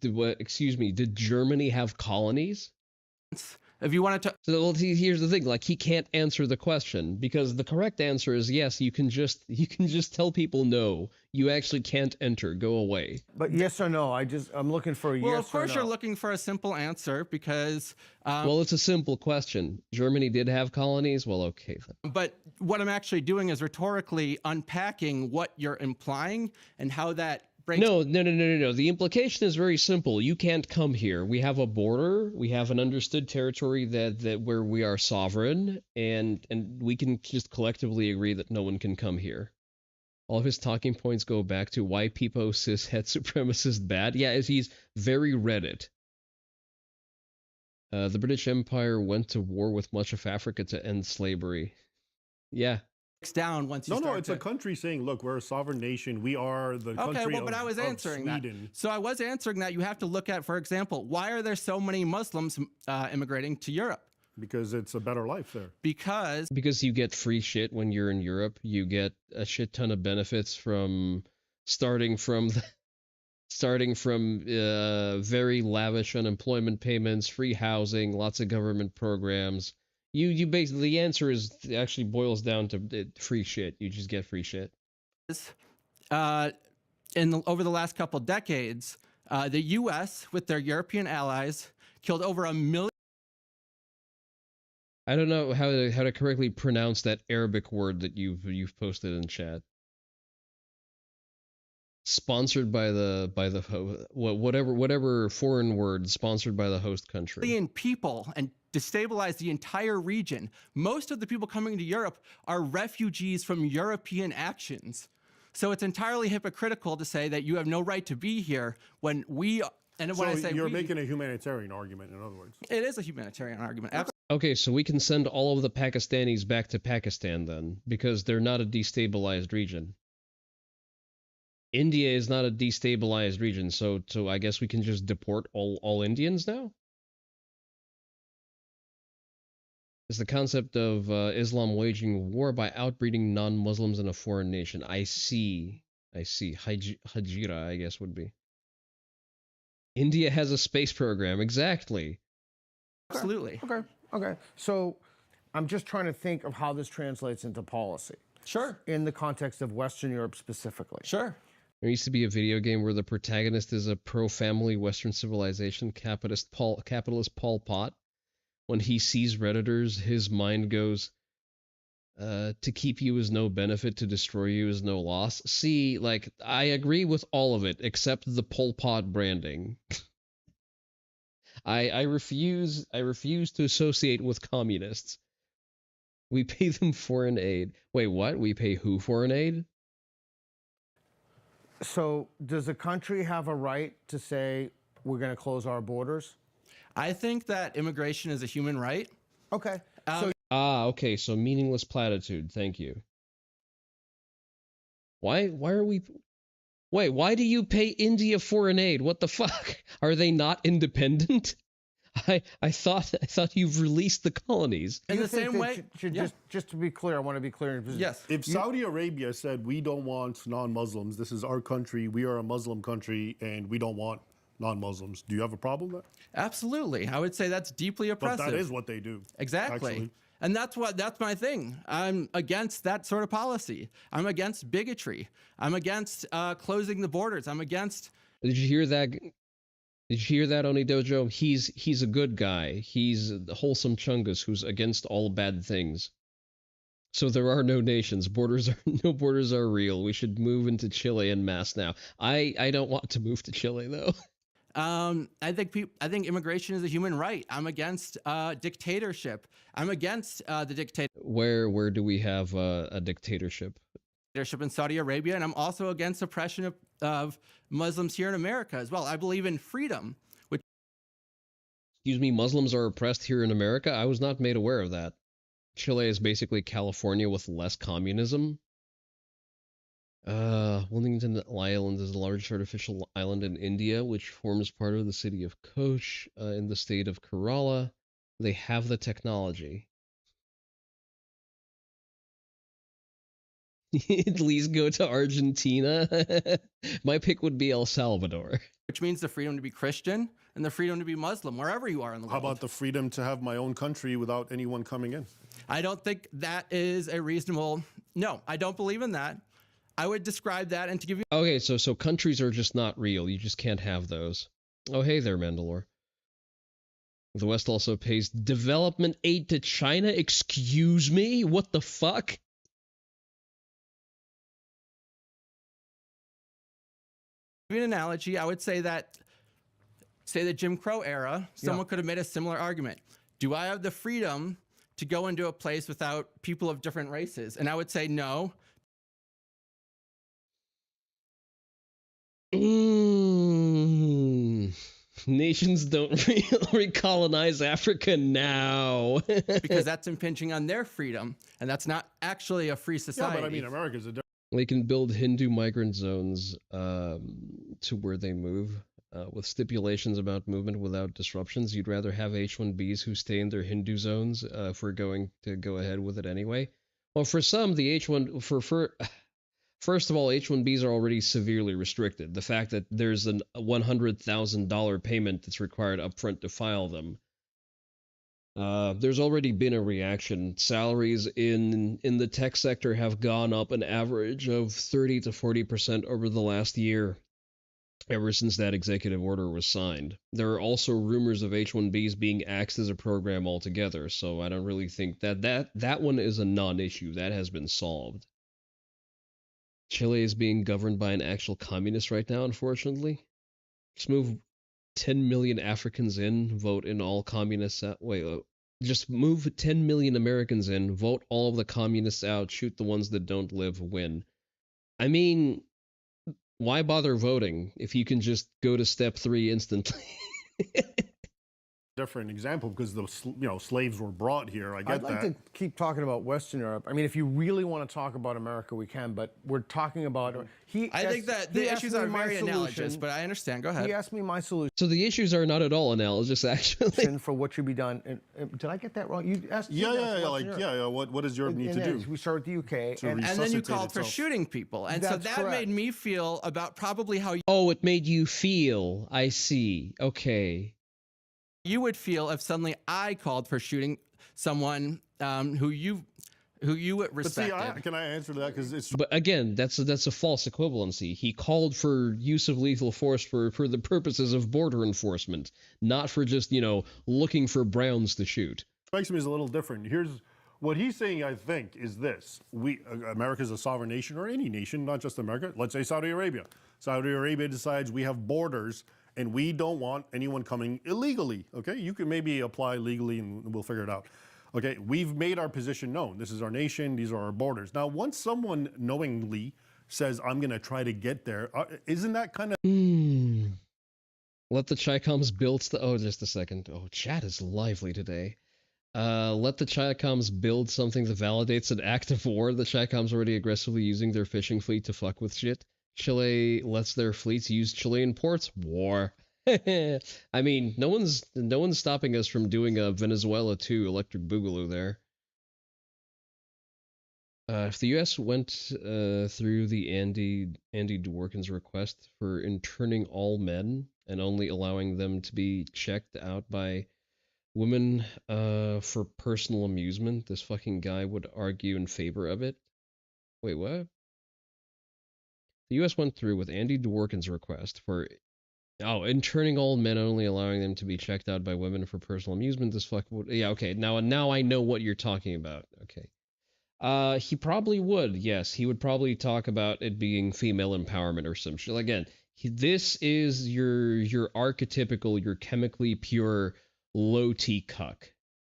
Excuse me, did Germany have colonies? If you wanted to, so well, here's the thing: like, he can't answer the question because the correct answer is yes. You can just tell people no. You actually can't enter. Go away. But yes or no? I'm looking for a yes or no. Well, of course you're looking for a simple answer because. Well, it's a simple question. Germany did have colonies. Well, okay then. But what I'm actually doing is rhetorically unpacking what you're implying and how that. No. The implication is very simple. You can't come here. We have a border. We have an understood territory that where we are sovereign, and we can just collectively agree that no one can come here. All of his talking points go back to why people cishet supremacist bad. Yeah, he's very Reddit. The British Empire went to war with much of Africa to end slavery. Yeah. Down once you no, it's a country saying, look, we're a sovereign nation. We are the country but I was answering Sweden. that. So I was answering that. You have to look at, for example, why are there so many Muslims immigrating to Europe? Because it's a better life there. Because you get free shit when you're in Europe. You get a shit ton of benefits from starting from very lavish unemployment payments, free housing, lots of government programs. You basically, the answer is actually boils down to free shit. You just get free shit. Over the last couple decades, the U.S. with their European allies killed over 1 million. I don't know how to correctly pronounce that Arabic word that you've posted in chat. Sponsored by the whatever foreign word sponsored by the host country. Million people and destabilize the entire region. Most of the people coming to Europe are refugees from European actions. So it's entirely hypocritical to say that you have no right to be here when we. And when I say you're making a humanitarian argument, in other words. It is a humanitarian argument. Absolutely. Okay, so we can send all of the Pakistanis back to Pakistan then, because they're not a destabilized region. India is not a destabilized region, so I guess we can just deport all Indians now? It's the concept of Islam waging war by outbreeding non-Muslims in a foreign nation. I see. Hajira, I guess, would be. India has a space program, exactly. Absolutely. Okay. So I'm just trying to think of how this translates into policy. Sure. In the context of Western Europe specifically. Sure. There used to be a video game where the protagonist is a pro-family Western civilization capitalist Pol Pot. When he sees Redditors, his mind goes, to keep you is no benefit, to destroy you is no loss. See, like, I agree with all of it, except the Pol Pot branding. I refuse to associate with communists. We pay them foreign aid. Wait, what? We pay who foreign aid? So does a country have a right to say we're going to close our borders? I think that immigration is a human right. Okay. Okay, so meaningless platitude. Thank you. Why are we... Wait, why do you pay India foreign aid? What the fuck? Are they not independent? I thought you've released the colonies. In the same way... Just to be clear, I want to be clear. Yes. If Saudi Arabia said, we don't want non-Muslims, this is our country, we are a Muslim country, and we don't want non-Muslims, do you have a problem with that? Absolutely. I would say that's deeply oppressive. But that is what they do. Exactly. Actually. And that's my thing. I'm against that sort of policy. I'm against bigotry. I'm against closing the borders. I'm against... Did you hear that? Did you hear that, Oni Dojo? He's a good guy. He's the wholesome Chungus who's against all bad things. So there are no nations. No borders are real. We should move into Chile en masse now. I don't want to move to Chile though. I think immigration is a human right. I'm against dictatorship. I'm against the dictator. Where do we have a dictatorship? Dictatorship in Saudi Arabia, and I'm also against oppression of Muslims here in America as well. I believe in freedom. Excuse me, Muslims are oppressed here in America? I was not made aware of that. Chile is basically California with less communism. Wilmington Island is the largest artificial island in India, which forms part of the city of Koch in the state of Kerala. They have the technology. At least go to Argentina. My pick would be El Salvador. Which means the freedom to be Christian and the freedom to be Muslim, wherever you are in the world. How about the freedom to have my own country without anyone coming in? I don't think that is a reasonable... No, I don't believe in that. I would describe that, and to give you... Okay, so countries are just not real. You just can't have those. Oh, hey there, Mandalore. The West also pays development aid to China? Excuse me? What the fuck? To give you an analogy, I would say that, say the Jim Crow era, someone could have made a similar argument. Do I have the freedom to go into a place without people of different races? And I would say no. Nations don't recolonize Africa now. Because that's impinging on their freedom, and that's not actually a free society. Yeah, but I mean, America's a... They can build Hindu migrant zones to where they move with stipulations about movement without disruptions. You'd rather have H-1Bs who stay in their Hindu zones if we're going to go ahead with it anyway. Well, for some, the H-1... First of all, H-1Bs are already severely restricted. The fact that there's a $100,000 payment that's required upfront to file them. There's already been a reaction. Salaries in the tech sector have gone up an average of 30 to 40% over the last year, ever since that executive order was signed. There are also rumors of H-1Bs being axed as a program altogether, so I don't really think that one is a non-issue. That has been solved. Chile is being governed by an actual communist right now, unfortunately. Just move 10 million Africans in, vote in all communists out. Just move 10 million Americans in, vote all of the communists out, shoot the ones that don't live, win. I mean, why bother voting if you can just go to step 3 instantly? Different example because the slaves were brought here. I get that. I'd like to keep talking about Western Europe. I mean, if you really want to talk about America, we can. But we're talking about. I think that the issues are very analogous, but I understand. Go ahead. He asked me my solution. So the issues are not at all analogous, actually. For what should be done. Did I get that wrong? You asked. What does Europe need to do? We start with the UK, and then you called for shooting people, and so that made me feel about probably how. Oh, it made you feel. I see. Okay. You would feel if suddenly I called for shooting someone who you respected. But see, can I answer that? Because it's. But again, that's a false equivalency. He called for use of lethal force for the purposes of border enforcement, not for just looking for Browns to shoot. Strikes me as a little different. Here's what he's saying. I think is this: America's a sovereign nation, or any nation, not just America. Let's say Saudi Arabia. Saudi Arabia decides we have borders. And we don't want anyone coming illegally, okay? You can maybe apply legally and we'll figure it out. Okay, we've made our position known. This is our nation, these are our borders. Now, once someone knowingly says, I'm gonna try to get there, isn't that kind of... Let the Chi-Coms build... Oh, just a second. Oh, chat is lively today. Let the Chi-Coms build something that validates an act of war. The Chi-Coms already aggressively using their fishing fleet to fuck with shit. Chile lets their fleets use Chilean ports. War. I mean, no one's stopping us from doing a Venezuela 2 electric boogaloo there. If the U.S. went through the Andy Dworkin's request for interning all men and only allowing them to be checked out by women for personal amusement, this fucking guy would argue in favor of it. Wait, what? The U.S. went through with Andy Dworkin's request for, interning all men, only allowing them to be checked out by women for personal amusement. This fuck would, yeah, okay. Now I know what you're talking about. Okay. He probably would. Yes, he would probably talk about it being female empowerment or some shit. Again, this is your archetypical, your chemically pure low-T cuck.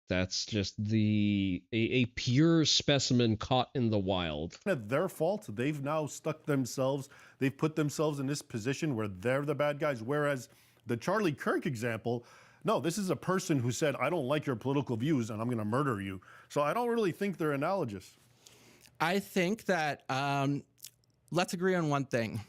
That's just a pure specimen caught in the wild. Their fault. They've now they've put themselves in this position where they're the bad guys. Whereas the Charlie Kirk example, no, this is a person who said, I don't like your political views and I'm going to murder you. So I don't really think they're analogous. I think that, let's agree on one thing.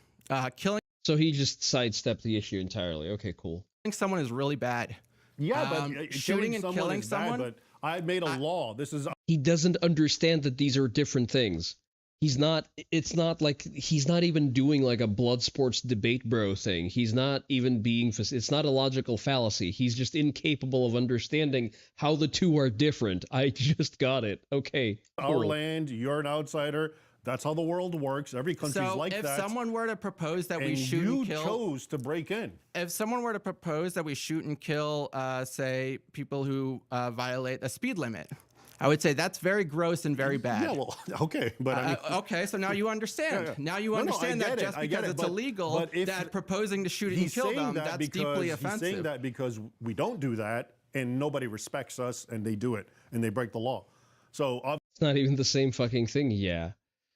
Killing. So he just sidestepped the issue entirely. Okay, cool. Someone is really bad. Yeah, but shooting and killing someone. Bad, but I made a law. This is. He doesn't understand that these are different things. It's not like he's not even doing like a blood sports debate bro thing. He's not even being, it's not a logical fallacy. He's just incapable of understanding how the two are different. I just got it. Okay. Cool. Our land, you're an outsider. That's how the world works. Every country's like that. So if someone were to propose that we and shoot and kill... you chose to break in. If someone were to propose that we shoot and kill, say, people who violate a speed limit, I would say that's very gross and very bad. Yeah, well, okay, but I mean, okay, so now you understand. Yeah. Now you understand that just because it's illegal, but that proposing to shoot and kill them, that's deeply offensive. He's saying that because we don't do that, and nobody respects us, and they do it, and they break the law. So it's not even the same fucking thing. Yeah.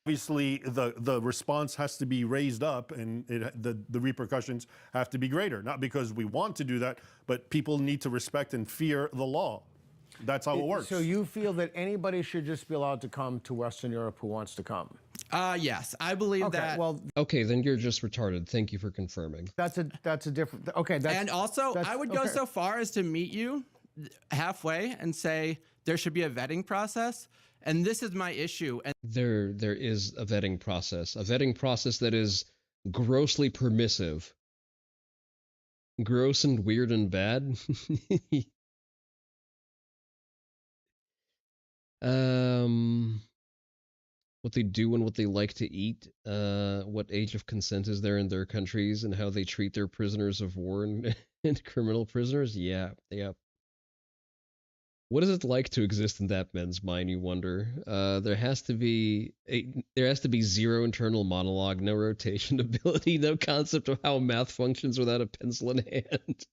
Obviously, the response has to be raised up, and the repercussions have to be greater. Not because we want to do that, but people need to respect and fear the law. That's how it works. So you feel that anybody should just be allowed to come to Western Europe who wants to come? Yes, I believe that. Well, okay, then you're just retarded. Thank you for confirming. That's a different. Okay, and also I would go so far as to meet you halfway and say there should be a vetting process. And this is my issue. And there is a vetting process that is grossly permissive, gross and weird and bad. What they do and what they like to eat, what age of consent is there in their countries, and how they treat their prisoners of war and criminal prisoners. Yeah. What is it like to exist in that man's mind, you wonder? There has to be zero internal monologue, no rotation ability, no concept of how math functions without a pencil in hand.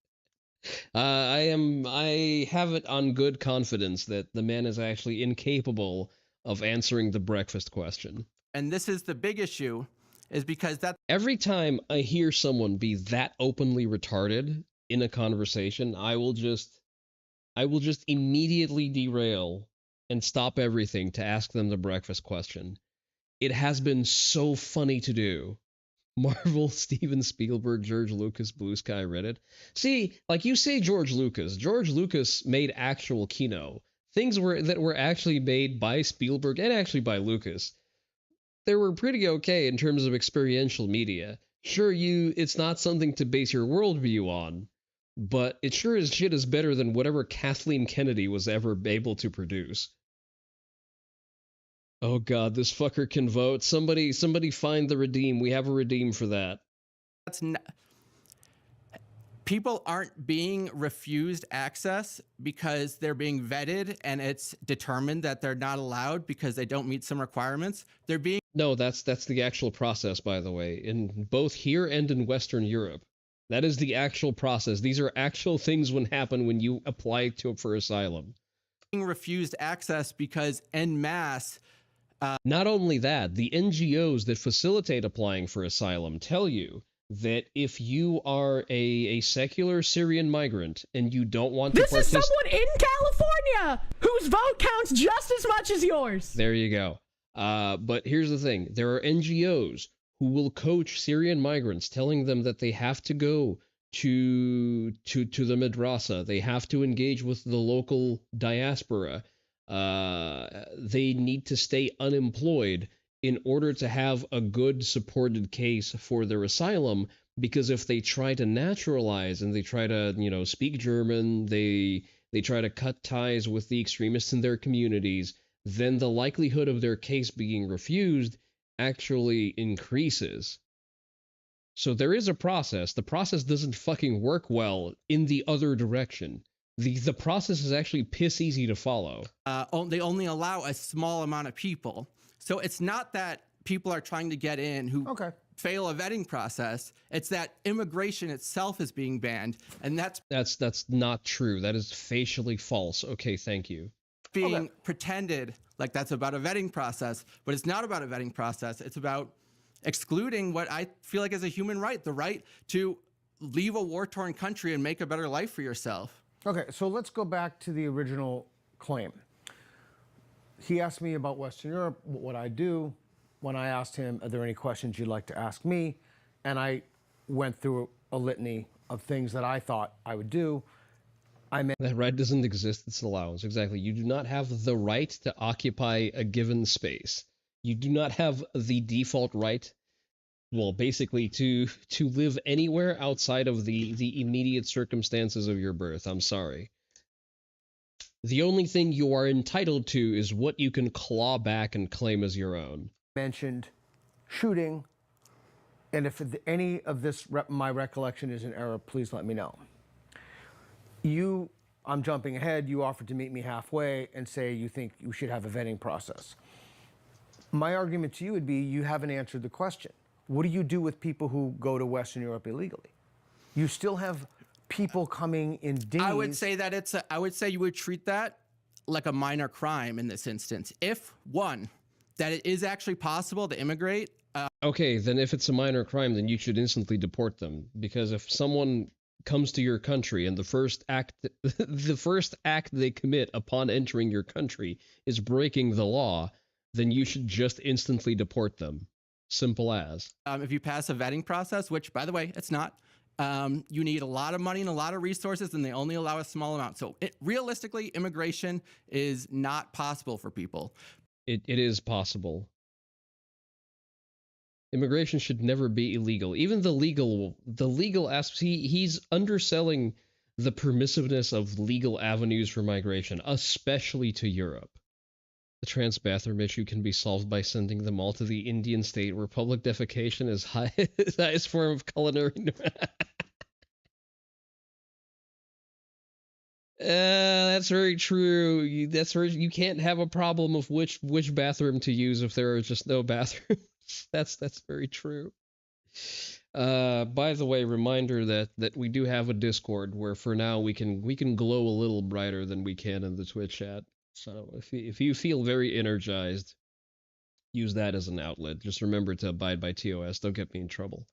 I have it on good confidence that the man is actually incapable of answering the breakfast question. And this is the big issue, is because that every time I hear someone be that openly retarded in a conversation, I will just immediately derail and stop everything to ask them the breakfast question. It has been so funny to do. Marvel, Steven Spielberg, George Lucas, Blue Sky, Reddit. See, like you say George Lucas made actual Kino. Things that were actually made by Spielberg and actually by Lucas. They were pretty okay in terms of experiential media. Sure, it's not something to base your worldview on, but it sure as shit is better than whatever Kathleen Kennedy was ever able to produce. Oh god, this fucker can vote. Somebody find the redeem. We have a redeem for that. That's not... People aren't being refused access because they're being vetted and it's determined that they're not allowed because they don't meet some requirements. They're being... No, that's the actual process, by the way, in both here and in Western Europe. That is the actual process. These are actual things that happen when you apply for asylum. Being refused access because en masse... Not only that, the NGOs that facilitate applying for asylum tell you that if you are a secular Syrian migrant and you don't want to participate... This is someone in California whose vote counts just as much as yours. There you go. But here's the thing. There are NGOs who will coach Syrian migrants, telling them that they have to go to the madrasa. They have to engage with the local diaspora. They need to stay unemployed in order to have a good supported case for their asylum, because if they try to naturalize and they try to, speak German, they try to cut ties with the extremists in their communities, then the likelihood of their case being refused actually increases. So there is a process. The process doesn't fucking work well in the other direction. The process is actually piss easy to follow. They only allow a small amount of people. So it's not that people are trying to get in who fail a vetting process. It's that immigration itself is being banned. And that's not true. That is facially false. Okay, thank you. Being pretended like that's about a vetting process, but it's not about a vetting process. It's about excluding what I feel like is a human right, the right to leave a war-torn country and make a better life for yourself. Okay, so let's go back to the original claim. He asked me about Western Europe, what I do. When I asked him, are there any questions you'd like to ask me? And I went through a litany of things that I thought I would do. That right doesn't exist. It's allowance. Exactly. You do not have the right to occupy a given space. You do not have the default right, well, basically to live anywhere outside of the immediate circumstances of your birth. I'm sorry. The only thing you are entitled to is what you can claw back and claim as your own. Mentioned shooting, and if any of this, my recollection is an error, please let me know. I'm jumping ahead, you offered to meet me halfway and say you think you should have a vetting process. My argument to you would be you haven't answered the question. What do you do with people who go to Western Europe illegally? You still have people coming in days. I would say that I would say you would treat that like a minor crime in this instance. If, one, that it is actually possible to immigrate. Okay, then if it's a minor crime, then you should instantly deport them. Because if someone comes to your country and the first act they commit upon entering your country is breaking the law, then you should just instantly deport them. Simple as. If you pass a vetting process, which, by the way, it's not, you need a lot of money and a lot of resources, and they only allow a small amount. So realistically, immigration is not possible for people. It is possible. Immigration should never be illegal. Even the legal aspects, he's underselling the permissiveness of legal avenues for migration, especially to Europe. The trans bathroom issue can be solved by sending them all to the Indian state where public defecation is the highest form of culinary. That's very true. You can't have a problem of which bathroom to use if there are just no bathrooms. That's very true. By the way, reminder that we do have a Discord where for now we can glow a little brighter than we can in the Twitch chat. So if you feel very energized, use that as an outlet. Just remember to abide by TOS. Don't get me in trouble.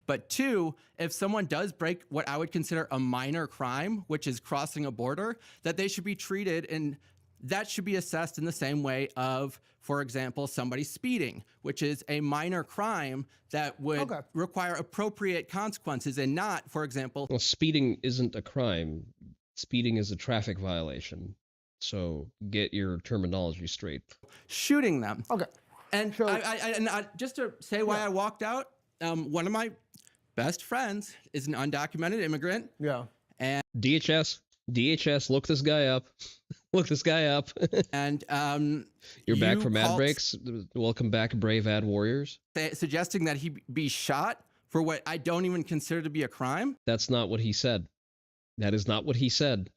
But two, if someone does break what I would consider a minor crime, which is crossing a border, that they should be treated, and that should be assessed in the same way of, for example, somebody speeding, which is a minor crime that would require appropriate consequences and not, for example... Well, speeding isn't a crime. Speeding is a traffic violation. So get your terminology straight. Shooting them. Okay. And I just to say why I walked out, one of my best friends is an undocumented immigrant. Yeah. And DHS, look this guy up. Look this guy up. And you're back from ad breaks. Welcome back, brave ad warriors. Suggesting that he be shot for what I don't even consider to be a crime. That's not what he said. That is not what he said.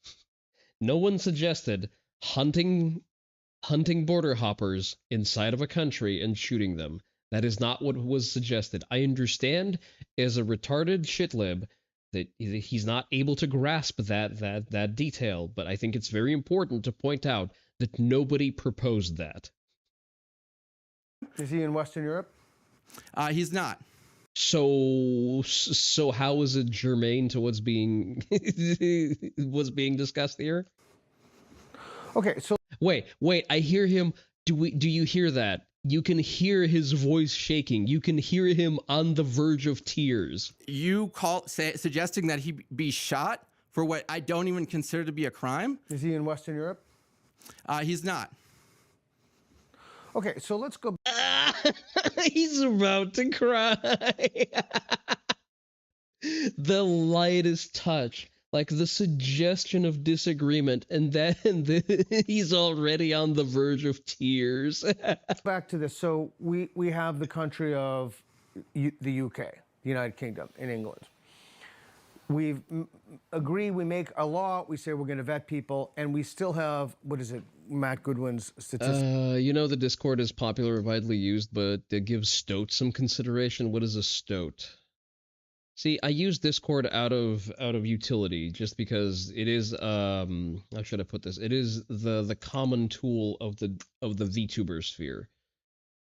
No one suggested hunting border hoppers inside of a country and shooting them. That is not what was suggested. I understand as a retarded shitlib that he's not able to grasp that detail, but I think it's very important to point out that nobody proposed that. Is he in Western Europe? He's not. So how is it germane to what's being discussed here? Okay, so wait, I hear him. Do you hear that? You can hear his voice shaking. You can hear him on the verge of tears. You suggesting that he be shot for what I don't even consider to be a crime? Is he in Western Europe? He's not. Okay, so let's go. He's about to cry. The lightest touch, like the suggestion of disagreement, and then he's already on the verge of tears. Back to this. So we have the country of the UK, the United Kingdom, in England. We agree, we make a law, we say we're going to vet people, and we still have, what is it, Matt Goodwin's statistics? You know, the Discord is popular, widely used, but it gives stoat some consideration. What is a stoat? See, I use Discord out of utility, just because it is, how should I put this? It is the common tool of the VTuber sphere.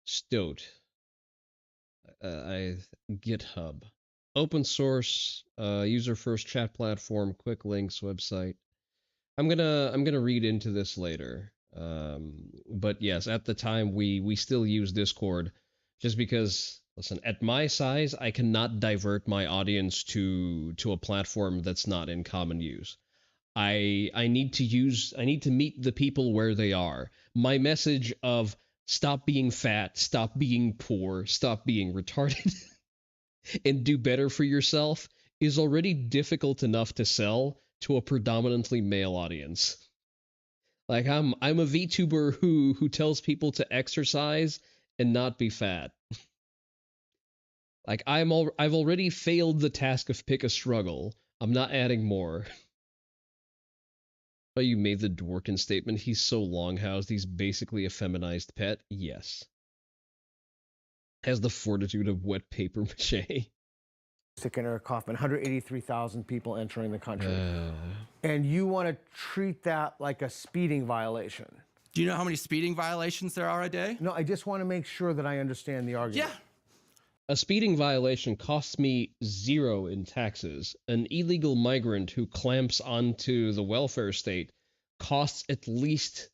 Stoat. GitHub. Open source, user first chat platform, quick links, website. I'm gonna read into this later. But yes, at the time we still use Discord, just because, listen, at my size, I cannot divert my audience to a platform that's not in common use. I need to meet the people where they are. My message of stop being fat, stop being poor, stop being retarded, and do better for yourself is already difficult enough to sell to a predominantly male audience. Like I'm a VTuber who tells people to exercise and not be fat. Like I've already failed the task of pick a struggle. I'm not adding more. Oh, you made the Dworkin statement. He's so long-housed, he's basically a feminized pet. Yes. Has the fortitude of wet paper mache. Sick in Kaufman, 183,000 people entering the country. And you want to treat that like a speeding violation. Do you know how many speeding violations there are a day? No, I just want to make sure that I understand the argument. Yeah. A speeding violation costs me 0 in taxes. An illegal migrant who clamps onto the welfare state costs at least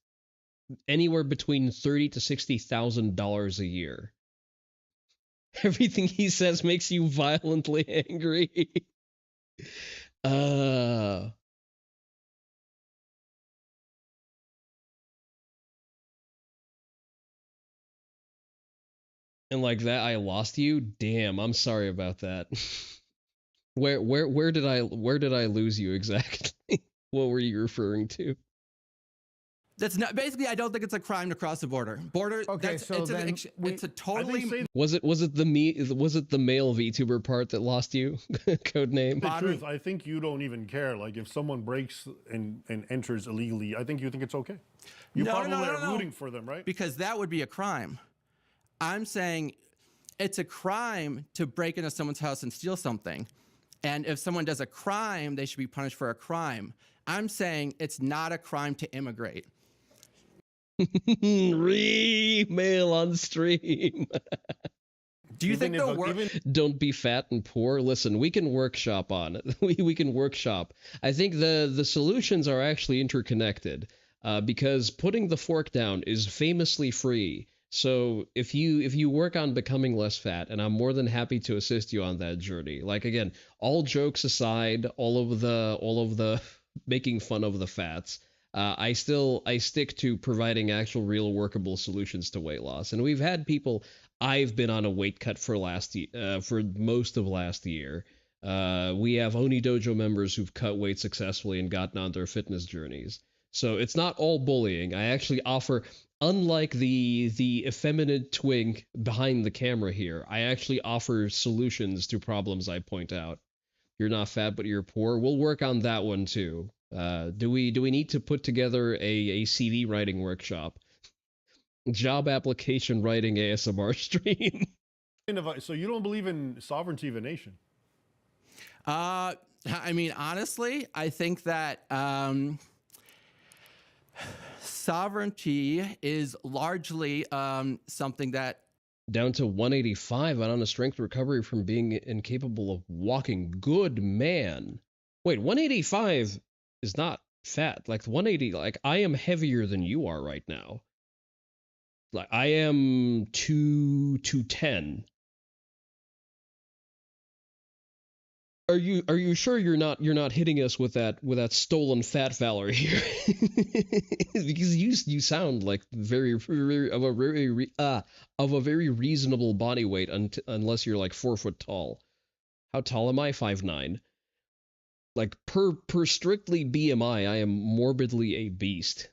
anywhere between $30,000 to $60,000 a year. Everything he says makes you violently angry. And like that, I lost you. Damn, I'm sorry about that. Where did I lose you exactly? What were you referring to? That's not basically. I don't think it's a crime to cross the border. Okay, so then it's a totally. Was it the male VTuber part that lost you? Code name. The truth, I think you don't even care. Like if someone breaks and enters illegally, I think you think it's okay. You probably are rooting for them, right? Because that would be a crime. I'm saying it's a crime to break into someone's house and steal something. And if someone does a crime, they should be punished for a crime. I'm saying it's not a crime to immigrate. Mail on stream. Do you think they'll work? Don't be fat and poor. Listen, we can workshop on it. We can workshop. I think the solutions are actually interconnected because putting the fork down is famously free. So if you work on becoming less fat, and I'm more than happy to assist you on that journey. Like again, all jokes aside, all of the making fun of the fats. I stick to providing actual real workable solutions to weight loss. And we've had people, I've been on a weight cut for most of last year. We have Oni Dojo members who've cut weight successfully and gotten on their fitness journeys. So it's not all bullying. I actually offer, unlike the effeminate twink behind the camera here, I actually offer solutions to problems I point out. You're not fat, but you're poor. We'll work on that one too. Do we need to put together a CD writing workshop? Job application writing ASMR stream. So you don't believe in sovereignty of a nation? I mean, honestly, I think that sovereignty is largely something that down to 185 and on a strength recovery from being incapable of walking. Good man. Wait, 185 is not fat. Like 180, like I am heavier than you are right now. Like I am 210. Are you sure you're not hitting us with that stolen fat valor here? Because you sound like very of a very reasonable body weight unless you're like 4 foot tall. How tall am I? 5'9". Like per strictly BMI, I am morbidly a beast,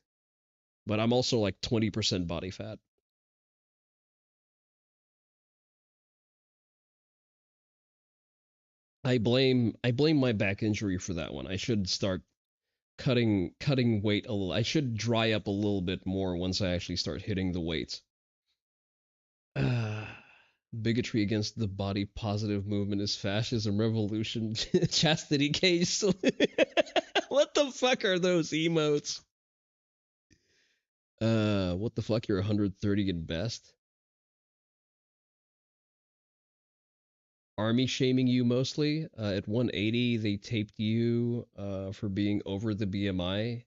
but I'm also like 20% body fat. I blame my back injury for that one. I should start cutting weight a little. I should dry up a little bit more once I actually start hitting the weights. Bigotry against the body positive movement is fascism, revolution, chastity case. What the fuck are those emotes? What the fuck? You're 130 at best. Army shaming you mostly. At 180, they taped you for being over the BMI.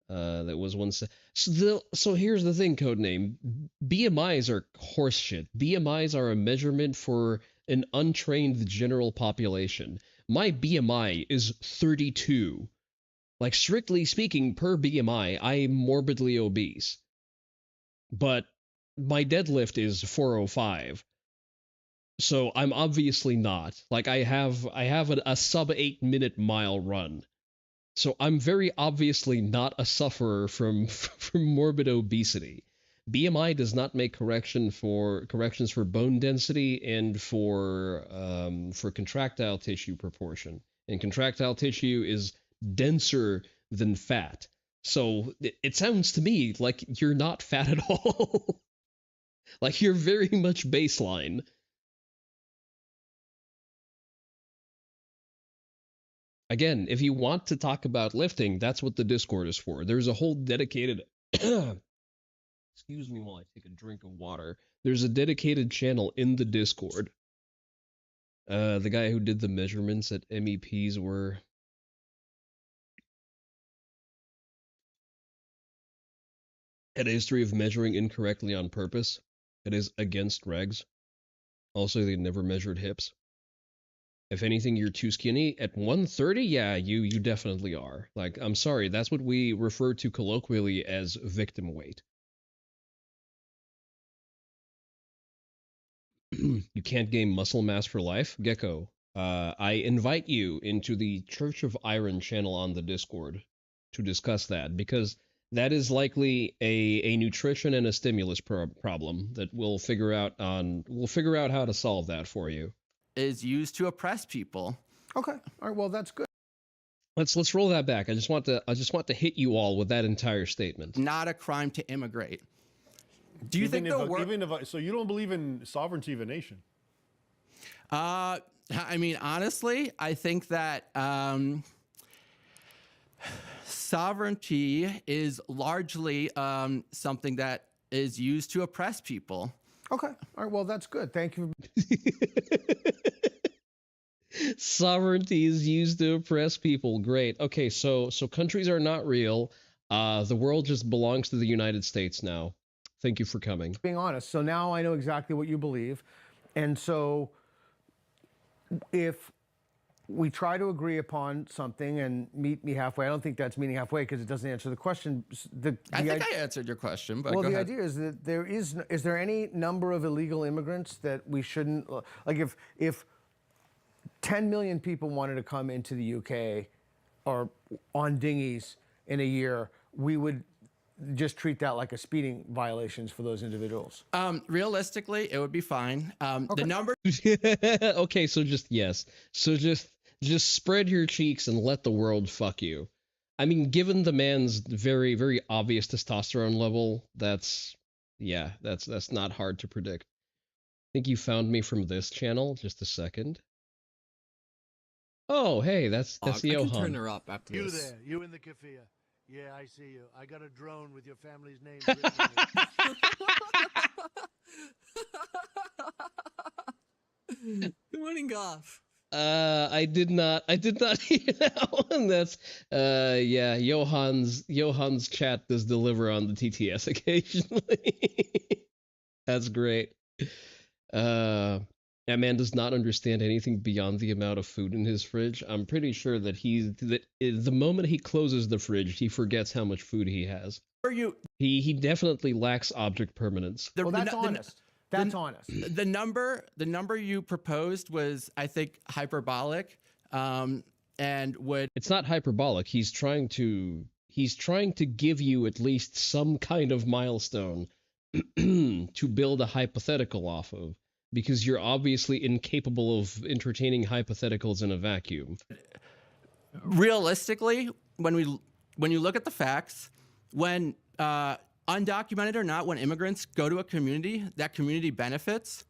That was one. So here's the thing, codename. BMIs are horseshit. BMIs are a measurement for an untrained general population. My BMI is 32. Like strictly speaking, per BMI, I am morbidly obese. But my deadlift is 405. So I'm obviously not. Like I have a sub 8-minute mile run. So I'm very obviously not a sufferer from from morbid obesity. BMI does not make corrections for bone density and for contractile tissue proportion. And contractile tissue is denser than fat. So it sounds to me like you're not fat at all. Like you're very much baseline. Again, if you want to talk about lifting, that's what the Discord is for. There's a whole dedicated excuse me while I take a drink of water. There's a dedicated channel in the Discord. The guy who did the measurements at MEPs were had a history of measuring incorrectly on purpose. It is against regs. Also, they never measured hips. If anything, you're too skinny. At 130, yeah, you definitely are. Like, I'm sorry, that's what we refer to colloquially as victim weight. You can't gain muscle mass for life? Gecko, I invite you into the Church of Iron channel on the Discord to discuss that, because that is likely a nutrition and a stimulus problem that we'll figure out how to solve that for you. Is used to oppress people. Okay. All right. Well, that's good. Let's roll that back. I just want to hit you all with that entire statement. Not a crime to immigrate. Do you think so you don't believe in sovereignty of a nation? I mean, honestly, I think that sovereignty is largely something that is used to oppress people. Okay. All right. Well, that's good. Thank you. Sovereignty is used to oppress people. Great. Okay, so countries are not real. The world just belongs to the United States now. Thank you for coming. Being honest. So now I know exactly what you believe. And so if we try to agree upon something and meet me halfway, I don't think that's meeting halfway because it doesn't answer the question. I think I answered your question, but well, go the ahead. idea is that is there any number of illegal immigrants that we shouldn't, like if 10 million people wanted to come into the UK or on dinghies in a year, we would just treat that like a speeding violations for those individuals. Realistically, it would be fine. Okay. The number. Okay, so just yes. So just spread your cheeks and let the world fuck you. I mean, given the man's very, very obvious testosterone level, that's not hard to predict. I think you found me from this channel. Just a second. Oh, hey, that's Johan. I can turn her up after this. You there, you in the cafe. Yeah, I see you. I got a drone with your family's name written on it. Good morning, Goff. I did not hear that one. That's yeah, Johan's chat does deliver on the TTS occasionally. That's great. That man does not understand anything beyond the amount of food in his fridge. I'm pretty sure that the moment he closes the fridge, he forgets how much food he has. He definitely lacks object permanence. Well, that's honest. That's honest. The number you proposed was, I think, hyperbolic, and would. It's not hyperbolic. He's trying to give you at least some kind of milestone to build a hypothetical off of. Because you're obviously incapable of entertaining hypotheticals in a vacuum. Realistically, when you look at the facts, when undocumented or not, when immigrants go to a community, that community benefits.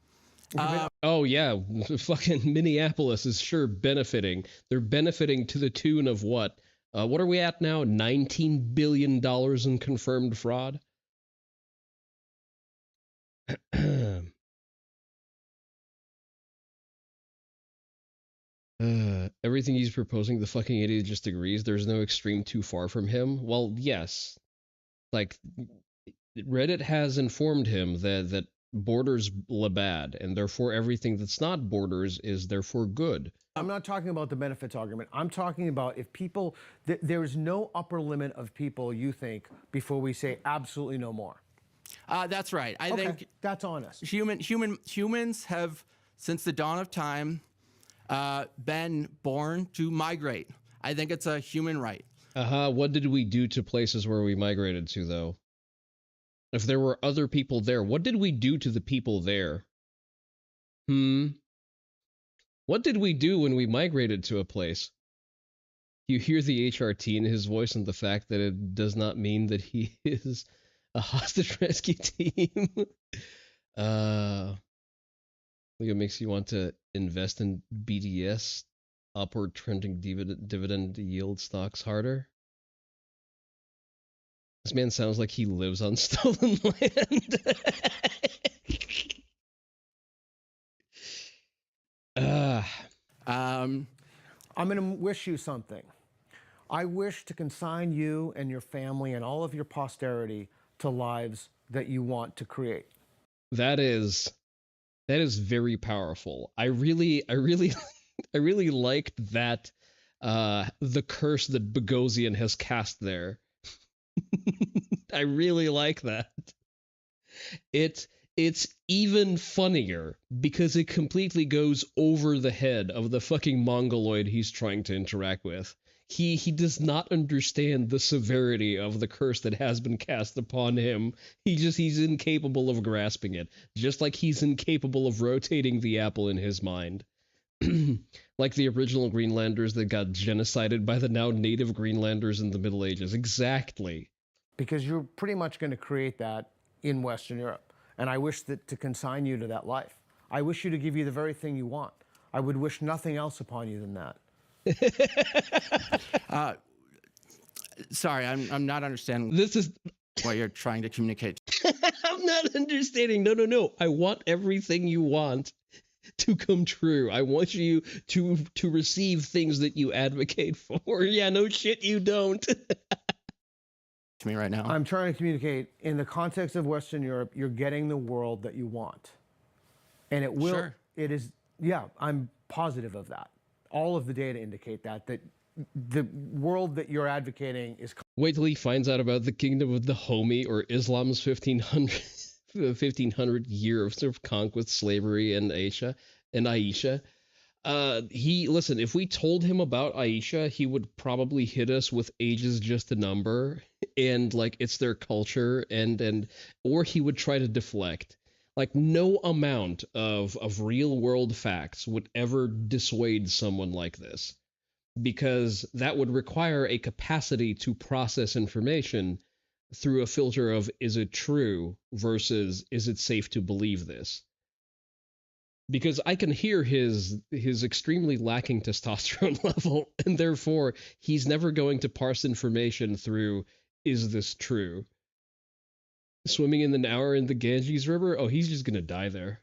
Oh yeah, fucking Minneapolis is sure benefiting. They're benefiting to the tune of what? What are we at now? $19 billion in confirmed fraud? Everything he's proposing, the fucking idiot just agrees. There's no extreme too far from him. Well, yes. Like, Reddit has informed him that borders le bad, and therefore everything that's not borders is therefore good. I'm not talking about the benefits argument. I'm talking about if people, there is no upper limit of people, you think, before we say absolutely no more. That's right. I Okay, think that's honest. Humans have, since the dawn of time, been born to migrate. I think it's a human right. What did we do to places where we migrated to, though? If there were other people there, what did we do to the people there? What did we do when we migrated to a place? You hear the HRT in his voice and the fact that it does not mean that he is a hostage rescue team. It makes you want to invest in BDS, upward trending dividend yield stocks harder. This man sounds like he lives on stolen land. I'm going to wish you something. I wish to consign you and your family and all of your posterity to lives that you want to create. That is very powerful. I really liked that the curse that Bogosian has cast there. I really like that. It's even funnier because it completely goes over the head of the fucking mongoloid he's trying to interact with. He does not understand the severity of the curse that has been cast upon him. He's incapable of grasping it, just like he's incapable of rotating the apple in his mind. Like the original Greenlanders that got genocided by the now native Greenlanders in the Middle Ages. Exactly. Because you're pretty much going to create that in Western Europe. And I wish that to consign you to that life. I wish you to give you the very thing you want. I would wish nothing else upon you than that. Sorry, I'm not understanding. This is what you're trying to communicate. I'm not understanding. No. I want everything you want to come true. I want you to receive things that you advocate for. Yeah, no shit, you don't. To me right now. I'm trying to communicate in the context of Western Europe, you're getting the world that you want. And it will, Sure. It is, yeah, I'm positive of that. All of the data indicate that the world that you're advocating is. Wait till he finds out about the kingdom of the Homie or Islam's 1500 year of sort of conquest, slavery, and Aisha. Listen, if we told him about Aisha, he would probably hit us with age is just a number and like it's their culture or he would try to deflect. Like no amount of real world facts would ever dissuade someone like this, because that would require a capacity to process information through a filter of is it true versus is it safe to believe this? Because I can hear his extremely lacking testosterone level, and therefore he's never going to parse information through is this true? Swimming in an hour in the Ganges River? Oh, he's just gonna die there.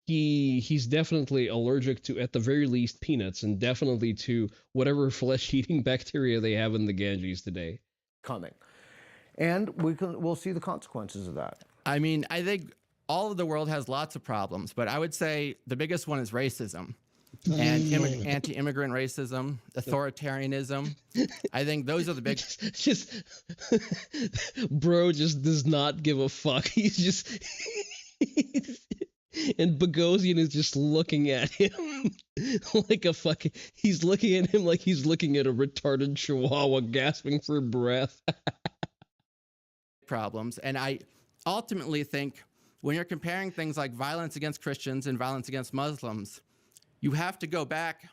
He's definitely allergic to, at the very least, peanuts, and definitely to whatever flesh-eating bacteria they have in the Ganges today. Coming. And we'll see the consequences of that. I mean, I think all of the world has lots of problems, but I would say the biggest one is racism. And anti-immigrant racism, authoritarianism. I think those are the big. Bro just does not give a fuck. He's just, and Bogosian is just looking at him like a fucking. He's looking at him like he's looking at a retarded chihuahua gasping for breath. Problems, and I ultimately think when you're comparing things like violence against Christians and violence against Muslims, you have to go back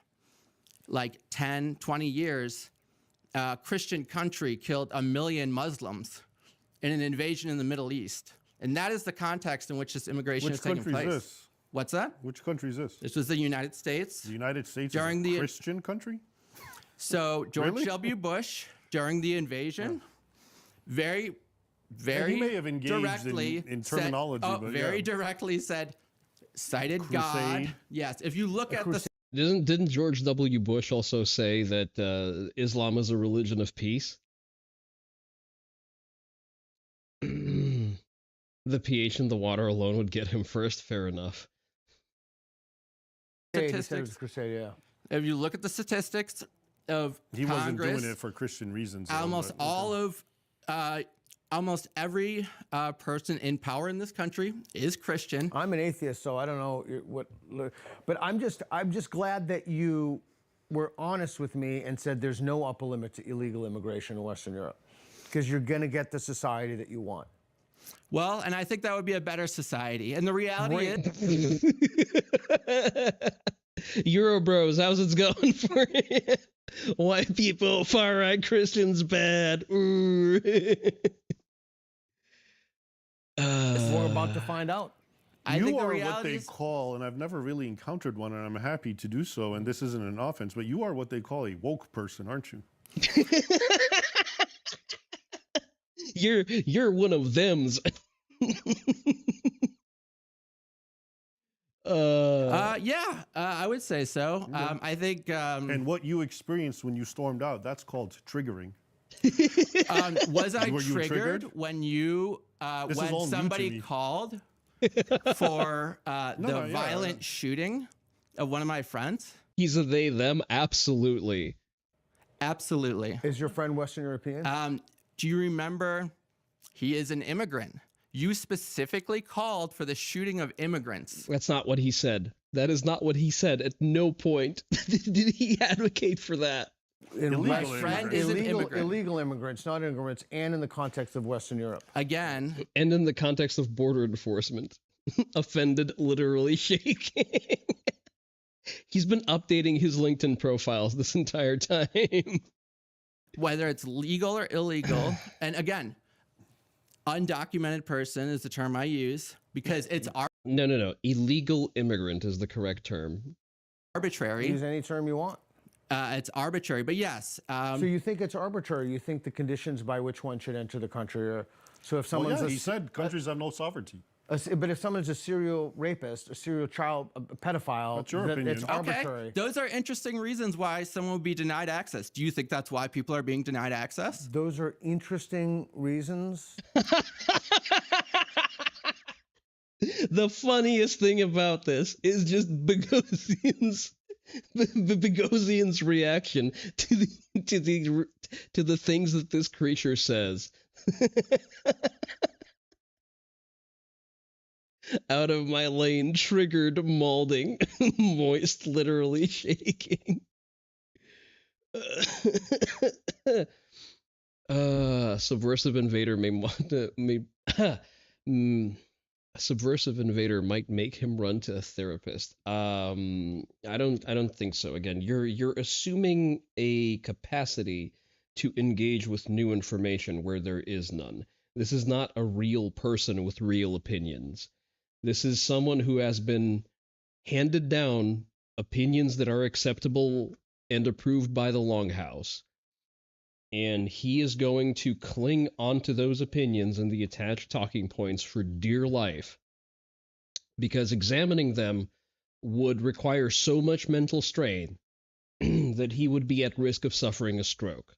like 10, 20 years. A Christian country killed 1 million Muslims in an invasion in the Middle East. And that is the context in which this immigration is taking place. Which country is this? What's that? Which country is this? This was the United States. The United States during is a Christian country? So George Really? W. Bush, during the invasion, very he may have engaged directly in terminology, but very yeah. directly said, cited Crusade. God. Yes, if you look at the. Didn't George W. Bush also say that Islam is a religion of peace? The pH in the water alone would get him first. Fair enough. Statistics. Crusade, yeah. If you look at the statistics of He Congress, wasn't doing it for Christian reasons. though, almost but- all of almost every person in power in this country is Christian. I'm an atheist, so I don't know what, but I'm just glad that you were honest with me and said there's no upper limit to illegal immigration in Western Europe, because you're going to get the society that you want. Well, and I think that would be a better society. And the reality is... Eurobros, how's it going for you? White people, far-right Christians, bad. It's what we're about to find out. You are what they call, and I've never really encountered one, and I'm happy to do so, and this isn't an offense, but you are what they call a woke person, aren't you? You're one of thems. Yeah, I would say so. I think... and what you experienced when you stormed out, that's called triggering. Was I triggered when you when somebody called for the violent shooting of one of my friends? He's a they, them, absolutely. Absolutely. Is your friend Western European? Do you remember? He is an immigrant. You specifically called for the shooting of immigrants. That's not what he said. That is not what he said. At no point did he advocate for that. My friend is an immigrant. Illegal immigrants, not immigrants, and in the context of Western Europe. Again. And in the context of border enforcement. Offended, literally shaking. He's been updating his LinkedIn profiles this entire time. Whether it's legal or illegal, and again, undocumented person is the term I use because it's No. Illegal immigrant is the correct term. Arbitrary. Use any term you want. It's arbitrary, but yes. So you think it's arbitrary? You think the conditions by which one should enter the country are... So if someone's... he said countries have no sovereignty. But if someone's a serial rapist, a serial child, a pedophile, that's your opinion. It's arbitrary. Okay. Those are interesting reasons why someone would be denied access. Do you think that's why people are being denied access? Those are interesting reasons. The funniest thing about this is just Bogosian's reaction to the things that this creature says. Out of my lane, triggered, maulding, moist, literally shaking. Subversive invader may want to a subversive invader might make him run to a therapist. I don't think so. Again, you're assuming a capacity to engage with new information where there is none. This is not a real person with real opinions. This is someone who has been handed down opinions that are acceptable and approved by the Longhouse. And he is going to cling onto those opinions and the attached talking points for dear life, because examining them would require so much mental strain that he would be at risk of suffering a stroke.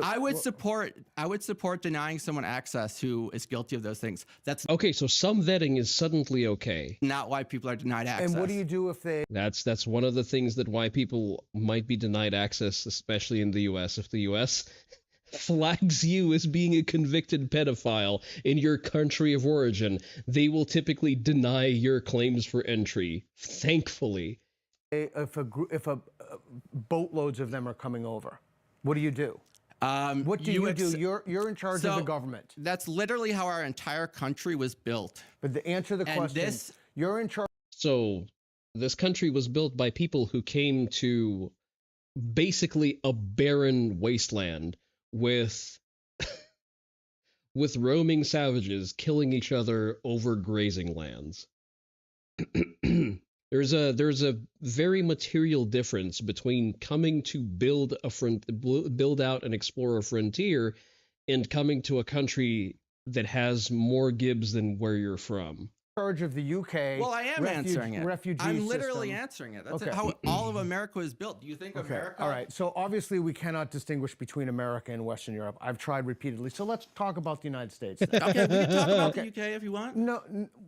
I would support denying someone access who is guilty of those things. That's okay. So some vetting is suddenly okay. Not why people are denied access. And what do you do if they? That's one of the things that why people might be denied access, especially in the U.S. If the U.S. flags you as being a convicted pedophile in your country of origin, they will typically deny your claims for entry. Thankfully, if boatloads of them are coming over, what do you do? What do you do? You're in charge of the government. That's literally how our entire country was built. But to answer the question, you're in charge. So this country was built by people who came to basically a barren wasteland with roaming savages killing each other over grazing lands. There's a very material difference between coming to build out and explore a frontier and coming to a country that has more Gibbs than where you're from. Charge of the UK. Well, I am answering it. Refugee I'm literally system. answering it. That's how all of America was built. Do you think America? All right. So obviously we cannot distinguish between America and Western Europe. I've tried repeatedly. So let's talk about the United States. Okay, we can talk about the UK if you want. No,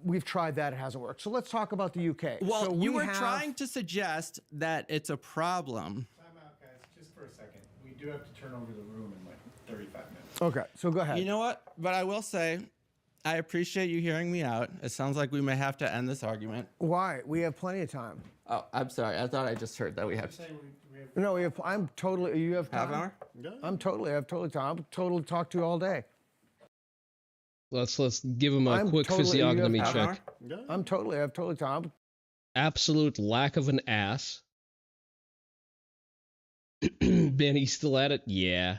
we've tried that. It hasn't worked. So let's talk about the UK. Well, so you were trying to suggest that it's a problem. Time out, guys. Just for a second. We do have to turn over the room in like 35 minutes. Okay, so go ahead. You know what? But I will say, I appreciate you hearing me out. It sounds like we may have to end this argument. Why? We have plenty of time. Oh, I'm sorry. I thought I just heard that we have. No, we have. I'm totally. You have time? Half hour? I have totally time. I'm totally talk to you all day. Let's give him a quick physiognomy check. I have totally time. Absolute lack of an ass. Ben, he's still at it? Yeah.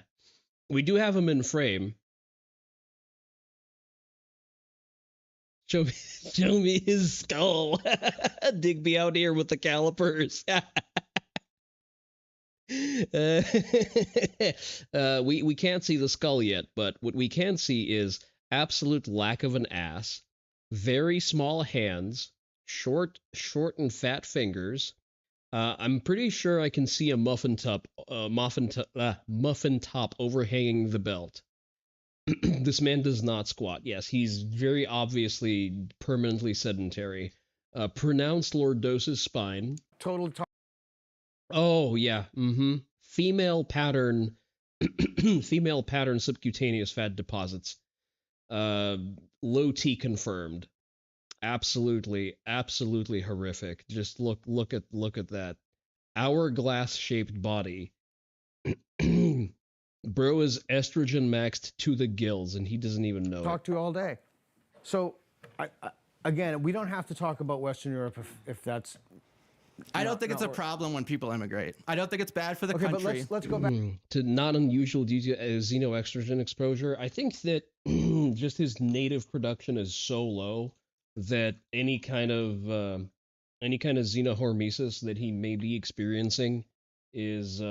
We do have him in frame. Show me his skull. Digby out here with the calipers. We can't see the skull yet, but what we can see is absolute lack of an ass, very small hands, short and fat fingers. I'm pretty sure I can see a muffin top overhanging the belt. This man does not squat. Yes, he's very obviously permanently sedentary. Pronounced lordosis spine. Total talk. Oh yeah. Female pattern subcutaneous fat deposits. Low T confirmed. Absolutely horrific. Just look at that hourglass shaped body. Bro is estrogen maxed to the gills, and he doesn't even know. Talk to you all day. So, again, we don't have to talk about Western Europe if that's. I don't think it's a problem when people immigrate. I don't think it's bad for the country. But let's go back to not unusual due to xenoestrogen exposure. I think that just his native production is so low that any kind of xenohormesis that he may be experiencing is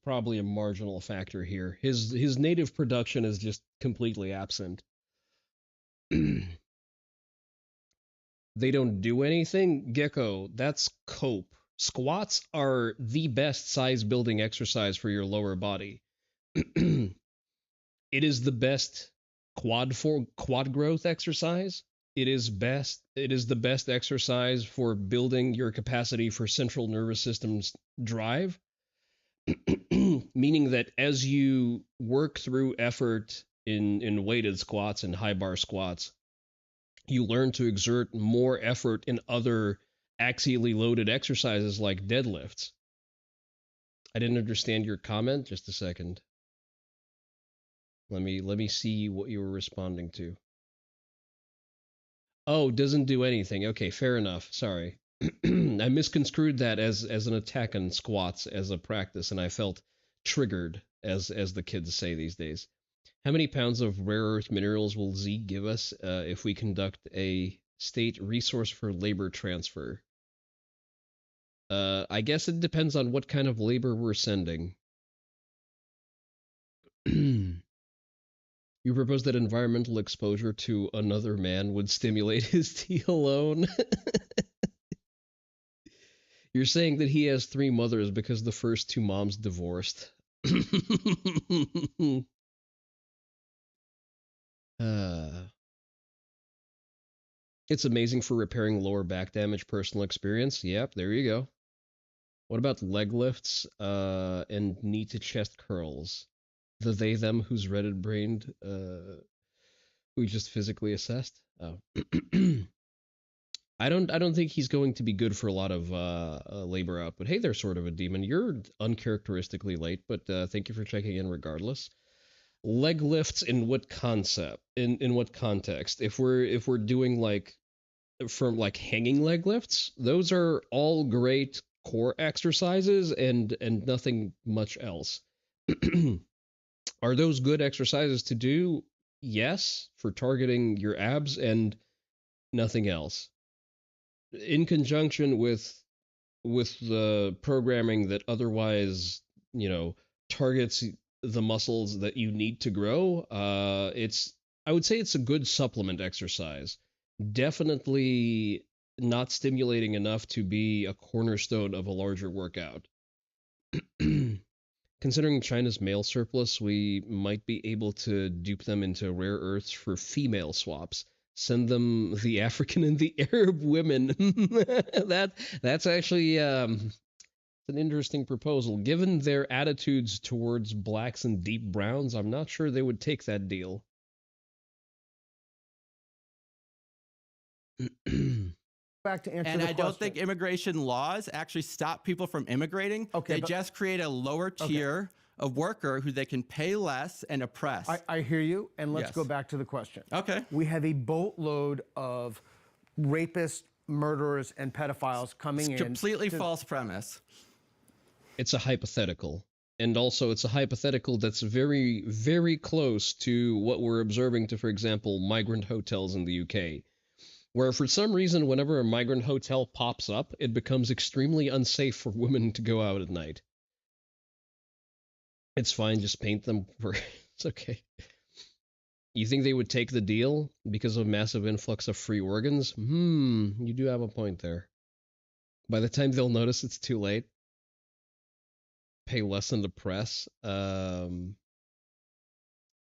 probably a marginal factor here. His native production is just completely absent. They don't do anything? Gecko, that's cope. Squats are the best size building exercise for your lower body. It is the best quad growth exercise. It is the best exercise for building your capacity for central nervous system's drive. Meaning that as you work through effort in weighted squats and high bar squats, you learn to exert more effort in other axially loaded exercises like deadlifts. I didn't understand your comment. Just a second. Let me see what you were responding to. Oh, doesn't do anything. Okay, fair enough. Sorry. I misconstrued that as an attack on squats as a practice, and I felt triggered, as the kids say these days. How many pounds of rare earth minerals will Z give us if we conduct a state resource for labor transfer? I guess it depends on what kind of labor we're sending. You propose that environmental exposure to another man would stimulate his T alone? You're saying that he has 3 mothers because the first 2 moms divorced. It's amazing for repairing lower back damage. Personal experience. Yep, there you go. What about leg lifts and knee to chest curls? The they them who's Reddit brained who just physically assessed? Oh. I don't think he's going to be good for a lot of labor output. Hey there, sort of a demon. You're uncharacteristically late, but thank you for checking in regardless. Leg lifts in what concept? In what context? If we're doing like hanging leg lifts, those are all great core exercises and nothing much else. Are those good exercises to do? Yes, for targeting your abs and nothing else. In conjunction with the programming that otherwise, targets the muscles that you need to grow, I would say it's a good supplement exercise. Definitely not stimulating enough to be a cornerstone of a larger workout. Considering China's male surplus, we might be able to dupe them into rare earths for female swaps. Send them the African and the Arab women. That's actually It's an interesting proposal. Given their attitudes towards blacks and deep browns, I'm not sure they would take that deal. Back to answer and the I don't think immigration laws actually stop people from immigrating. Okay, they but- just create a lower tier of worker who they can pay less and oppress. I hear you, and let's Yes. go back to the question. Okay. We have a boatload of rapists, murderers, and pedophiles coming in. Completely false premise. It's a hypothetical. And also, it's a hypothetical that's very, very close to what we're observing to, for example, migrant hotels in the UK. Where for some reason, whenever a migrant hotel pops up, it becomes extremely unsafe for women to go out at night. It's fine, just paint them for... It's okay. You think they would take the deal because of massive influx of free organs? You do have a point there. By the time they'll notice, it's too late. Pay less than the press.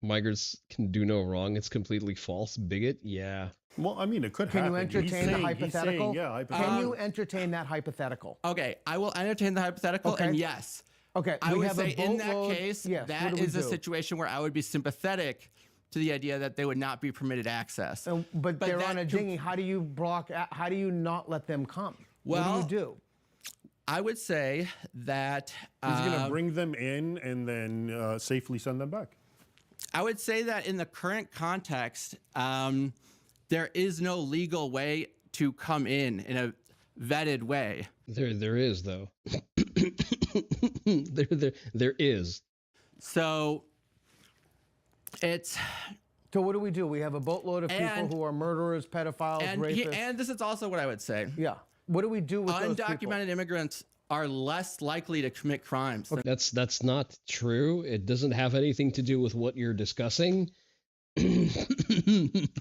Migrants can do no wrong. It's completely false. Bigot? Yeah. Well, I mean, it could Can happen. you entertain the hypothetical? Yeah, hypothetical. Can you entertain that hypothetical? Okay, I will entertain the hypothetical, and yes. Okay, I we would have a say in that boatload- case, yes, that what do we is a do? situation where I would be sympathetic to the idea that they would not be permitted access. But they're that on a dinghy. How do you block? How do you not let them come? Well, what do you do? I would say that He's going to bring them in and then safely send them back. I would say that in the current context, there is no legal way to come in a vetted way. There is though. there is. So it's. So what do we do? We have a boatload of people who are murderers, pedophiles, rapists. And this is also what I would say. Yeah. What do we do with those people? Undocumented immigrants are less likely to commit crimes. That's not true. It doesn't have anything to do with what you're discussing. Okay,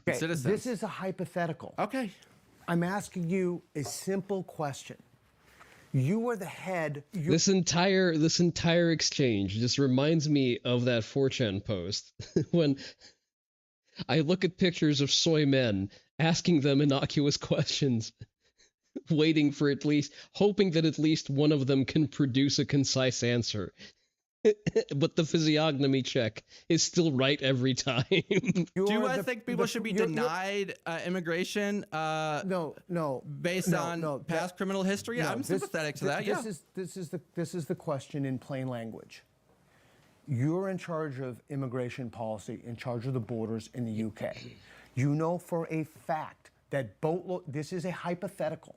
this is a hypothetical. Okay. I'm asking you a simple question. You are the head. This entire exchange just reminds me of that 4chan post when I look at pictures of soy men asking them innocuous questions, waiting for hoping that at least one of them can produce a concise answer. But the physiognomy check is still right every time. Do I think people should be denied immigration? No. Based on past criminal history? No, I'm sympathetic to that. Yeah. This is the question in plain language. You're in charge of immigration policy, in charge of the borders in the UK. You know for a fact that this is a hypothetical,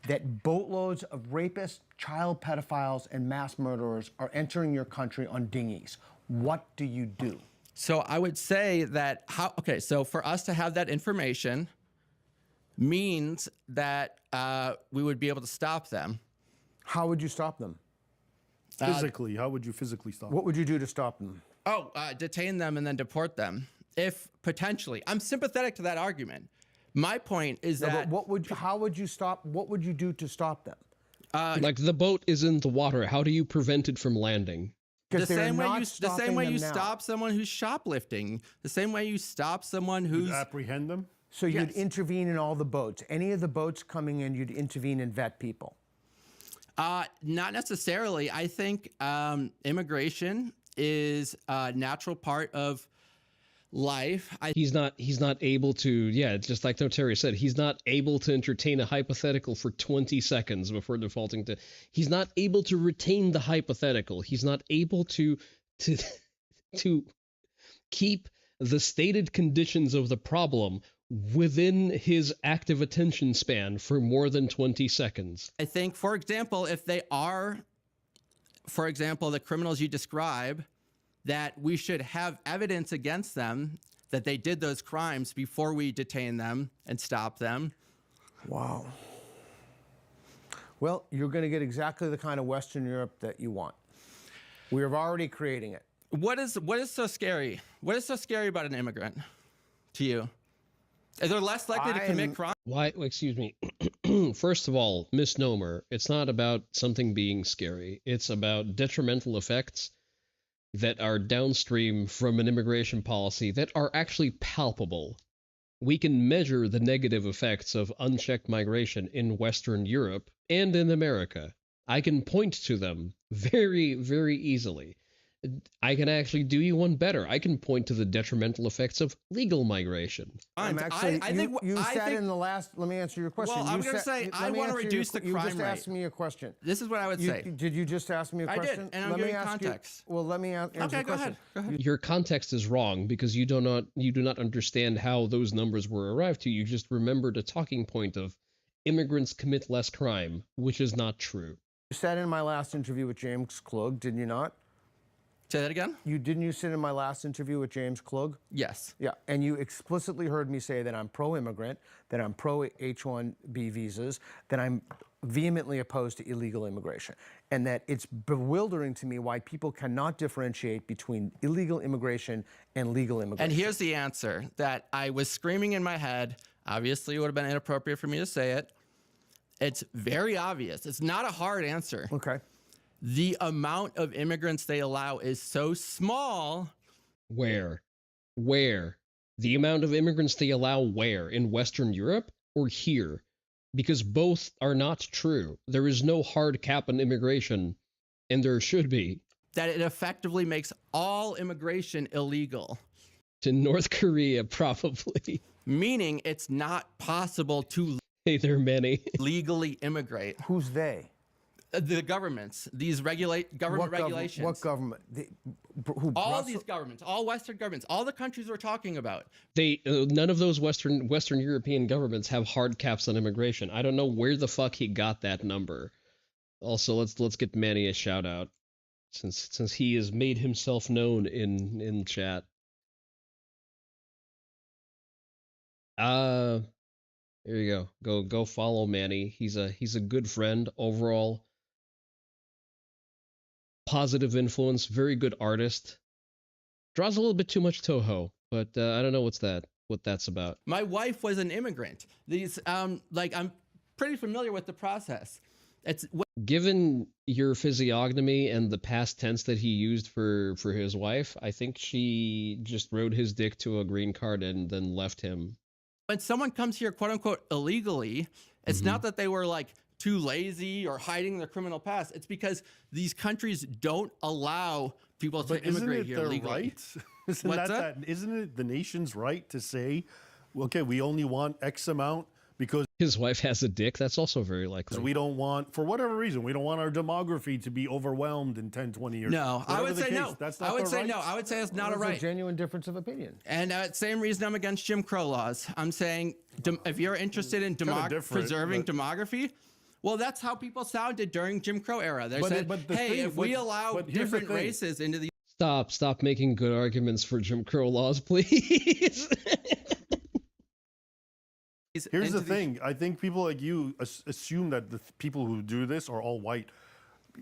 that boatloads of rapists, child pedophiles, and mass murderers are entering your country on dinghies. What do you do? So I would say that so for us to have that information means that we would be able to stop them. How would you stop them? Physically, how would you physically stop them? What would you do to stop them? Detain them and then deport them. If potentially, I'm sympathetic to that argument. My point is that how would you stop? What would you do to stop them? Like the boat is in the water. How do you prevent it from landing? The same way you stop someone who's shoplifting. The same way you stop someone who's apprehend them. So you'd intervene in all the boats. Any of the boats coming in, you'd intervene and vet people. Not necessarily. I think immigration is a natural part of life. He's not able to, just like Notary said, he's not able to entertain a hypothetical for 20 seconds before defaulting to, he's not able to retain the hypothetical. He's not able to keep the stated conditions of the problem within his active attention span for more than 20 seconds. I think, for example, if they are, the criminals you describe, that we should have evidence against them that they did those crimes before we detain them and stop them. Wow. Well, you're going to get exactly the kind of Western Europe that you want. We're already creating it. What is so scary? What is so scary about an immigrant to you? They're less likely to commit crime. Why? Excuse me. First of all, misnomer. It's not about something being scary. It's about detrimental effects that are downstream from an immigration policy that are actually palpable. We can measure the negative effects of unchecked migration in Western Europe and in America. I can point to them very, very easily. I can actually do you one better. I can point to the detrimental effects of legal migration. I'm actually, you said in the last, let me answer your question. Well, I'm going to say, I want to reduce the crime rate. You just asked me a question. This is what I would say. Did you just ask me a question? I did, and I'm giving context. Well, let me answer your question. Go ahead. Your context is wrong because you do not understand how those numbers were arrived to. You just remembered a talking point of immigrants commit less crime, which is not true. You said in my last interview with James Klug, did you not? Say that again? Didn't you sit in my last interview with James Klug? Yes. Yeah, and you explicitly heard me say that I'm pro-immigrant, that I'm pro-H-1B visas, that I'm vehemently opposed to illegal immigration, and that it's bewildering to me why people cannot differentiate between illegal immigration and legal immigration. And here's the answer that I was screaming in my head. Obviously, it would have been inappropriate for me to say it. It's very obvious. It's not a hard answer. Okay. The amount of immigrants they allow is so small. Where? The amount of immigrants they allow where? In Western Europe or here? Because both are not true. There is no hard cap on immigration, and there should be. That it effectively makes all immigration illegal. To North Korea, probably. Meaning it's not possible to hey, there are many. legally immigrate. Who's they? The governments, these government regulations. What government? All these governments, all Western governments, all the countries we're talking about. None of those Western European governments have hard caps on immigration. I don't know where the fuck he got that number. Also, let's get Manny a shout out, since he has made himself known in chat. Here you go. Go follow Manny. He's a good friend overall. Positive influence, very good artist. Draws a little bit too much Toho, but I don't know what that's about. My wife was an immigrant. These like I'm pretty familiar with the process. Given your physiognomy and the past tense that he used for his wife, I think she just rode his dick to a green card and then left him. When someone comes here, quote unquote, illegally, it's not that they were like too lazy or hiding their criminal past. It's because these countries don't allow people to immigrate here legally. Right? Isn't it the nation's right to say, okay, we only want X amount because his wife has a dick? That's also very likely. We don't want, for whatever reason, we don't want our demography to be overwhelmed in 10, 20 years. No, I would say no. That's not I would say right. no. I would say it's not a right. It's a genuine difference of opinion. And same reason I'm against Jim Crow laws. I'm saying if you're interested in preserving demography, well, that's how people sounded during Jim Crow era. They said, hey, if we allow different races into the... Stop making good arguments for Jim Crow laws, please. Here's the thing. I think people like you assume that the people who do this are all white.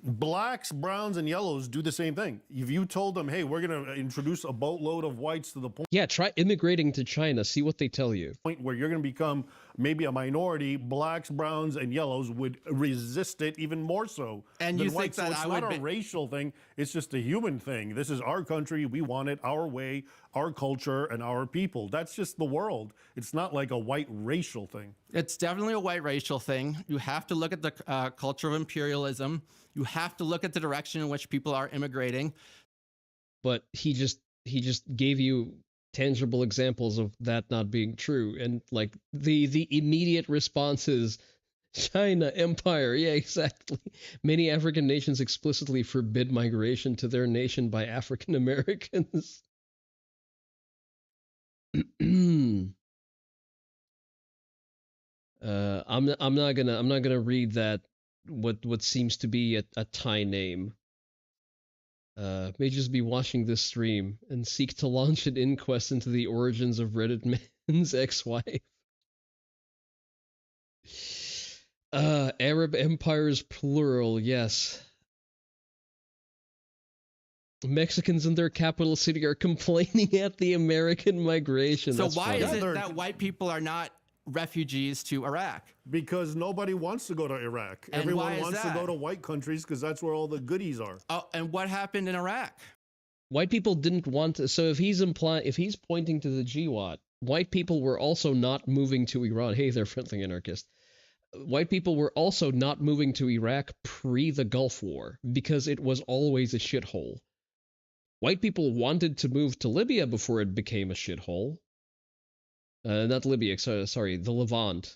Blacks, browns, and yellows do the same thing. If you told them, hey, we're going to introduce a boatload of whites to the point... Yeah, try immigrating to China. See what they tell you. ...point where you're going to become maybe a minority, blacks, browns, and yellows would resist it even more so and than you whites. think that so it's not a racial thing. It's just a human thing. This is our country. We want it our way, our culture, and our people. That's just the world. It's not like a white racial thing. It's definitely a white racial thing. You have to look at the culture of imperialism. You have to look at the direction in which people are immigrating. But he just gave you tangible examples of that not being true, and like the immediate response is China, empire. Yeah, exactly. Many African nations explicitly forbid migration to their nation by African Americans. I'm not gonna read that what seems to be a Thai name. May just be watching this stream and seek to launch an inquest into the origins of Reddit man's ex-wife. Arab empires plural, yes. Mexicans in their capital city are complaining at the American migration. So That's why funny. is it that white people are not refugees to Iraq? Because nobody wants to go to Iraq. And Everyone why is wants to that? go to white countries because that's where all the goodies are. Oh, and what happened in Iraq? White people didn't want to. So if he's pointing to the GWAT, white people were also not moving to Iran. Hey there, friendly anarchist. white people were also not moving to Iraq pre the Gulf War because it was always a shithole. White people wanted to move to Libya before it became a shithole. Not Libya, sorry, the Levant.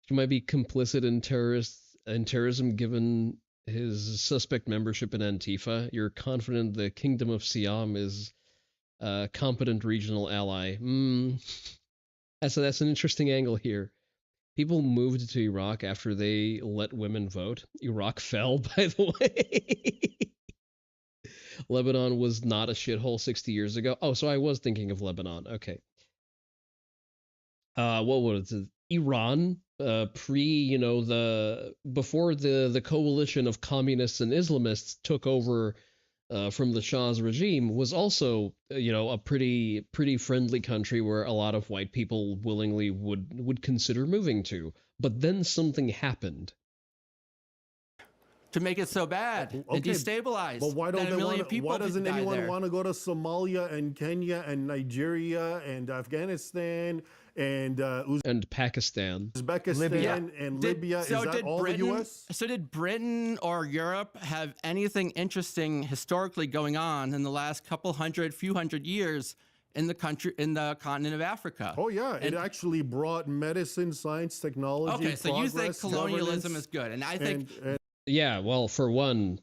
He might be complicit in terrorism given his suspect membership in Antifa. You're confident the Kingdom of Siam is a competent regional ally. That's an interesting angle here. People moved to Iraq after they let women vote. Iraq fell, by the way. Lebanon was not a shithole 60 years ago. Oh, so I was thinking of Lebanon. Okay. What was it? Iran, before the coalition of communists and Islamists took over from the Shah's regime, was also, a pretty friendly country where a lot of white people willingly would consider moving to. But then something happened to make it so bad and destabilize. But why don't that a million people why doesn't anyone there. want to go to Somalia and Kenya and Nigeria and Afghanistan and Pakistan, Uzbekistan and Libya? Is that all the U.S.? So did Britain or Europe have anything interesting historically going on in the last few hundred years in the continent of Africa? Oh yeah, it actually brought medicine, science, technology. Okay, so you think colonialism is good, and I think. Yeah, well, for one,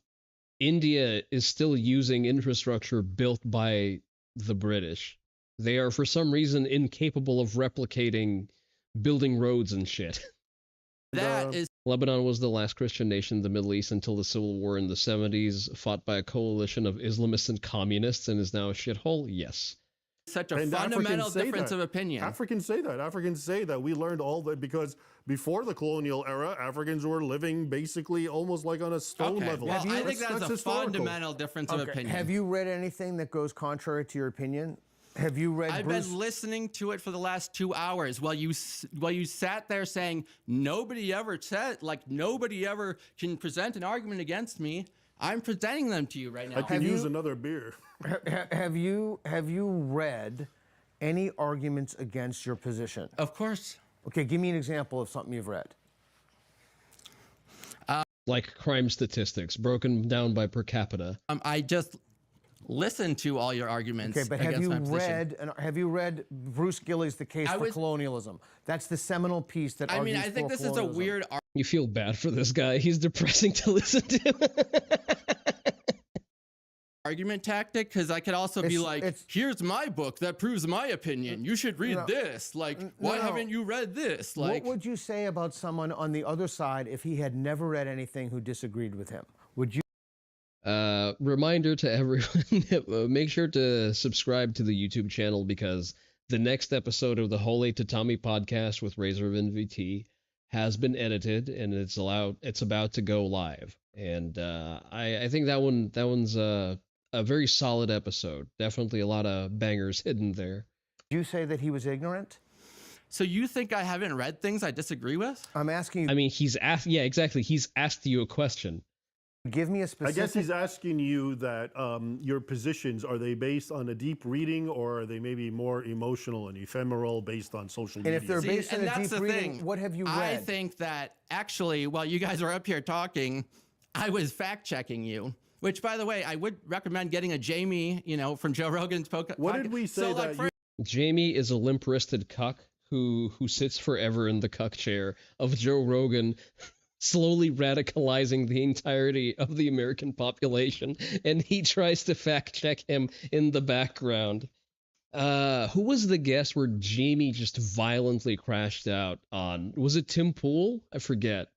India is still using infrastructure built by the British. They are, for some reason, incapable of replicating building roads and shit. Lebanon was the last Christian nation in the Middle East until the Civil War in the 70s, fought by a coalition of Islamists and communists, and is now a shithole? Yes. Such a fundamental difference of opinion. Africans say that. Africans say that we learned all that because before the colonial era, Africans were living basically almost like on a stone level. Well, I think that's a fundamental different of opinion. Have you read anything that goes contrary to your opinion? Have you read I've been listening to it for the last 2 hours while you sat there saying nobody ever can present an argument against me. I'm presenting them to you right now. I can use another beer. Have you read any arguments against your position? Of course. Okay, give me an example of something you've read. Like crime statistics broken down by per capita. I just listened to all your arguments. Okay, but have you read Bruce Gilley's The Case for Colonialism? That's the seminal piece that argues I think this is a weird. You feel bad for this guy. He's depressing to listen to. Argument tactic, because I could also be like, here's my book that proves my opinion. You should read this. Like, why haven't you read this? Like, what would you say about someone on the other side if he had never read anything who disagreed with him? Would you? Reminder to everyone, make sure to subscribe to the YouTube channel because the next episode of the Holy Tatami podcast with Razor of NVT has been edited and it's about to go live. And I think that one's a very solid episode. Definitely a lot of bangers hidden there. Did you say that he was ignorant? So you think I haven't read things I disagree with? I'm asking you. I mean, he's asked. Yeah, exactly. He's asked you a question. Give me a specific. I guess he's asking you that your positions, are they based on a deep reading or are they maybe more emotional and ephemeral based on social media? And if they're based on a deep reading, what have you read? I think that actually, while you guys were up here talking, I was fact checking you. Which, by the way, I would recommend getting a Jamie, from Joe Rogan's podcast. What did we say Jamie is a limp-wristed cuck who sits forever in the cuck chair of Joe Rogan, slowly radicalizing the entirety of the American population, and he tries to fact-check him in the background. Who was the guest where Jamie just violently crashed out on? Was it Tim Pool? I forget.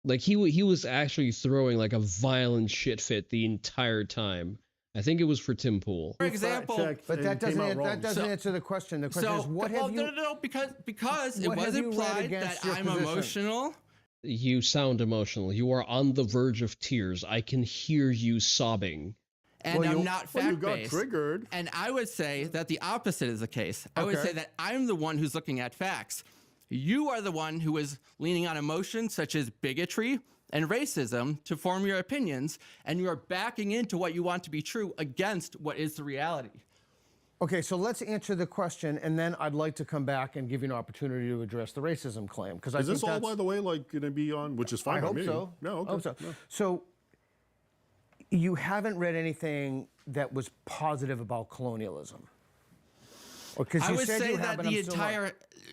Like, he was actually throwing, like, a violent shit fit the entire time. I think it was for Tim Pool. For example... But that doesn't answer the question. The question is, what have you... No, because it was implied that I'm emotional. You sound emotional. You are on the verge of tears. I can hear you sobbing. And I'm not fact-based. You got triggered. And I would say that the opposite is the case. I would say that I'm the one who's looking at facts. You are the one who is leaning on emotions such as bigotry and racism to form your opinions, and you are backing into what you want to be true against what is the reality. Okay, so let's answer the question, and then I'd like to come back and give you an opportunity to address the racism claim. Because Is this all, by the way, like going to be on, which is fine I by hope me. so. No, okay. Hope so. No. So you haven't read anything that was positive about colonialism? I would say that the entire.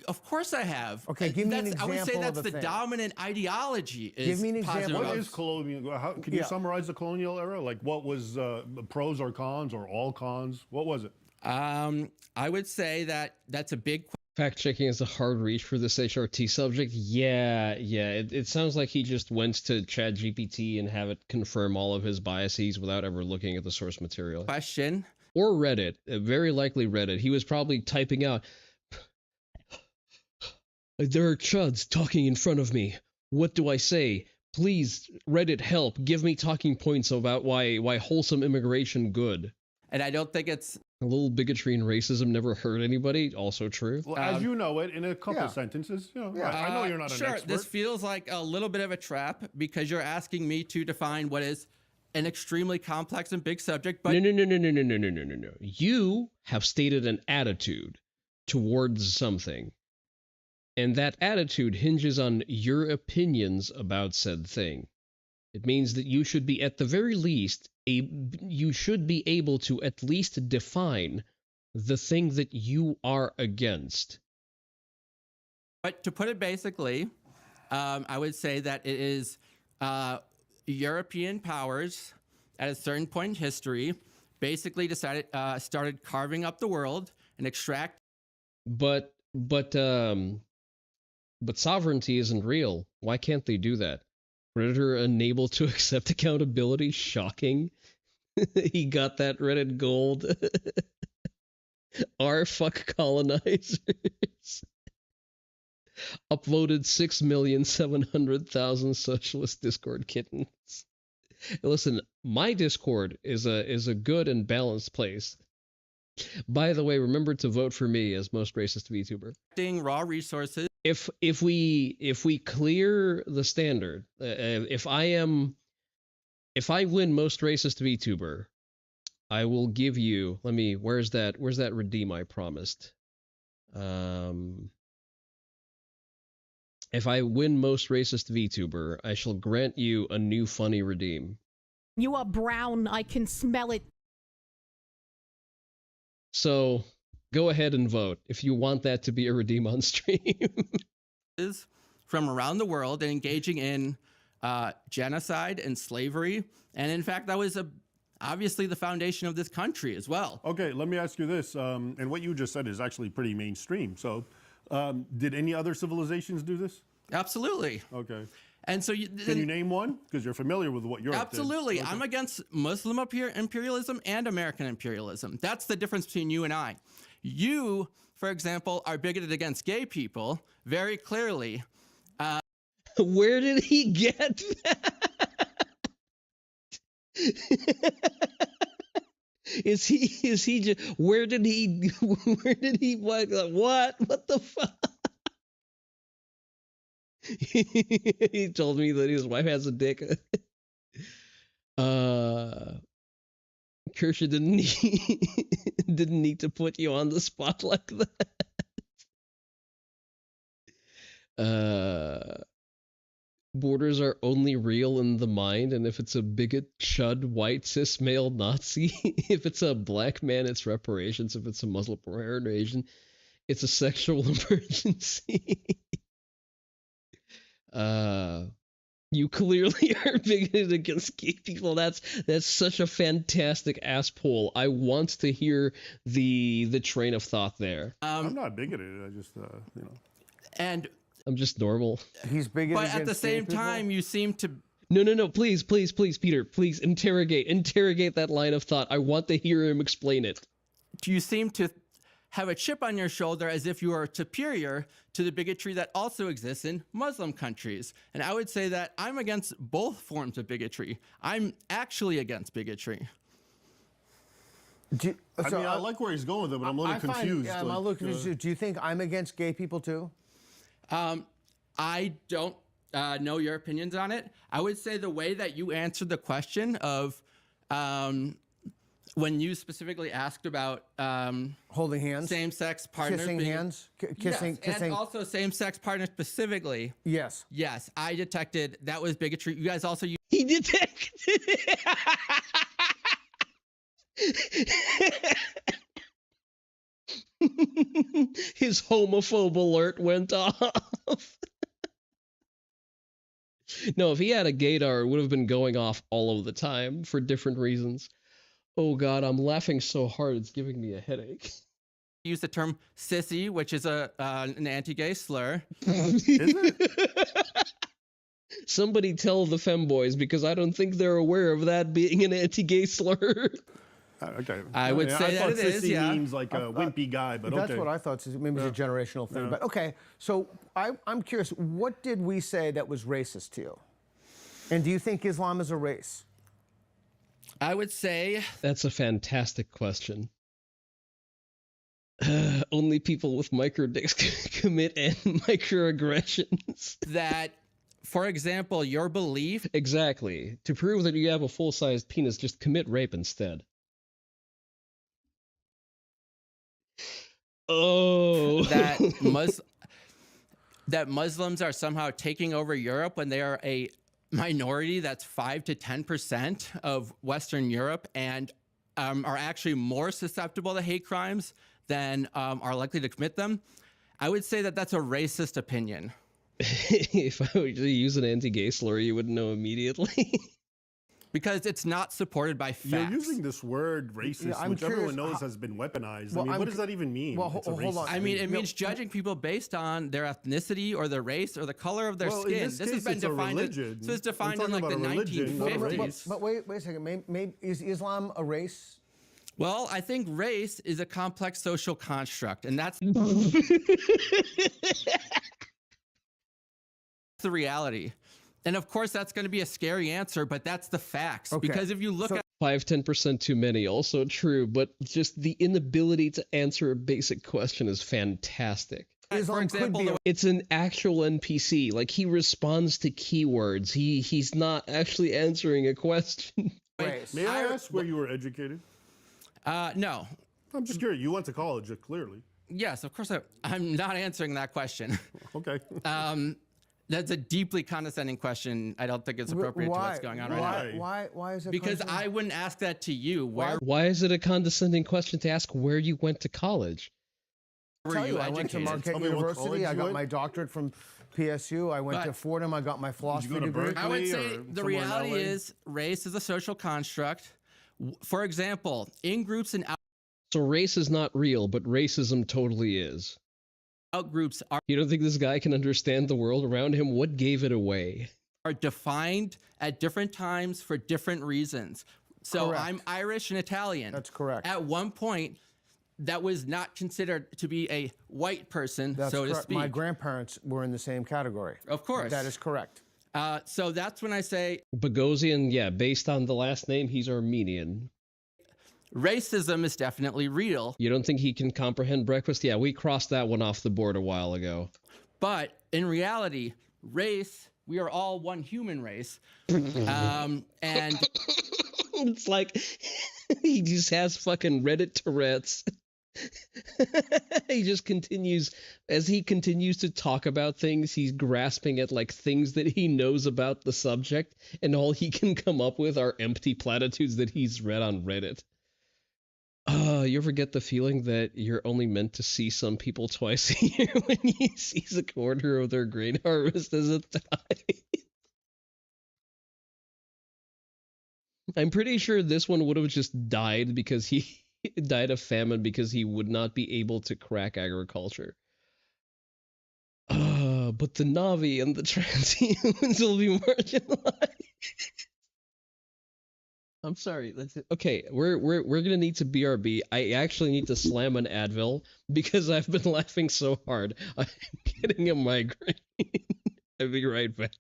Of course, I have. Okay, give me an example. I would say that's of the thing. dominant ideology. Give me an example. What is colonial? Can you summarize the colonial era? Like, what was pros or cons or all cons? What was it? I would say that that's a big. Fact checking is a hard reach for this HRT subject. Yeah. It sounds like he just went to ChatGPT and have it confirm all of his biases without ever looking at the source material. Question. Or read it. Very likely read it. He was probably typing out, "There are chuds talking in front of me. What do I say? Please, Reddit, help. Give me talking points about why wholesome immigration good." And I don't think it's... A little bigotry and racism never hurt anybody. Also true. Well, as you know it, in a couple sentences. You know, I know you're not an expert. Sure, this feels like a little bit of a trap because you're asking me to define what is an extremely complex and big subject, but... No. You have stated an attitude towards something. And that attitude hinges on your opinions about said thing. It means that you should be, at the very least, you should be able to at least define the thing that you are against. But to put it basically, I would say that it is European powers at a certain point in history basically started carving up the world and extract. But sovereignty isn't real. Why can't they do that? Predator unable to accept accountability? Shocking. He got that Reddit gold. Fuck colonizers. Uploaded 6,700,000 socialist Discord kittens. Listen, my Discord is a good and balanced place. By the way, remember to vote for me as most racist VTuber. Raw resources. If we clear the standard, if I win most racist VTuber, I will give you. Where's that redeem I promised? If I win most racist VTuber, I shall grant you a new funny redeem. You are brown. I can smell it. So, go ahead and vote if you want that to be a redeem on stream. From around the world and engaging in genocide and slavery. And in fact, that was obviously the foundation of this country as well. Okay, let me ask you this. And what you just said is actually pretty mainstream. So, did any other civilizations do this? Absolutely. Okay. And so can you name one? Because you're familiar with what Europe Absolutely. did. Okay. I'm against Muslim imperialism and American imperialism. That's the difference between you and I. You, for example, are bigoted against gay people very clearly. Where did he get that? Is he just, where did he what the fuck? He told me that his wife has a dick. Kirsha didn't need to put you on the spot like that. Borders are only real in the mind, and if it's a bigot, chud, white, cis male Nazi, if it's a black man, it's reparations. If it's a Muslim or Asian, it's a sexual emergency. You clearly are bigoted against gay people. That's such a fantastic ass poll. I want to hear the train of thought there. I'm not bigoted. I just you know. And I'm just normal. He's bigoted. But at the same time, you seem to. No. Please, Peter. Please interrogate that line of thought. I want to hear him explain it. You seem to have a chip on your shoulder as if you are superior to the bigotry that also exists in Muslim countries. And I would say that I'm against both forms of bigotry. I'm actually against bigotry. I like where he's going with it, but I'm a little confused. I'm a little confused. Do you think I'm against gay people too? I don't know your opinions on it. I would say the way that you answered the question of when you specifically asked about holding hands, same-sex partners, kissing hands, kissing, and also same-sex partners specifically. Yes. Yes, I detected that was bigotry. You guys also He detected. His homophobe alert went off. No, if he had a gaydar, it would have been going off all of the time for different reasons. Oh god, I'm laughing so hard it's giving me a headache. use the term sissy, which is an anti-gay slur. Is it? Somebody tell the femboys, because I don't think they're aware of that being an anti-gay slur. Okay. I would say that it is, yeah. Means like a wimpy guy, but that's okay. what I thought. Maybe it's a generational thing. Yeah. But okay, so I'm curious, what did we say that was racist to you? And do you think Islam is a race? I would say... That's a fantastic question. Only people with micro dicks commit microaggressions. That, for example, your belief... Exactly. To prove that you have a full-sized penis, just commit rape instead. Oh. That Muslims are somehow taking over Europe when they are a minority that's 5 to 10% of Western Europe and are actually more susceptible to hate crimes than are likely to commit them. I would say that that's a racist opinion. If I were to use an anti-gay slur, you would know immediately. Because it's not supported by facts. You're using this word racist, which everyone knows has been weaponized. Well, I mean, what does that even mean? Well, hold on. I mean, it means judging people based on their ethnicity or their race or the color of their skin. This has been defined. This is defined in like the 1950s. But wait a second. Maybe, is Islam a race? Well, I think race is a complex social construct, and that's the reality. And of course, that's going to be a scary answer, but that's the facts. Okay. Because if you look at 5-10% too many, also true, but just the inability to answer a basic question is fantastic. For example, it's an actual NPC. Like, he responds to keywords. He's not actually answering a question. May I ask where you were educated? No. I'm just curious. You went to college, clearly. Yes, of course. I'm not answering that question. Okay. That's a deeply condescending question. I don't think it's appropriate to what's going on right now. Why is it? Because I wouldn't ask that to you. Why is it a condescending question to ask where you went to college? I went to Marquette University. I got my doctorate from PSU. I went to Fordham. I got my philosophy degree. I would say the reality is race is a social construct. For example, in groups and out. So race is not real, but racism totally is. Outgroups are. You don't think this guy can understand the world around him? What gave it away? Are defined at different times for different reasons. So Correct. I'm Irish and Italian. That's correct. At one point, that was not considered to be a white person, That's so to correct. speak. My grandparents were in the same category. Of course. That is correct. So that's when I say Bogosian, yeah, based on the last name, he's Armenian. Racism is definitely real. You don't think he can comprehend breakfast? Yeah, we crossed that one off the board a while ago. But in reality, race, we are all one human race. And it's like he just has fucking Reddit Tourette's. He just continues, as he continues to talk about things, he's grasping at like things that he knows about the subject, and all he can come up with are empty platitudes that he's read on Reddit. You ever get the feeling that you're only meant to see some people twice a year when he sees a quarter of their grain harvest as it dies? I'm pretty sure this one would have just died because he died of famine because he would not be able to crack agriculture. But the Na'vi and the transhumans will be marginalized. I'm sorry. That's it. Okay, we're gonna need to BRB. I actually need to slam an Advil because I've been laughing so hard. I'm getting a migraine. I'll be right back.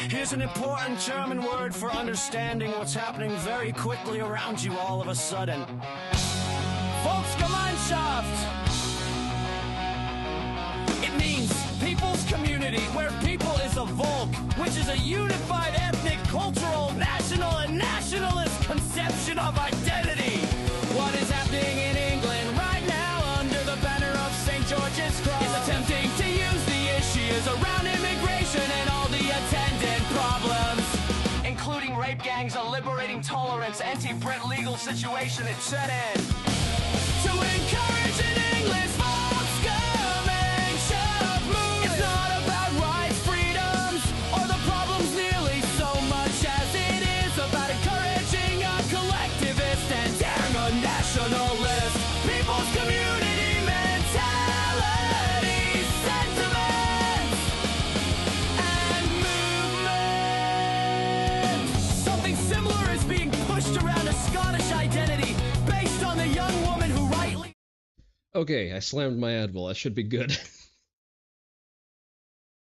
Here's an important German word for understanding what's happening very quickly around you all of a sudden. Volksgemeinschaft! It means people's community, where people is a Volk, which is a unified ethnic, cultural, gangs, a liberating tolerance, anti-Brit legal situation at set in. To encourage an English folk skirmish of movement. It's not about rights, freedoms, or the problems nearly so much as it is about encouraging a collectivist and daring a nationalist. People's community mentality, sentiments, and movement. Something similar is being pushed around a Scottish identity based on the young woman who rightly... Okay, I slammed my Advil. That should be good.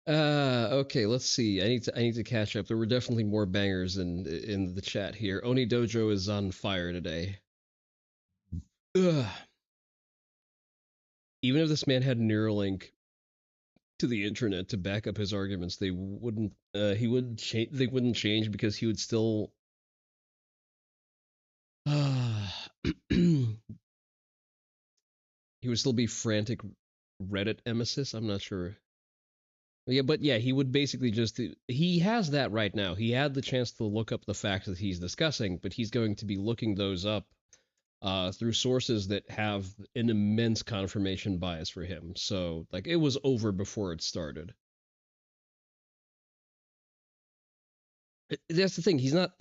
Okay, let's see. I need to catch up. There were definitely more bangers in the chat here. Oni Dojo is on fire today. Ugh. Even if this man had Neuralink to the internet to back up his arguments, they wouldn't. He wouldn't change. They wouldn't change because he would still. He would still be frantic Reddit emesis. I'm not sure. Yeah, but yeah, he would basically just. He has that right now. He had the chance to look up the facts that he's discussing, but he's going to be looking those up through sources that have an immense confirmation bias for him. So, like, it was over before it started. That's the thing. He's not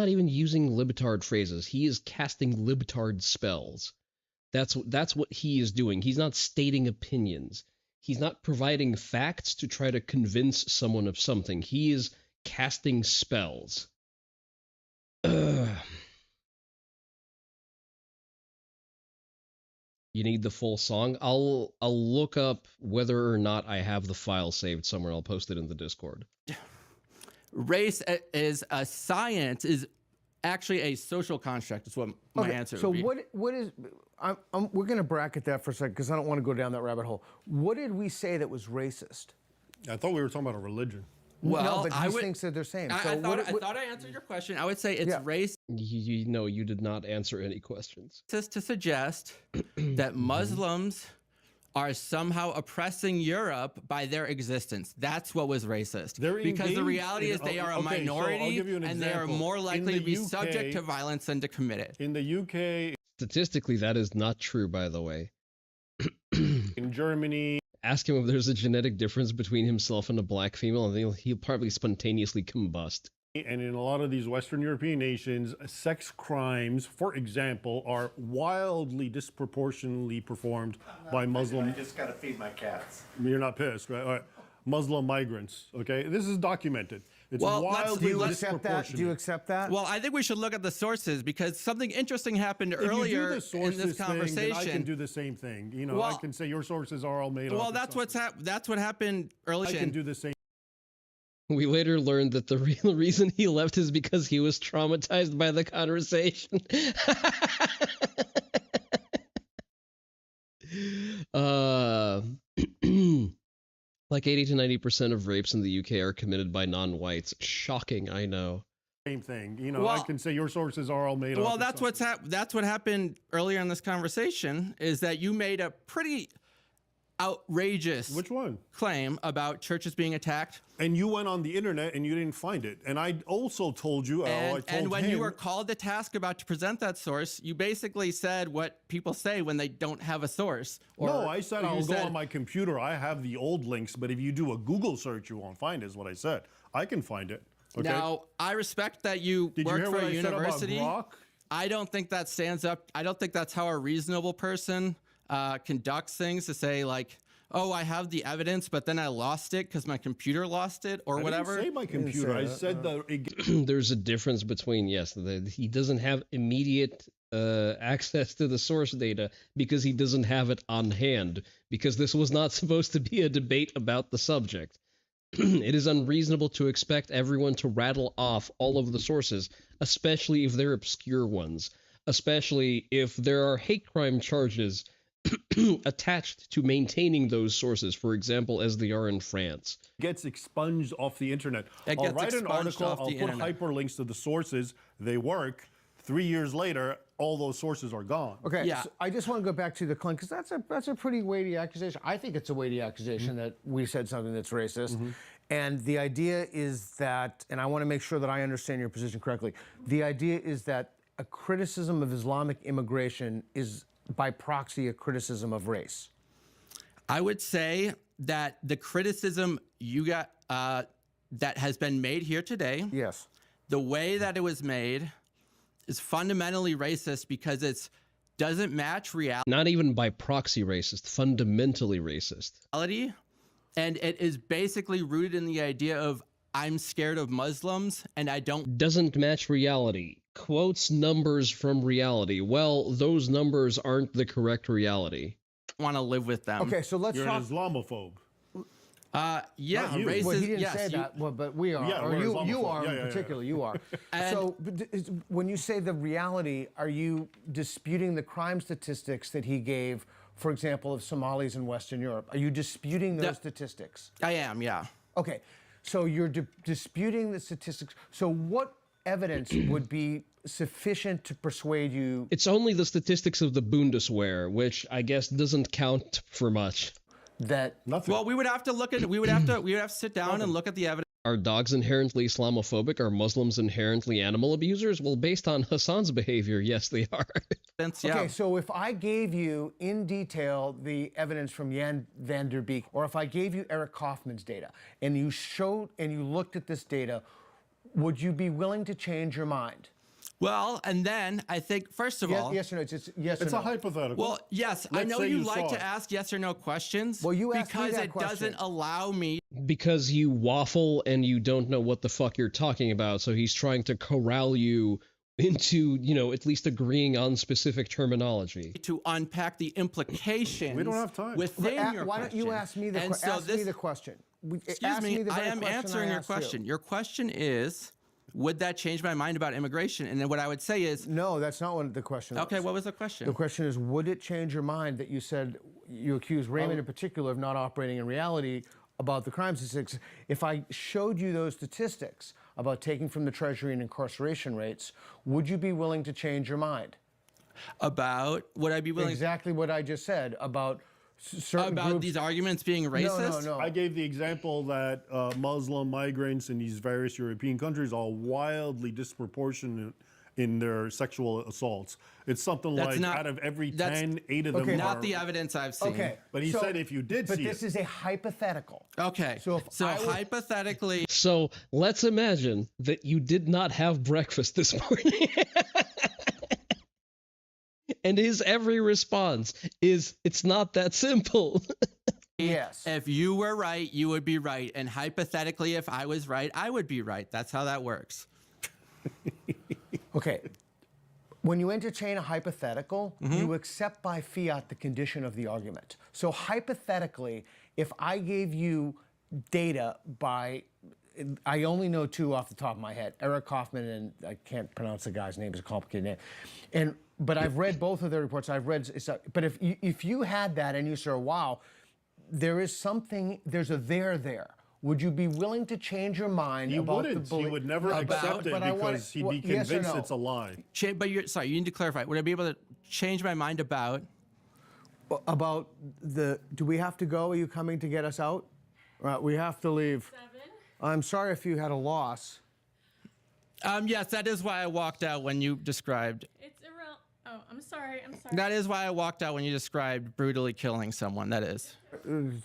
even using libtard phrases. He is casting libtard spells. That's what he is doing. He's not stating opinions. He's not providing facts to try to convince someone of something. He is casting spells. Ugh. You need the full song? I'll look up whether or not I have the file saved somewhere. I'll post it in the Discord. Race is a science, is actually a social construct, is what my answer would be. So what is... we're going to bracket that for a second because I don't want to go down that rabbit hole. What did we say that was racist? I thought we were talking about a religion. Well, no, but these things that they're saying. I thought I answered your question. I would say it's race. No, you did not answer any questions. To suggest that Muslims are somehow oppressing Europe by their existence. That's what was racist. Because the reality is they are a minority and they are more likely to be subject to violence than to commit it. In the UK... Statistically, that is not true, by the way. In Germany... Ask him if there's a genetic difference between himself and a black female, and he'll probably spontaneously combust. And in a lot of these Western European nations, sex crimes, for example, are wildly disproportionately performed by Muslim... I just got to feed my cats. You're not pissed, right? All right. Muslim migrants, okay? This is documented. It's wildly disproportionate. Do you accept that? Well, I think we should look at the sources because something interesting happened earlier in this conversation. I can do the same thing. You know, I can say your sources are all made up. Well, that's what happened earlier. I can do the same. We later learned that the real reason he left is because he was traumatized by the conversation. Like 80 to 90% of rapes in the UK are committed by non-whites. Shocking, I know. Same thing. You know, I can say your sources are all made up. Well, that's what happened earlier in this conversation is that you made a pretty outrageous claim about churches being attacked. And you went on the internet and you didn't find it. And I also told you, and when you were called to task about to present that source, you basically said what people say when they don't have a source. No, I said I'll go on my computer. I have the old links, but if you do a Google search, you won't find it, is what I said. I can find it. Okay? Now, I respect that you work for a university. I don't think that stands up. I don't think that's how a reasonable person conducts things, to say like, oh, I have the evidence, but then I lost it because my computer lost it or whatever. I didn't say my computer. I said there's a difference between, yes, he doesn't have immediate access to the source data because he doesn't have it on hand, because this was not supposed to be a debate about the subject. It is unreasonable to expect everyone to rattle off all of the sources, especially if they're obscure ones, especially if there are hate crime charges attached to maintaining those sources, for example, as they are in France. Gets expunged off the internet. I'll write an article, I'll put hyperlinks to the sources, they work. 3 years later, all those sources are gone. Okay, so I just want to go back to the Clinton, because that's a pretty weighty accusation. I think it's a weighty accusation that we said something that's racist. And the idea is that, and I want to make sure that I understand your position correctly, the idea is that a criticism of Islamic immigration is by proxy a criticism of race. I would say that the criticism you got that has been made here today, yes, the way that it was made is fundamentally racist because it doesn't match reality. Not even by proxy racist, fundamentally racist. And it is basically rooted in the idea of I'm scared of Muslims and I don't. Doesn't match reality. Quotes numbers from reality. Well, those numbers aren't the correct reality. Want to live with them. Okay, so let's You're talk. an Islamophobe. Yeah, racist. Well, he didn't yes, say that, well, but we are. Yeah, or we're you Islamophobe. are Yeah, in yeah, yeah. particular, you are. And- So when you say the reality, are you disputing the crime statistics that he gave, for example, of Somalis in Western Europe? Are you disputing those statistics? I am, yeah. Okay, so you're disputing the statistics. So what evidence would be sufficient to persuade you? It's only the statistics of the Bundeswehr, which I guess doesn't count for much. That nothing. Well, we would have to look at. We would have to sit down and look at the evidence. Are dogs inherently Islamophobic? Are Muslims inherently animal abusers? Well, based on Hassan's behavior, yes, they are. Okay, so if I gave you in detail the evidence from Jan van der Beek, or if I gave you Eric Kaufman's data, and you showed and you looked at this data, would you be willing to change your mind? Well, and then I think, first of all... Yes or no? It's yes or no. It's a hypothetical. Well, yes, I know you like to ask yes or no questions. Well, you asked me because that it question. doesn't allow me... Because you waffle and you don't know what the fuck you're talking about, so he's trying to corral you into, you know, at least agreeing on specific terminology. To unpack the implications... We don't have time. Within your Why don't you ask me the, me the question? Excuse me, I am answering your question. Your question is... Would that change my mind about immigration? And then what I would say is... No, that's not what the question was. Okay, what was the question? The question is, would it change your mind that you said, you accused Raymond in particular of not operating in reality about the crime statistics? If I showed you those statistics about taking from the Treasury and incarceration rates, would you be willing to change your mind? About, would I be willing... Exactly what I just said about certain groups. These arguments being racist? No. I gave the example that Muslim migrants in these various European countries are wildly disproportionate in their sexual assaults. It's something like out of every 10, 8 of them are... Not the evidence I've seen. Okay. But he said if you did see it... But this is a hypothetical. Okay. So hypothetically... So let's imagine that you did not have breakfast this morning. And his every response is, it's not that simple. Yes. If you were right, you would be right. And hypothetically, if I was right, I would be right. That's how that works. Okay. When you entertain a hypothetical, you accept by fiat the condition of the argument. So hypothetically, if I gave you data by... I only know two off the top of my head, Eric Kaufman and I can't pronounce the guy's name, it's a complicated name. But I've read both of their reports. But if you had that and you said, wow, there is something, there's a there. Would you be willing to change your mind about the belief? He would never accept it because he'd be convinced it's a lie. But sorry, you need to clarify. Would I be able to change my mind about? About do we have to go? Are you coming to get us out? We have to leave. 7. I'm sorry if you had a loss. Yes, that is why I walked out when you described. It's irrelevant. Oh, I'm sorry. That is why I walked out when you described brutally killing someone. That is.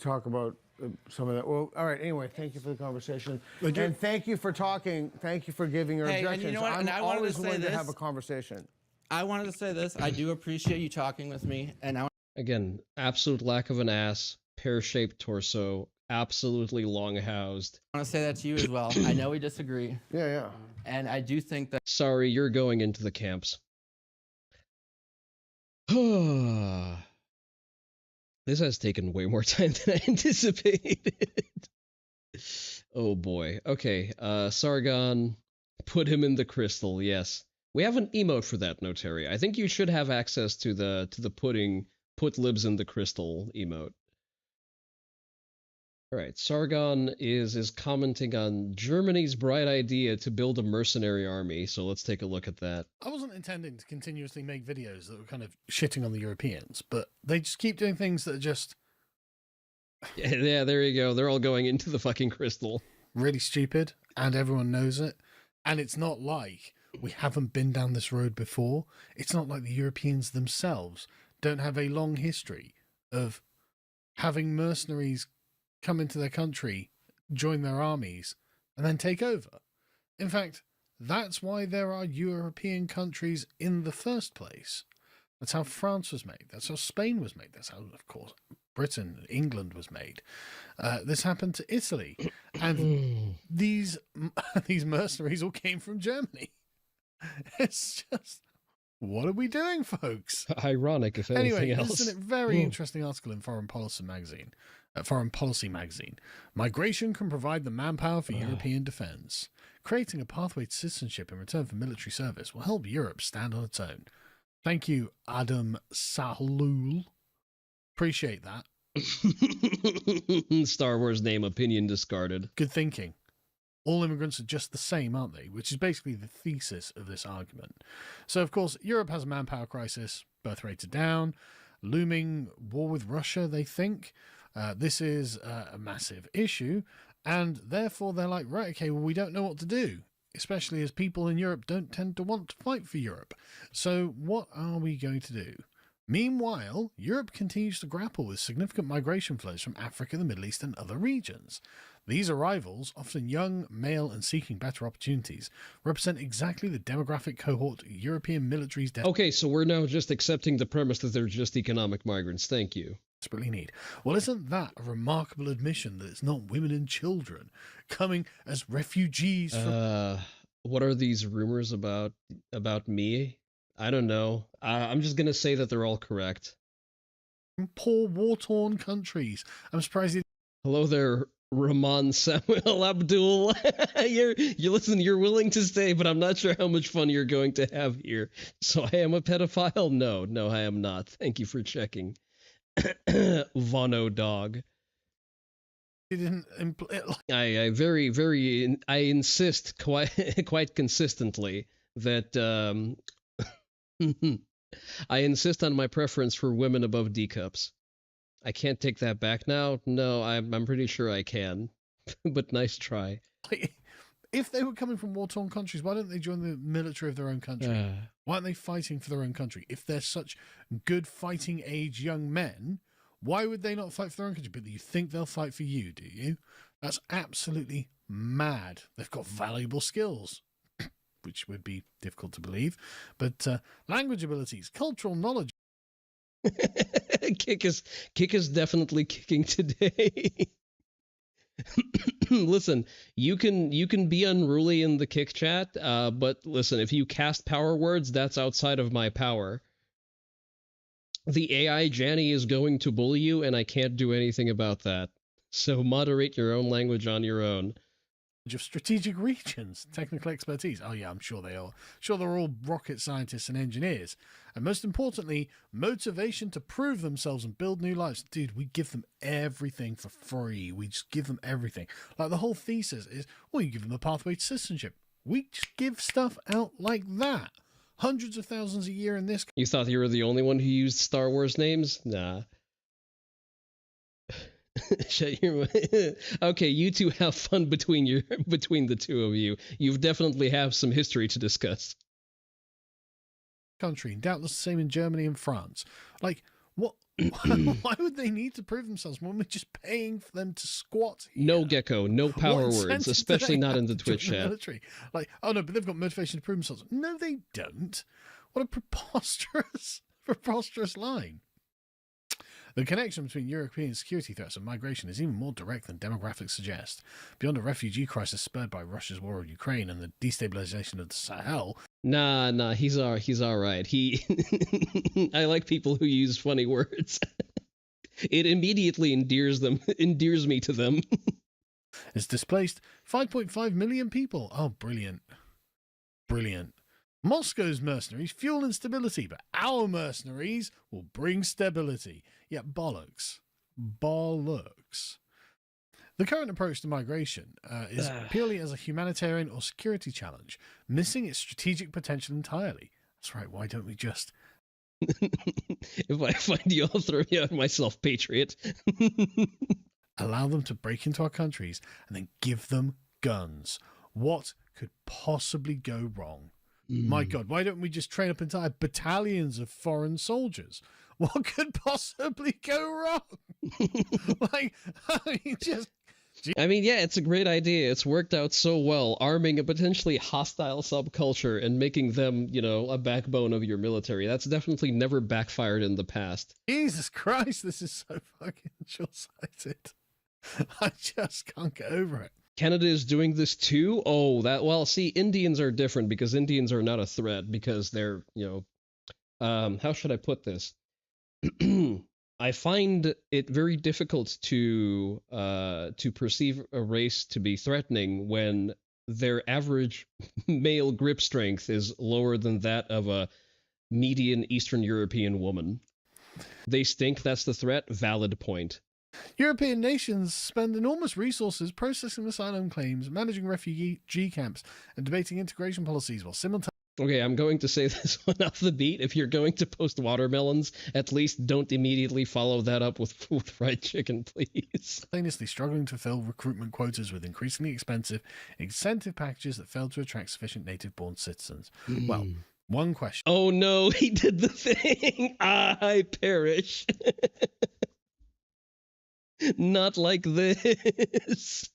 Talk about some of that. Well, all right. Anyway, thank you for the conversation. And thank you for talking. Thank you for giving your objections. And you know what? I'm always willing to have a conversation. I wanted to say this. I do appreciate you talking with me. And again, absolute lack of an ass, pear-shaped torso, absolutely long-housed. I want to say that to you as well. I know we disagree. Yeah. And I do think that... Sorry, you're going into the camps. This has taken way more time than I anticipated. Oh boy. Okay, Sargon, put him in the crystal, yes. We have an emote for that, Notary. I think you should have access to the put libs in the crystal emote. All right, Sargon is commenting on Germany's bright idea to build a mercenary army, so let's take a look at that. I wasn't intending to continuously make videos that were kind of shitting on the Europeans, but they just keep doing things that are just... Yeah, there you go. They're all going into the fucking crystal. Really stupid, and everyone knows it. And it's not like we haven't been down this road before. It's not like the Europeans themselves don't have a long history of having mercenaries come into their country, join their armies, and then take over. In fact, that's why there are European countries in the first place. That's how France was made. That's how Spain was made. That's how, of course, Britain, England was made. This happened to Italy. And these mercenaries all came from Germany. It's just... what are we doing, folks? Ironic, if anything else. This is a very interesting article in Foreign Policy magazine. Migration can provide the manpower for European defence. Creating a pathway to citizenship in return for military service will help Europe stand on its own. Thank you, Adam Salul. Appreciate that. Star Wars name opinion discarded. Good thinking. All immigrants are just the same, aren't they? Which is basically the thesis of this argument. So, of course, Europe has a manpower crisis. Birth rates are down. Looming war with Russia, they think. This is a massive issue. And therefore, they're like, right, okay, well, we don't know what to do. Especially as people in Europe don't tend to want to fight for Europe. So what are we going to do? Meanwhile, Europe continues to grapple with significant migration flows from Africa, the Middle East, and other regions. These arrivals, often young, male, and seeking better opportunities, represent exactly the demographic cohort European militaries... Okay, so we're now just accepting the premise that they're just economic migrants. Thank you. ...desperately need. Well, isn't that a remarkable admission that it's not women and children coming as refugees from... What are these rumors about me? I don't know. I'm just going to say that they're all correct. Poor war-torn countries. I'm surprised you... Hello there, Rahman Samuel Abdul. You're willing to stay, but I'm not sure how much fun you're going to have here. So I am a pedophile? No, I am not. Thank you for checking. Vono dog. You didn't I insist quite consistently that I insist on my preference for women above D cups. I can't take that back now. No, I'm pretty sure I can. But nice try. If they were coming from war-torn countries, why don't they join the military of their own country? Why aren't they fighting for their own country? If they're such good fighting age young men, why would they not fight for their own country? But you think they'll fight for you, do you? That's absolutely mad. They've got valuable skills, which would be difficult to believe. But language abilities, cultural knowledge. Kick is definitely kicking today. Listen, you can be unruly in the Kick chat, but listen, if you cast power words, that's outside of my power. The AI Janny is going to bully you, and I can't do anything about that. So moderate your own language on your own. Of strategic regions, technical expertise. Oh yeah, I'm sure they are. Sure, they're all rocket scientists and engineers. And most importantly, motivation to prove themselves and build new lives. Dude, we give them everything for free. We just give them everything. Like the whole thesis is, well, you give them a pathway to citizenship. We just give stuff out like that. Hundreds of thousands a year in this. You thought you were the only one who used Star Wars names? Nah. Shut your Okay, you two have fun between the two of you. You definitely have some history to discuss. Country, doubtless the same in Germany and France. Like, what? Why would they need to prove themselves when we're just paying for them to squat here? No gecko, no power words, especially not in the Twitch chat. Military. Like, oh no, but they've got motivation to prove themselves. No, they don't. What a preposterous line. The connection between European security threats and migration is even more direct than demographics suggest. Beyond a refugee crisis spurred by Russia's war in Ukraine and the destabilization of the Sahel. Nah, he's all right. I like people who use funny words. It immediately endears me to them. It's displaced 5.5 million people. Oh, brilliant. Brilliant. Moscow's mercenaries fuel instability, but our mercenaries will bring stability. Yeah, bollocks. Bollocks. The current approach to migration is purely as a humanitarian or security challenge, missing its strategic potential entirely. That's right, why don't we just... If I find you, I'll throw you out myself, patriot. Allow them to break into our countries and then give them guns. What could possibly go wrong? My God, why don't we just train up entire battalions of foreign soldiers? What could possibly go wrong? I mean, yeah, it's a great idea. It's worked out so well, arming a potentially hostile subculture and making them, you know, a backbone of your military. That's definitely never backfired in the past. Jesus Christ, this is so fucking short-sighted. I just can't get over it. Canada is doing this too? Oh, well, see, Indians are different because Indians are not a threat because they're, you know, how should I put this? I find it very difficult to perceive a race to be threatening when their average male grip strength is lower than that of a median Eastern European woman. They stink, that's the threat, valid point. European nations spend enormous resources processing asylum claims, managing refugee camps, and debating integration policies while simultaneously... Okay, I'm going to say this one off the beat. If you're going to post watermelons, at least don't immediately follow that up with fried chicken, please. Simultaneously struggling to fill recruitment quotas with increasingly expensive incentive packages that fail to attract sufficient native-born citizens. Well, one question. Oh no, he did the thing! I perish. Not like this.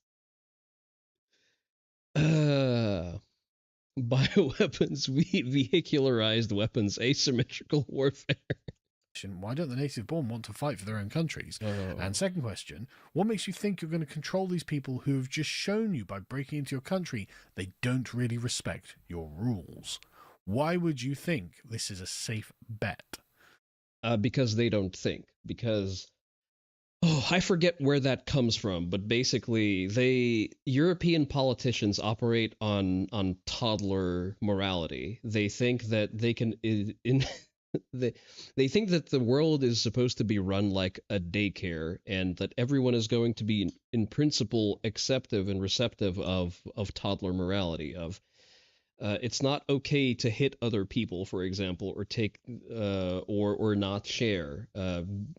Bioweapons, vehicularized weapons, asymmetrical warfare. Why don't the native-born want to fight for their own countries? And second question, what makes you think you're going to control these people who have just shown you by breaking into your country they don't really respect your rules? Why would you think this is a safe bet? Because they don't think. Because... Oh, I forget where that comes from, but basically, European politicians operate on toddler morality. They think that they can, they think that the world is supposed to be run like a daycare, and that everyone is going to be, in principle, acceptive and receptive of toddler morality. It's not okay to hit other people, for example, or take or not share,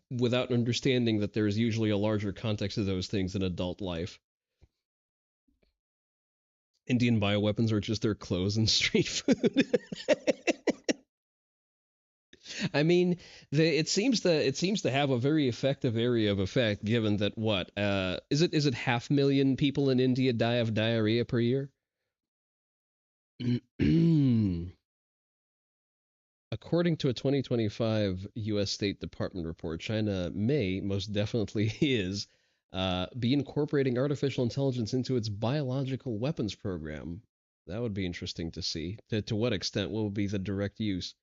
without understanding that there is usually a larger context to those things in adult life. Indian bioweapons are just their clothes and street food. I mean, it seems to have a very effective area of effect, given that what is it 500,000 people in India die of diarrhea per year? According to a 2025 U.S. State Department report, China may, most definitely is, be incorporating artificial intelligence into its biological weapons program. That would be interesting to see. To what extent will be the direct use?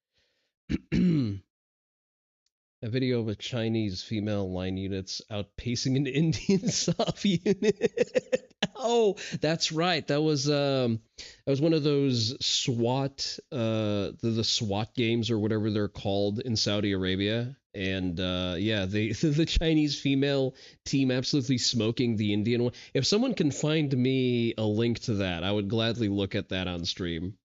A video of a Chinese female line units outpacing an Indian SOF unit. Oh, that's right. That was one of those SWAT, the SWAT games or whatever they're called in Saudi Arabia. And yeah, the Chinese female team absolutely smoking the Indian one. If someone can find me a link to that, I would gladly look at that on stream.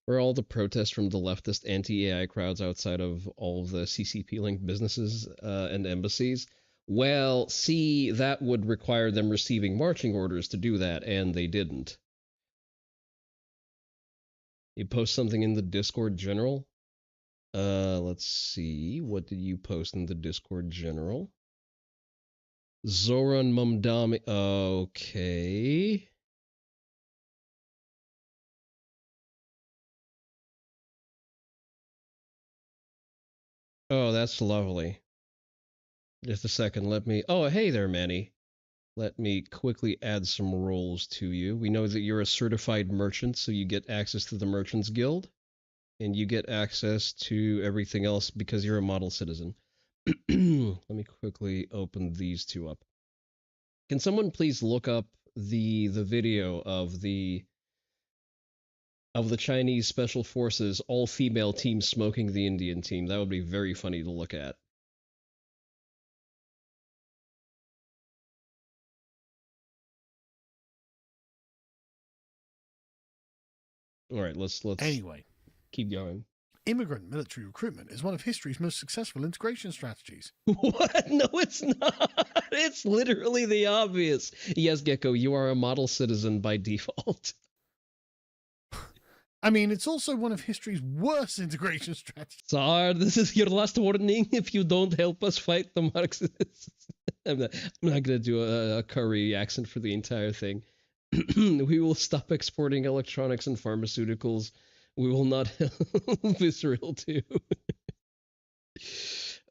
Where all the protests from the leftist anti-AI crowds outside of all of the CCP-linked businesses and embassies? Well, see, that would require them receiving marching orders to do that, and they didn't. You post something in the Discord general? Let's see. What did you post in the Discord general? Zoran Mumdami. Okay. Oh, that's lovely. Just a second, let me... Oh, hey there, Manny. Let me quickly add some roles to you. We know that you're a certified merchant, so you get access to the Merchants Guild. And you get access to everything else because you're a model citizen. Let me quickly open these two up. Can someone please look up the video of the Chinese Special Forces all-female team smoking the Indian team? That would be very funny to look at. All right, let's Anyway, keep going. Immigrant military recruitment is one of history's most successful integration strategies. What? No, it's not. It's literally the obvious. Yes, Gecko, you are a model citizen by default. I mean, it's also one of history's worst integration strategies. Tsar, this is your last warning. If you don't help us fight the Marxists, I'm not going to do a Curry accent for the entire thing. We will stop exporting electronics and pharmaceuticals. We will not help Israel too.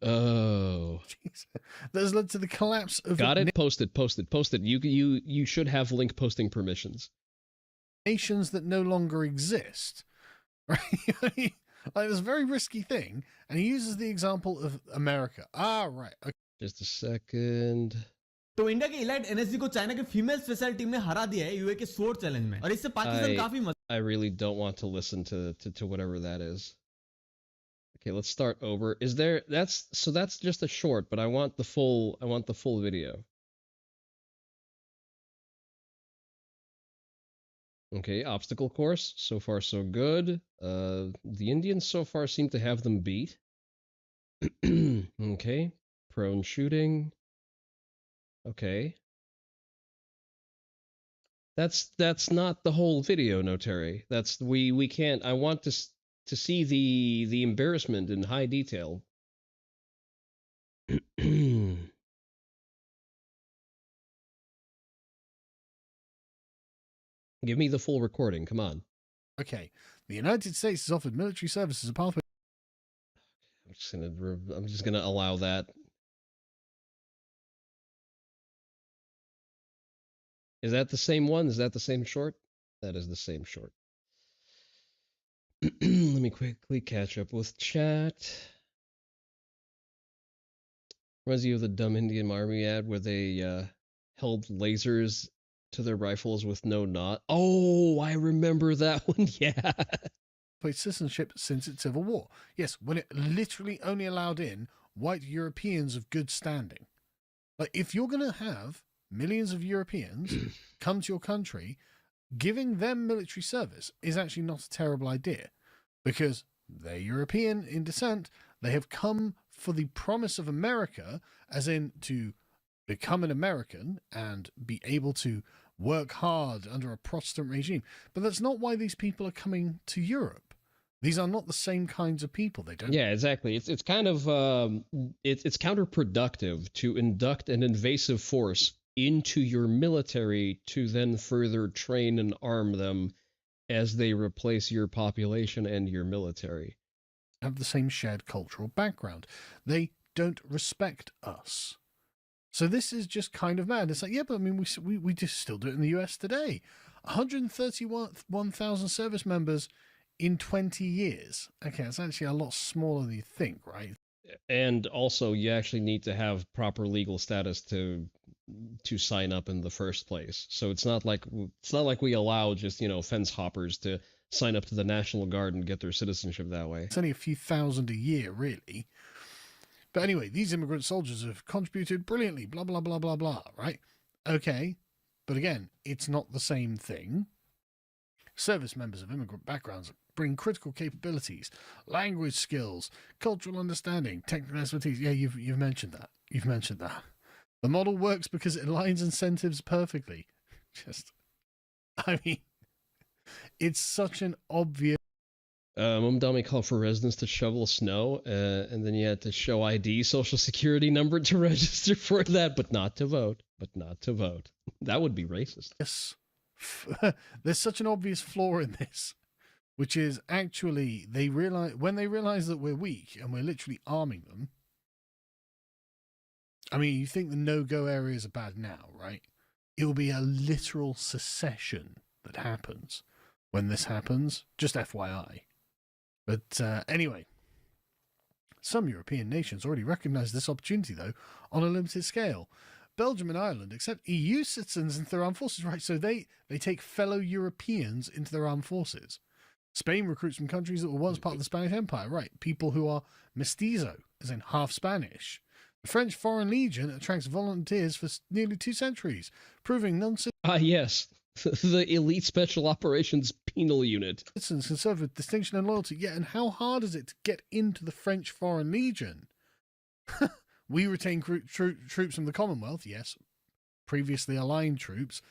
Oh, jeez. That has led to the collapse of. Got it. Post it. You should have link posting permissions. Nations that no longer exist, right? Like, it's a very risky thing, and he uses the example of America. Right. Okay. Just a second. तो India के elite NSG को China के female special team ने हरा दिया है UA के sword challenge में और इससे पाकिस्तान काफी I really don't want to listen to whatever that is. Okay, let's start over. Is there that's just a short, but I want the full video. Okay, obstacle course. So far so good. The Indians so far seem to have them beat. Okay, prone shooting. Okay. That's not the whole video, Notary. That's we can't. I want to see the embarrassment in high detail. Give me the full recording. Come on. Okay. The United States has offered military service as a pathway. I'm just gonna allow that. Is that the same one? Is that the same short? That is the same short. Let me quickly catch up with chat. Reminds you of the dumb Indian Army ad where they held lasers to their rifles with no knot. Oh, I remember that one. Yeah. Citizenship since its civil war. Yes, when it literally only allowed in white Europeans of good standing. Like, if you're going to have millions of Europeans come to your country, giving them military service is actually not a terrible idea because they're European in descent. They have come for the promise of America, as in to become an American and be able to work hard under a Protestant regime. But that's not why these people are coming to Europe. These are not the same kinds of people. They don't. Yeah, exactly. It's kind of it's counterproductive to induct an invasive force into your military to then further train and arm them as they replace your population and your military. Have the same shared cultural background. They don't respect us. So this is just kind of mad. It's like, yeah, but I mean, we just still do it in the US today. 131,000 service members in 20 years. Okay, it's actually a lot smaller than you think, right? And also, you actually need to have proper legal status to sign up in the first place. So it's not like we allow just, fence hoppers to sign up to the National Guard and get their citizenship that way. It's only a few thousand a year, really. But anyway, these immigrant soldiers have contributed brilliantly, blah, blah, blah, blah, blah, right? Okay, but again, it's not the same thing. Service members of immigrant backgrounds bring critical capabilities, language skills, cultural understanding, technical expertise. Yeah, you've mentioned that. You've mentioned that. The model works because it aligns incentives perfectly. It's such an obvious. Mumdami called for residents to shovel snow, and then you had to show ID, social security number to register for that, but not to vote. That would be racist. Yes. There's such an obvious flaw in this, which is actually when they realize that we're weak and we're literally arming them. I mean, you think the no-go areas are bad now, right? It will be a literal secession that happens when this happens. Just FYI. But anyway, some European nations already recognize this opportunity, though, on a limited scale. Belgium and Ireland accept EU citizens into their armed forces, right? So they take fellow Europeans into their armed forces. Spain recruits from countries that were once part of the Spanish Empire, right? People who are mestizo, as in half Spanish. The French Foreign Legion attracts volunteers for nearly 2 centuries, proving non-citizens. Yes. The Elite Special Operations Penal Unit. Citizens can serve with distinction and loyalty. Yeah, and how hard is it to get into the French Foreign Legion? We retain troops from the Commonwealth, yes. Previously aligned troops.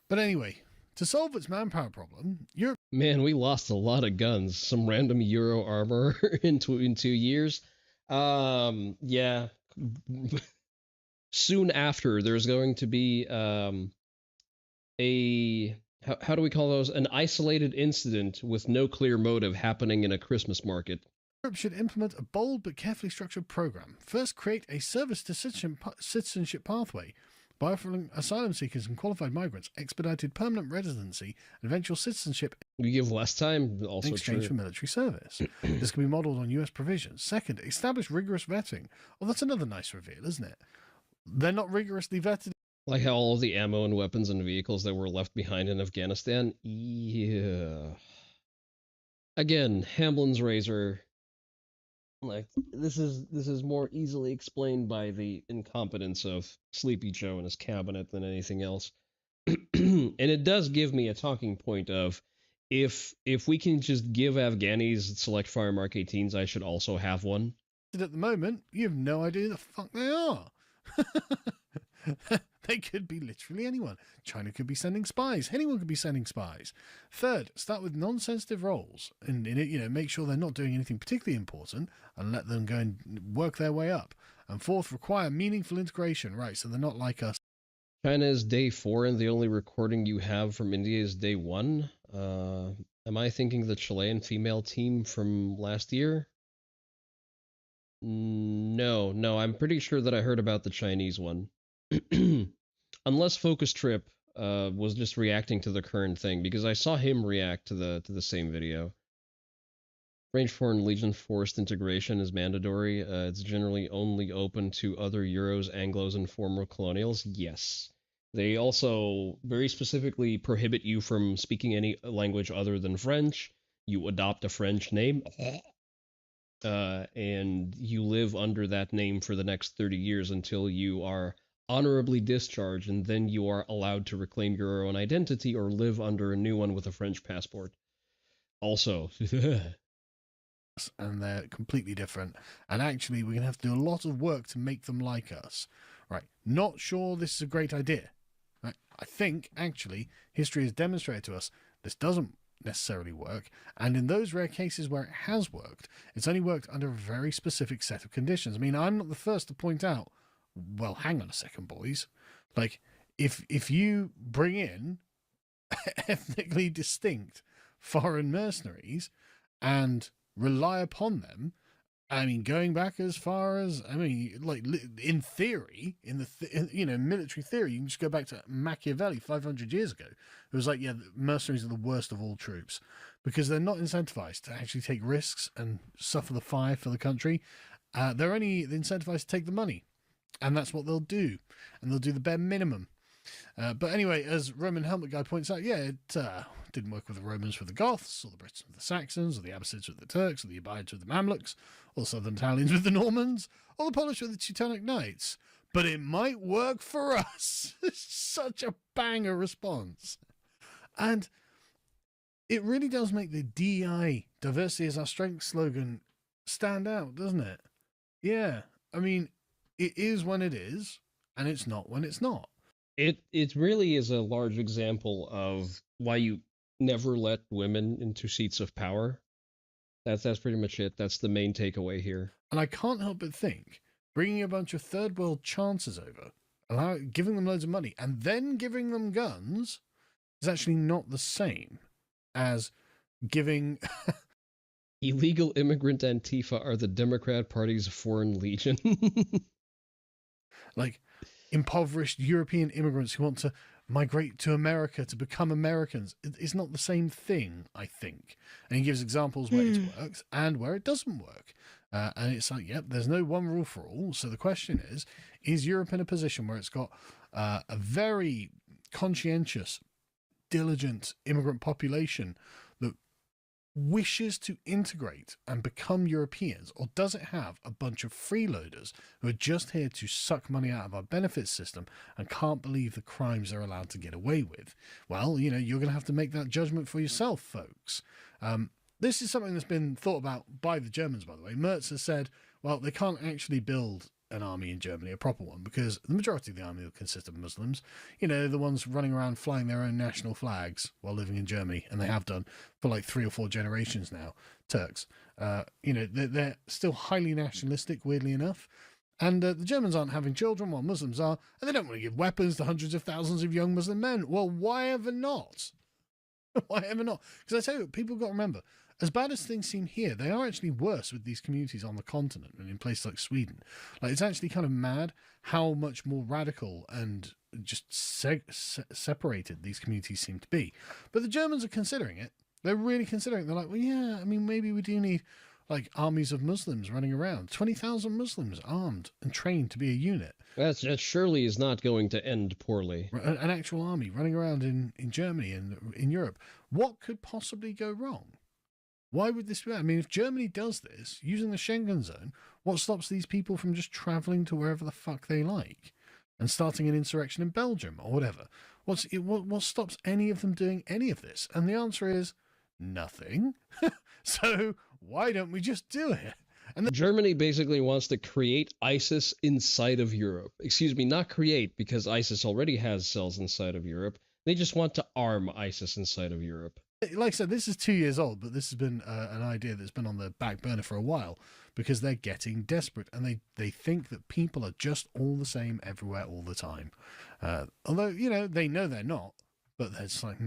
But anyway, to solve its manpower problem, Europe... Man, we lost a lot of guns. Some random Euro armor in 2 years. Yeah. Soon after, there's going to be how do we call those? An isolated incident with no clear motive happening in a Christmas market. Europe should implement a bold but carefully structured program. First, create a service to citizenship pathway by offering asylum seekers and qualified migrants expedited permanent residency and eventual citizenship. You give less time, also in exchange true. for military service. This can be modelled on US provisions. Second, establish rigorous vetting. Well, that's another nice reveal, isn't it? They're not rigorously vetted. Like how all of the ammo and weapons and vehicles that were left behind in Afghanistan. Yeah. Again, Hamblin's razor. Like this is more easily explained by the incompetence of Sleepy Joe and his cabinet than anything else. And it does give me a talking point of if we can just give Afghanis select fire Mark 18s, I should also have one. At the moment, you have no idea who the fuck they are. They could be literally anyone. China could be sending spies. Anyone could be sending spies. Third, start with non-sensitive roles and make sure they're not doing anything particularly important and let them go and work their way up. And fourth, require meaningful integration. Right, so they're not like us. China is day 4 and the only recording you have from India is day 1. Am I thinking the Chilean female team from last year? No, I'm pretty sure that I heard about the Chinese one. Unless Focus Trip was just reacting to the current thing, because I saw him react to the same video. French Foreign Legion forced integration is mandatory. It's generally only open to other Euros, Anglos, and former colonials. Yes. They also very specifically prohibit you from speaking any language other than French. You adopt a French name. And you live under that name for the next 30 years until you are honorably discharged, and then you are allowed to reclaim your own identity or live under a new one with a French passport. Also. And they're completely different. And actually, we're going to have to do a lot of work to make them like us. Right. Not sure this is a great idea. Right? I think, actually, history has demonstrated to us this doesn't necessarily work, and in those rare cases where it has worked, it's only worked under a very specific set of conditions. I mean, I'm not the first to point out, well, hang on a second, boys. Like, if you bring in ethnically distinct foreign mercenaries and rely upon them, I mean, going back as far as, I mean, like, in theory, in the military theory, you can just go back to Machiavelli 500 years ago. It was like, yeah, mercenaries are the worst of all troops because they're not incentivized to actually take risks and suffer the fire for the country. They're only incentivized to take the money, and that's what they'll do, and they'll do the bare minimum. But anyway, as Roman Helmet Guy points out, yeah, it didn't work with the Romans with the Goths, or the Brits with the Saxons, or the Abbasids with the Turks, or the Ubayyads with the Mamluks, or the Southern Italians with the Normans, or the Polish with the Teutonic Knights. But it might work for us. It's such a banger response. And it really does make the DEI, diversity is our strength slogan, stand out, doesn't it? Yeah, I mean, it is when it is, and it's not when it's not. It really is a large example of why you never let women into seats of power. That's pretty much it. That's the main takeaway here. And I can't help but think, bringing a bunch of third world chances over, giving them loads of money, and then giving them guns is actually not the same as giving... Illegal immigrant Antifa are the Democrat Party's foreign legion. Like, impoverished European immigrants who want to migrate to America to become Americans. It's not the same thing, I think. And he gives examples where it works and where it doesn't work. And it's like, yep, there's no one rule for all. So the question is Europe in a position where it's got a very conscientious, diligent immigrant population that wishes to integrate and become Europeans, or does it have a bunch of freeloaders who are just here to suck money out of our benefits system and can't believe the crimes they're allowed to get away with? Well, you know, you're going to have to make that judgment for yourself, folks. This is something that's been thought about by the Germans, by the way. Merz has said, well, they can't actually build an army in Germany, a proper one, because the majority of the army will consist of Muslims, you know, the ones running around flying their own national flags while living in Germany, and they have done for like 3 or 4 generations now, Turks. You know, they're still highly nationalistic, weirdly enough, and the Germans aren't having children while Muslims are, and they don't want to give weapons to hundreds of thousands of young Muslim men. Well, why ever not? Why ever not? Because I tell you, people got to remember, as bad as things seem here, they are actually worse with these communities on the continent and in places like Sweden. Like, it's actually kind of mad how much more radical and just separated these communities seem to be. But the Germans are considering it. They're really considering it. They're like, well, yeah, I mean, maybe we do need like armies of Muslims running around. 20,000 Muslims armed and trained to be a unit. That surely is not going to end poorly. An actual army running around in Germany and in Europe. What could possibly go wrong? Why would this be? I mean, if Germany does this, using the Schengen zone, what stops these people from just travelling to wherever the fuck they like and starting an insurrection in Belgium or whatever? What stops any of them doing any of this? And the answer is nothing. So why don't we just do it? And Germany basically wants to create ISIS inside of Europe. Excuse me, not create, because ISIS already has cells inside of Europe. They just want to arm ISIS inside of Europe. Like I said, this is 2 years old, but this has been an idea that's been on the back burner for a while because they're getting desperate and they think that people are just all the same everywhere all the time. Although, you know they're not, but it's like,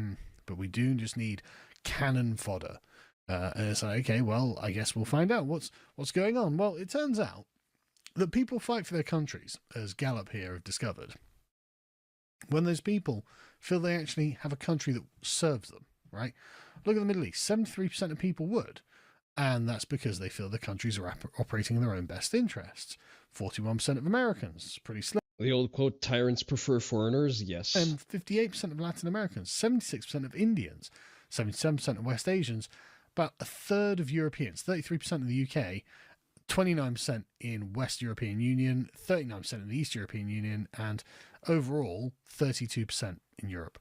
but we do just need cannon fodder. And it's like, okay, well, I guess we'll find out what's going on. Well, it turns out that people fight for their countries, as Gallup here have discovered, when those people feel they actually have a country that serves them. Right? Look at the Middle East. 73% of people would. And that's because they feel the countries are operating in their own best interests. 41% of Americans, pretty slim. The old quote, tyrants prefer foreigners, yes. And 58% of Latin Americans, 76% of Indians, 77% of West Asians, about a third of Europeans, 33% in the UK, 29% in West European Union, 39% in the East European Union, and overall 32% in Europe.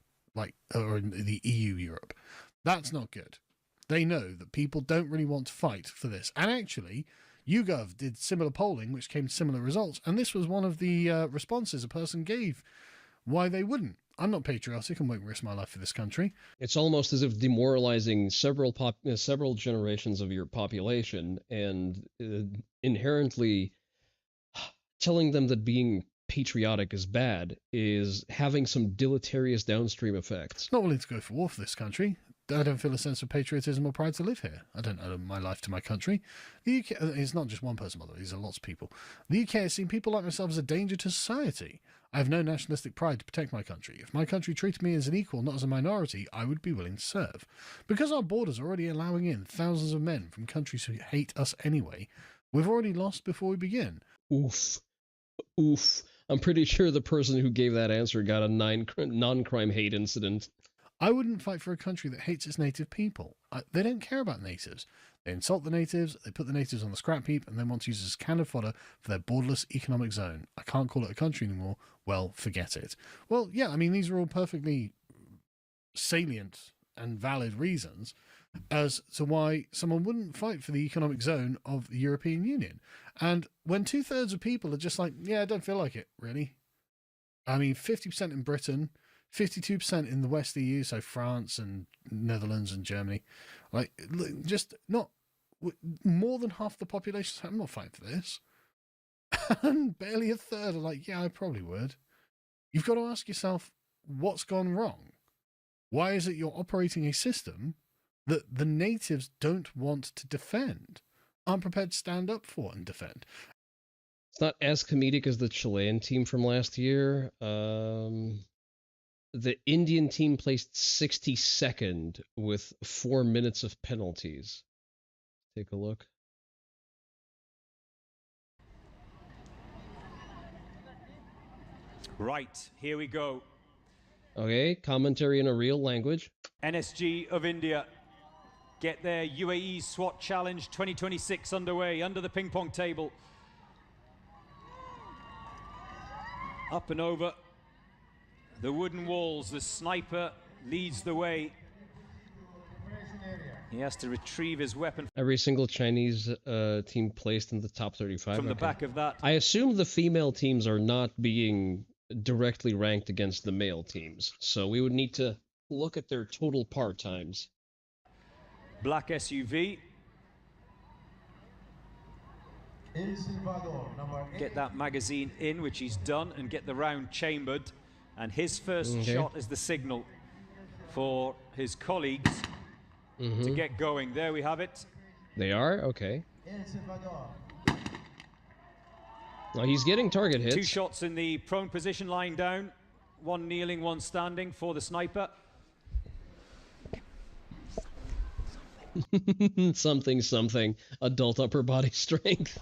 Or in the EU Europe. That's not good. They know that people don't really want to fight for this. And actually, YouGov did similar polling, which came to similar results. And this was one of the responses a person gave why they wouldn't. I'm not patriotic and won't risk my life for this country. It's almost as if demoralizing several generations of your population and inherently telling them that being patriotic is bad is having some deleterious downstream effects. Not willing to go for war for this country. I don't feel a sense of patriotism or pride to live here. I don't owe my life to my country. The UK, it's not just one person, by the way, these are lots of people. The UK has seen people like myself as a danger to society. I have no nationalistic pride to protect my country. If my country treated me as an equal, not as a minority, I would be willing to serve. Because our borders are already allowing in thousands of men from countries who hate us anyway, we've already lost before we begin. Oof. I'm pretty sure the person who gave that answer got a non-crime hate incident. I wouldn't fight for a country that hates its native people. They don't care about natives. They insult the natives, they put the natives on the scrap heap, and then want to use it as cannon fodder for their borderless economic zone. I can't call it a country anymore. Well, forget it. Well, yeah, I mean, these are all perfectly salient and valid reasons as to why someone wouldn't fight for the economic zone of the European Union. And when 2/3 of people are just like, yeah, I don't feel like it, really. I mean, 50% in Britain, 52% in the West EU, so France and Netherlands and Germany. Like, just not more than half the population. I'm not fighting for this. And barely a third are like, yeah, I probably would. You've got to ask yourself, what's gone wrong? Why is it you're operating a system that the natives don't want to defend, aren't prepared to stand up for and defend? It's not as comedic as the Chilean team from last year. The Indian team placed 62nd with 4 minutes of penalties. Take a look. Right, here we go. Okay, commentary in a real language. NSG of India. get their UAE SWAT Challenge 2026 underway under the ping pong table. Up and over the wooden walls, the sniper leads the way. He has to retrieve his weapon. Every single Chinese team placed in the top 35. From the back of that. I assume the female teams are not being directly ranked against the male teams, so we would need to look at their total par times. Black SUV. Get that magazine in, which he's done, and get the round chambered. And his first shot is the signal for his colleagues to get going. There we have it. They are? Okay. Well, he's getting target hits. 2 shots in the prone position, lying down. 1 kneeling, 1 standing for the sniper. something. Adult upper body strength.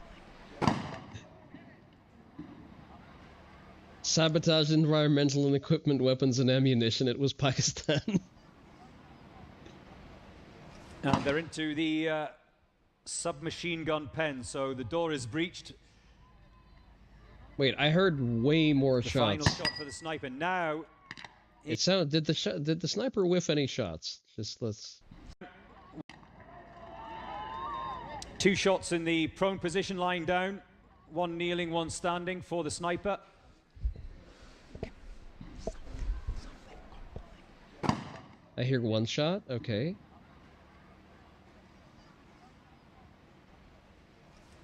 Sabotage environmental and equipment, weapons and ammunition. It was Pakistan. And they're into the submachine gun pen, so the door is breached. Wait, I heard way more The shots. final shot for the sniper. Now, It sounded. Did the sniper whiff any shots? Just let's. 2 shots in the prone position, lying down. 1 kneeling, 1 standing for the sniper. I hear 1 shot. Okay.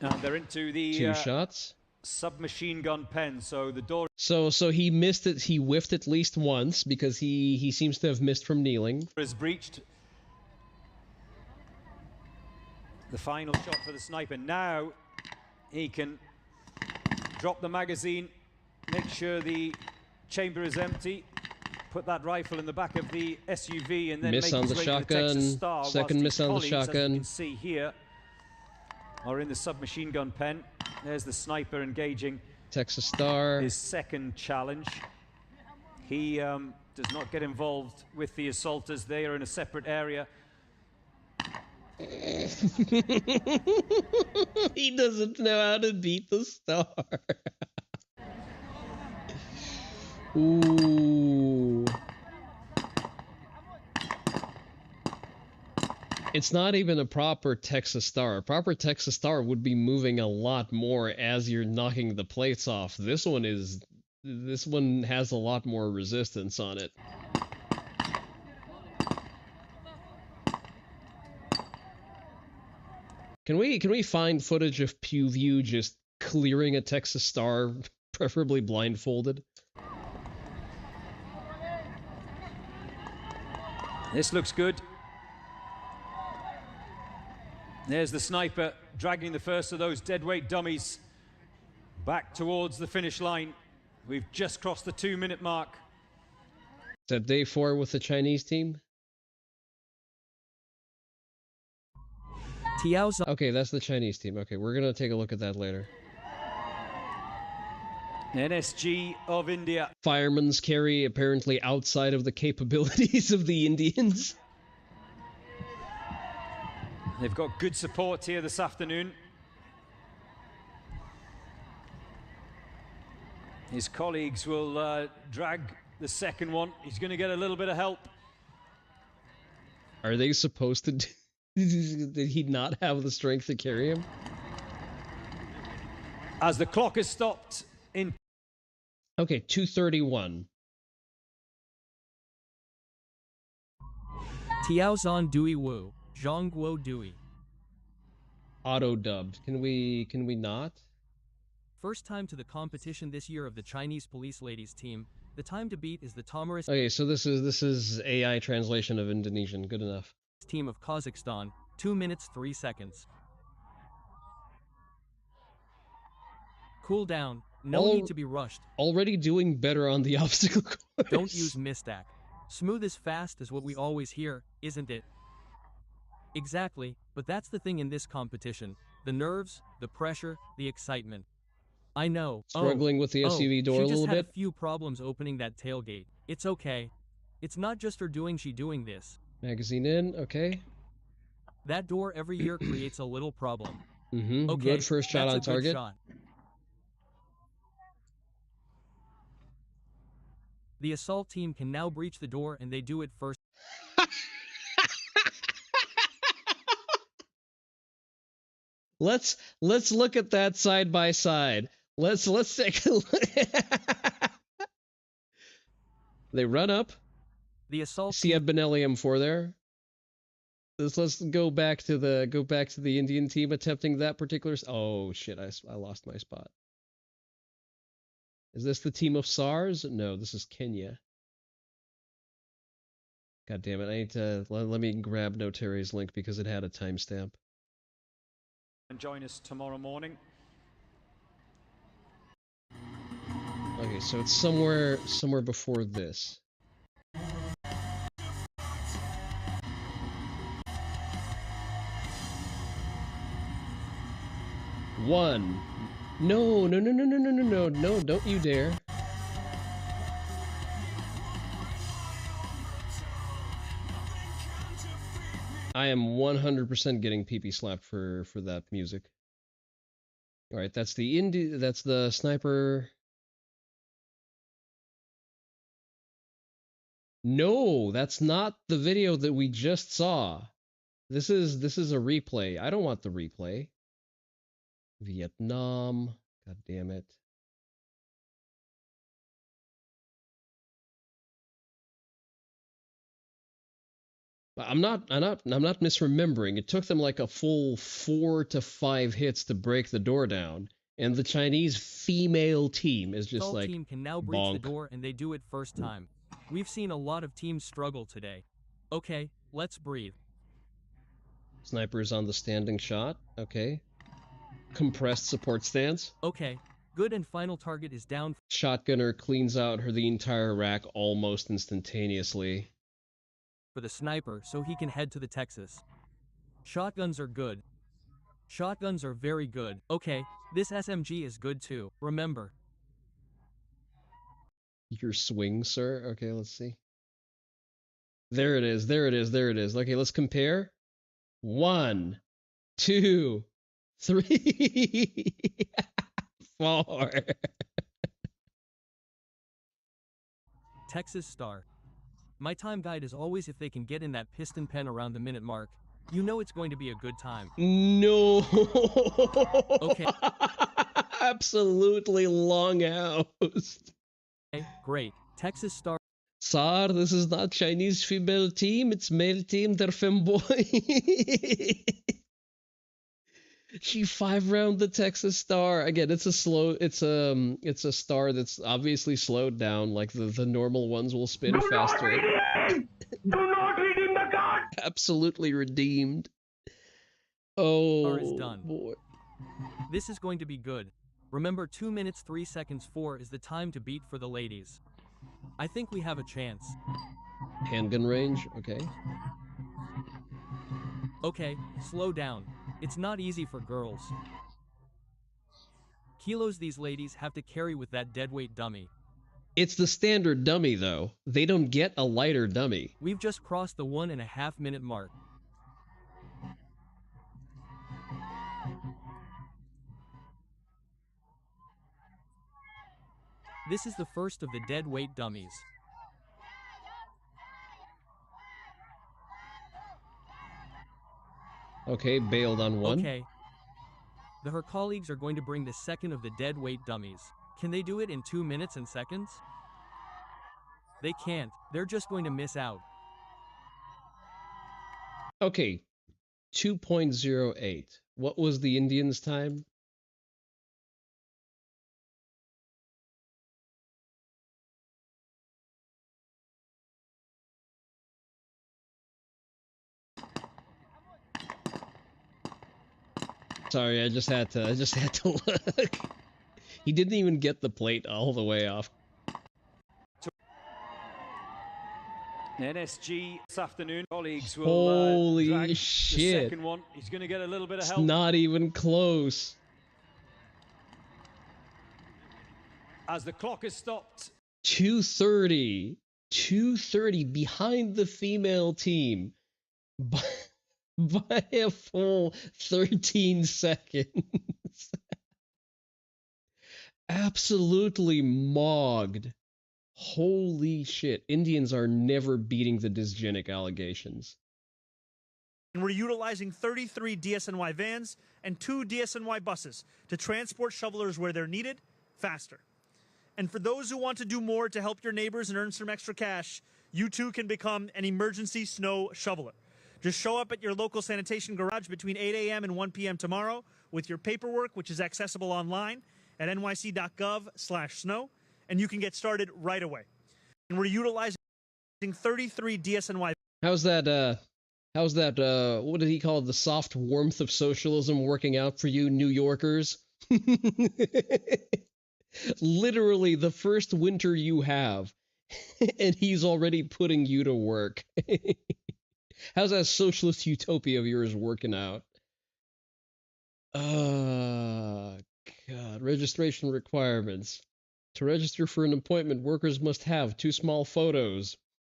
And they're into the 2 shots. submachine gun pen, so the door So he missed it. He whiffed at least once because he seems to have missed from kneeling. is breached. The final shot for the sniper. Now he can drop the magazine, make sure the chamber is empty, put that rifle in the back of the SUV, and then Miss make on his the way to the Texas shotgun. Star, Second whilst miss his on the colleagues, as shotgun. you can see here, are in the submachine gun pen. There's the sniper engaging Texas Star. his second challenge. He does not get involved with the assaulters. They are in a separate area. He doesn't know how to beat the star. Ooh. It's not even a proper Texas Star. A proper Texas Star would be moving a lot more as you're knocking the plates off. This one has a lot more resistance on it. Can we find footage of PewView just clearing a Texas Star, preferably blindfolded? This looks good. There's the sniper dragging the first of those deadweight dummies back towards the finish line. We've just crossed the 2-minute mark. Is that day 4 with the Chinese team? Okay, that's the Chinese team. Okay, we're gonna take a look at that later. NSG of India. Fireman's carry apparently outside of the capabilities of the Indians. They've got good support here this afternoon. His colleagues will drag the second one. He's going to get a little bit of help. Are they supposed to? Did he not have the strength to carry him? As the clock is stopped in. Okay, 2:31. Tiaozan Dui Wu, Zhongguo Dui. Auto dubbed. Can we not? First time to the competition this year of the Chinese police ladies team. The time to beat is the Tomarus Okay, so this is AI translation of Indonesian. Good enough. team of Kazakhstan. 2 minutes 3 seconds. Cool down. No need to be rushed. Already doing better on the obstacle course. Don't use misstack. Smooth is fast is what we always hear, isn't it? Exactly, but that's the thing in this competition. The nerves, the pressure, the excitement. I know. Struggling with the SUV door a little She just had bit? a few problems opening that tailgate. It's okay. It's not just her doing this. Magazine in, okay. That door every year creates a little problem. Mm-hmm. Okay, Good first shot that's on a good target. shot. The assault team can now breach the door and they do it first. Let's look at that side by side. Let's take a look. They run up. The assault See a Benelli M4 there. Let's go back to the Indian team attempting that particular. Oh shit! I lost my spot. Is this the team of SARS? No, this is Kenya. God damn it! I need to let me grab Notary's link because it had a timestamp. And join us tomorrow morning. Okay, so it's somewhere before this. One. No, don't you dare. I am 100% getting PP slapped for that music. All right, that's the sniper. No, that's not the video that we just saw. This is a replay. I don't want the replay. Vietnam. God damn it. I'm not misremembering. It took them like a full 4 to 5 hits to break the door down, and the Chinese female team is just Assault like team can now breach bonk. the door and they do it first time. We've seen a lot of teams struggle today. Okay, let's breathe. Snipers on the standing shot. Okay. Compressed support stance. Okay, good, and final target is down. Shotgunner cleans out the entire rack almost instantaneously. For the sniper so he can head to the Texas. Shotguns are good. Shotguns are very good. Okay, this SMG is good too. Remember. Your swing, sir? Okay, let's see. There it is. Okay, let's compare. 1, 2, 3, 4. Texas Star. My time guide is always if they can get in that piston pen around the minute mark. You know it's going to be a good time. No. Okay. Absolutely longhouse. Okay, great. Texas Star. Sir, this is not Chinese female team, it's male team, they're femboy. She 5-round the Texas Star. Again, it's a star that's obviously slowed down, like the normal ones will spin faster. Do not redeem the card! Absolutely redeemed. Oh, Star is done. Boy. This is going to be good. Remember 2 minutes 3 seconds 4 is the time to beat for the ladies. I think we have a chance. Handgun range, okay. Okay, slow down. It's not easy for girls. Kilos these ladies have to carry with that deadweight dummy. It's the standard dummy, though. They don't get a lighter dummy. We've just crossed the 1.5 minute mark. This is the first of the dead weight dummies. Okay, bailed on one. Okay. Her colleagues are going to bring the second of the dead weight dummies. Can they do it in 2 minutes and seconds? They can't. They're just going to miss out. Okay, 2.08. What was the Indians' time? Sorry, I just had to look. He didn't even get the plate all the way off. NSG this afternoon, colleagues will Holy drag shit. the second one. He's going to get a little bit of It's help. not even close. As the clock has stopped. 230 behind the female team. by a full 13 seconds. Absolutely mogged. Holy shit. Indians are never beating the dysgenic allegations. And we're utilizing 33 DSNY vans and 2 DSNY buses to transport shovelers where they're needed faster. And for those who want to do more to help your neighbors and earn some extra cash, you too can become an emergency snow shoveler. Just show up at your local sanitation garage between 8 a.m. and 1 p.m. tomorrow with your paperwork, which is accessible online at nyc.gov/snow, and you can get started right away. And we're utilizing 33 DSNY. How's that, what did he call it, the soft warmth of socialism working out for you, New Yorkers? Literally the first winter you have, and he's already putting you to work. How's that socialist utopia of yours working out? God. Registration requirements. To register for an appointment, workers must have 2 small photos,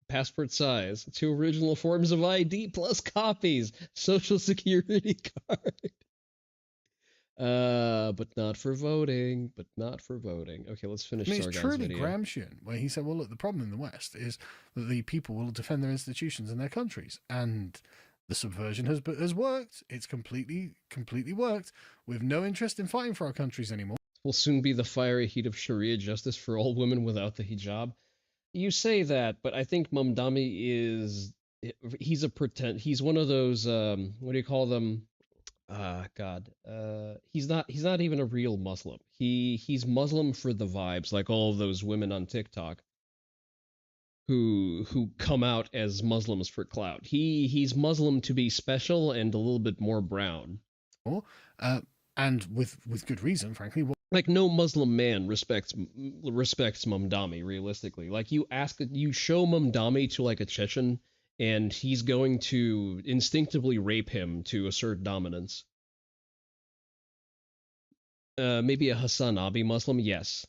passport size, 2 original forms of ID plus copies, social security card. But not for voting. Okay, let's finish I mean, it's Sargon's truly video. Gramscian, where he said, well, look, the problem in the West is that the people will defend their institutions and their countries. And the subversion has worked. It's completely worked. We have no interest in fighting for our countries anymore. Will soon be the fiery heat of Sharia justice for all women without the hijab. You say that, but I think Mamdani he's one of those, what do you call them? He's not even a real Muslim. He's Muslim for the vibes, like all of those women on TikTok who come out as Muslims for clout. He's Muslim to be special and a little bit more brown. And with good reason, frankly. Like no Muslim man respects Mamdani, realistically. Like you show Mamdani to like a Chechen, and he's going to instinctively rape him to assert dominance. Maybe a Hassan Abi Muslim, yes.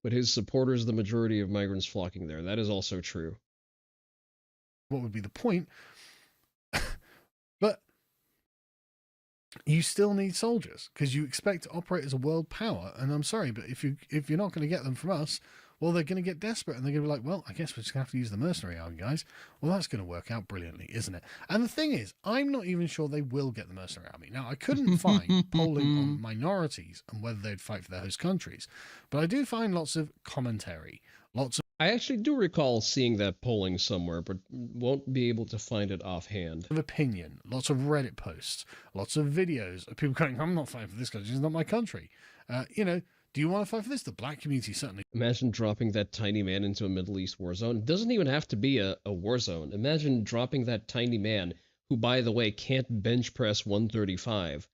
But his supporters, the majority of migrants flocking there. That is also true. What would be the point? But you still need soldiers because you expect to operate as a world power. And I'm sorry, but if you're not going to get them from us, well, they're going to get desperate and they're going to be like, well, I guess we're just going to have to use the mercenary army, guys. Well, that's going to work out brilliantly, isn't it? And the thing is, I'm not even sure they will get the mercenary army. Now, I couldn't find polling on minorities and whether they'd fight for their host countries, but I do find lots of commentary, I actually do recall seeing that polling somewhere, but won't be able to find it offhand. of opinion, lots of Reddit posts, lots of videos of people going, I'm not fighting for this country, it's not my country. Do you want to fight for this? The black community certainly. Imagine dropping that tiny man into a Middle East war zone. It doesn't even have to be a war zone. Imagine dropping that tiny man, who, by the way, can't bench press 135,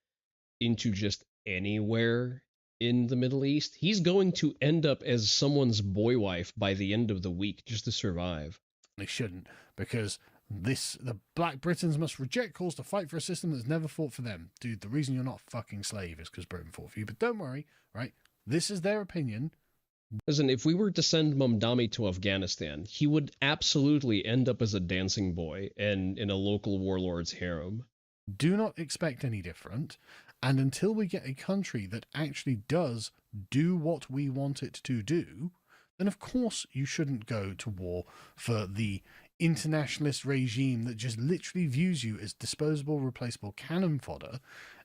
into just anywhere in the Middle East. He's going to end up as someone's boy wife by the end of the week just to survive. They shouldn't, because the Black Britons must reject calls to fight for a system that's never fought for them. Dude, the reason you're not a fucking slave is because Britain fought for you. But don't worry, right? This is their opinion. Listen, if we were to send Mamdani to Afghanistan, he would absolutely end up as a dancing boy and in a local warlord's harem. Do not expect any different. And until we get a country that actually does do what we want it to do, then of course you shouldn't go to war for the internationalist regime that just literally views you as disposable, replaceable cannon fodder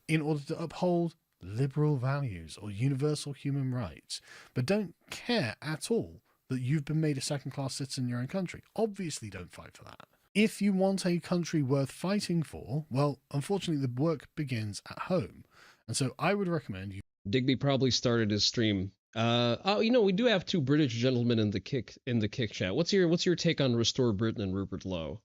in order to uphold liberal values or universal human rights, but don't care at all that you've been made a second-class citizen in your own country. Obviously don't fight for that. If you want a country worth fighting for, well, unfortunately the work begins at home. And so I would recommend you... Digby probably started his stream. We do have 2 British gentlemen in the kick chat. What's your take on Restore Britain and Rupert Lowe?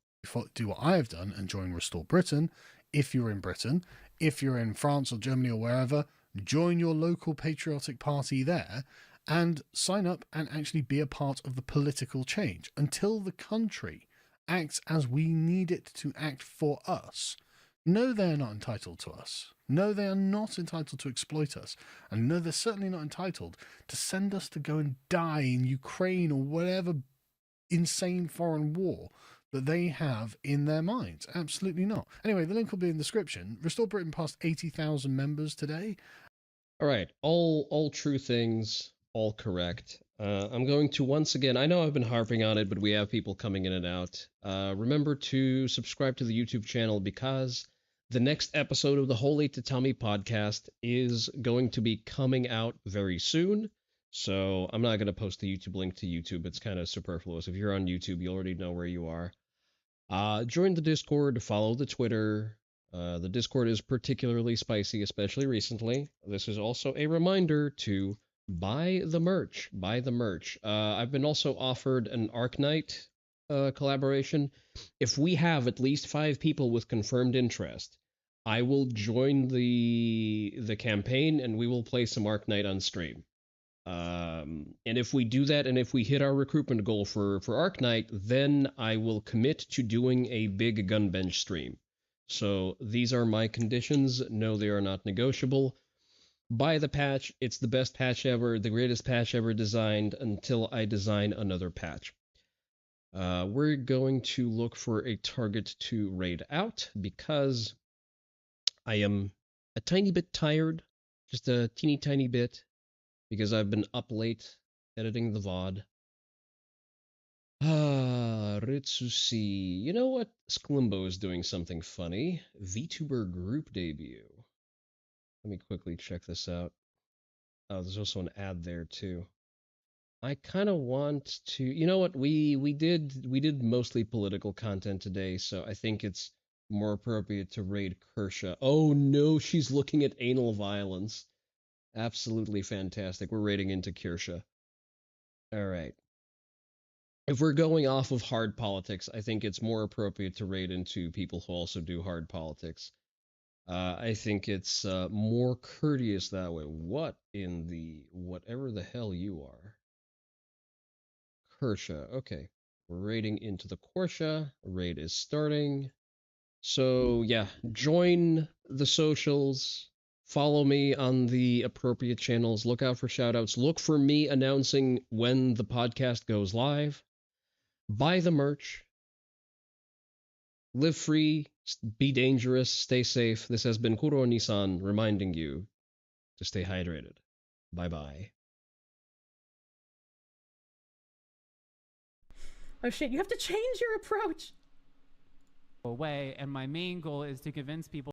Do what I have done and join Restore Britain. If you're in Britain, if you're in France or Germany or wherever, join your local patriotic party there and sign up and actually be a part of the political change until the country acts as we need it to act for us. No, they're not entitled to us. No, they are not entitled to exploit us. And no, they're certainly not entitled to send us to go and die in Ukraine or whatever insane foreign war that they have in their minds. Absolutely not. Anyway, the link will be in the description. Restore Britain passed 80,000 members today. All right, all true things, all correct. I'm going to once again, I know I've been harping on it, but we have people coming in and out. Remember to subscribe to the YouTube channel because the next episode of the Holy Tatami podcast is going to be coming out very soon. So I'm not going to post the YouTube link to YouTube. It's kind of superfluous. If you're on YouTube, you already know where you are. Join the Discord, follow the Twitter. The Discord is particularly spicy, especially recently. This is also a reminder to buy the merch. Buy the merch. I've been also offered an Arknight collaboration. If we have at least 5 people with confirmed interest, I will join the campaign and we will play some Arknight on stream. And if we do that, and if we hit our recruitment goal for Arknight, then I will commit to doing a big gun bench stream. So these are my conditions. No, they are not negotiable. Buy the patch. It's the best patch ever, the greatest patch ever designed until I design another patch. We're going to look for a target to raid out because I am a tiny bit tired, just a teeny tiny bit, because I've been up late editing the VOD. Ritsusi. You know what? Sklimbo is doing something funny. VTuber group debut. Let me quickly check this out. Oh, there's also an ad there too. I kind of want to, you know what? We did mostly political content today, so I think it's more appropriate to raid Kersha. Oh no, she's looking at anal violence. Absolutely fantastic. We're raiding into Kersha. All right. If we're going off of hard politics, I think it's more appropriate to raid into people who also do hard politics. I think it's more courteous that way. What in the whatever the hell you are? Kersha. Okay. We're raiding into the Korsha. Raid is starting. So yeah, join the socials. Follow me on the appropriate channels. Look out for shoutouts. Look for me announcing when the podcast goes live. Buy the merch. Live free. Be dangerous. Stay safe. This has been Kuro Onii-san reminding you to stay hydrated. Bye-bye. Oh shit, you have to change your approach. Away, and my main goal is to convince people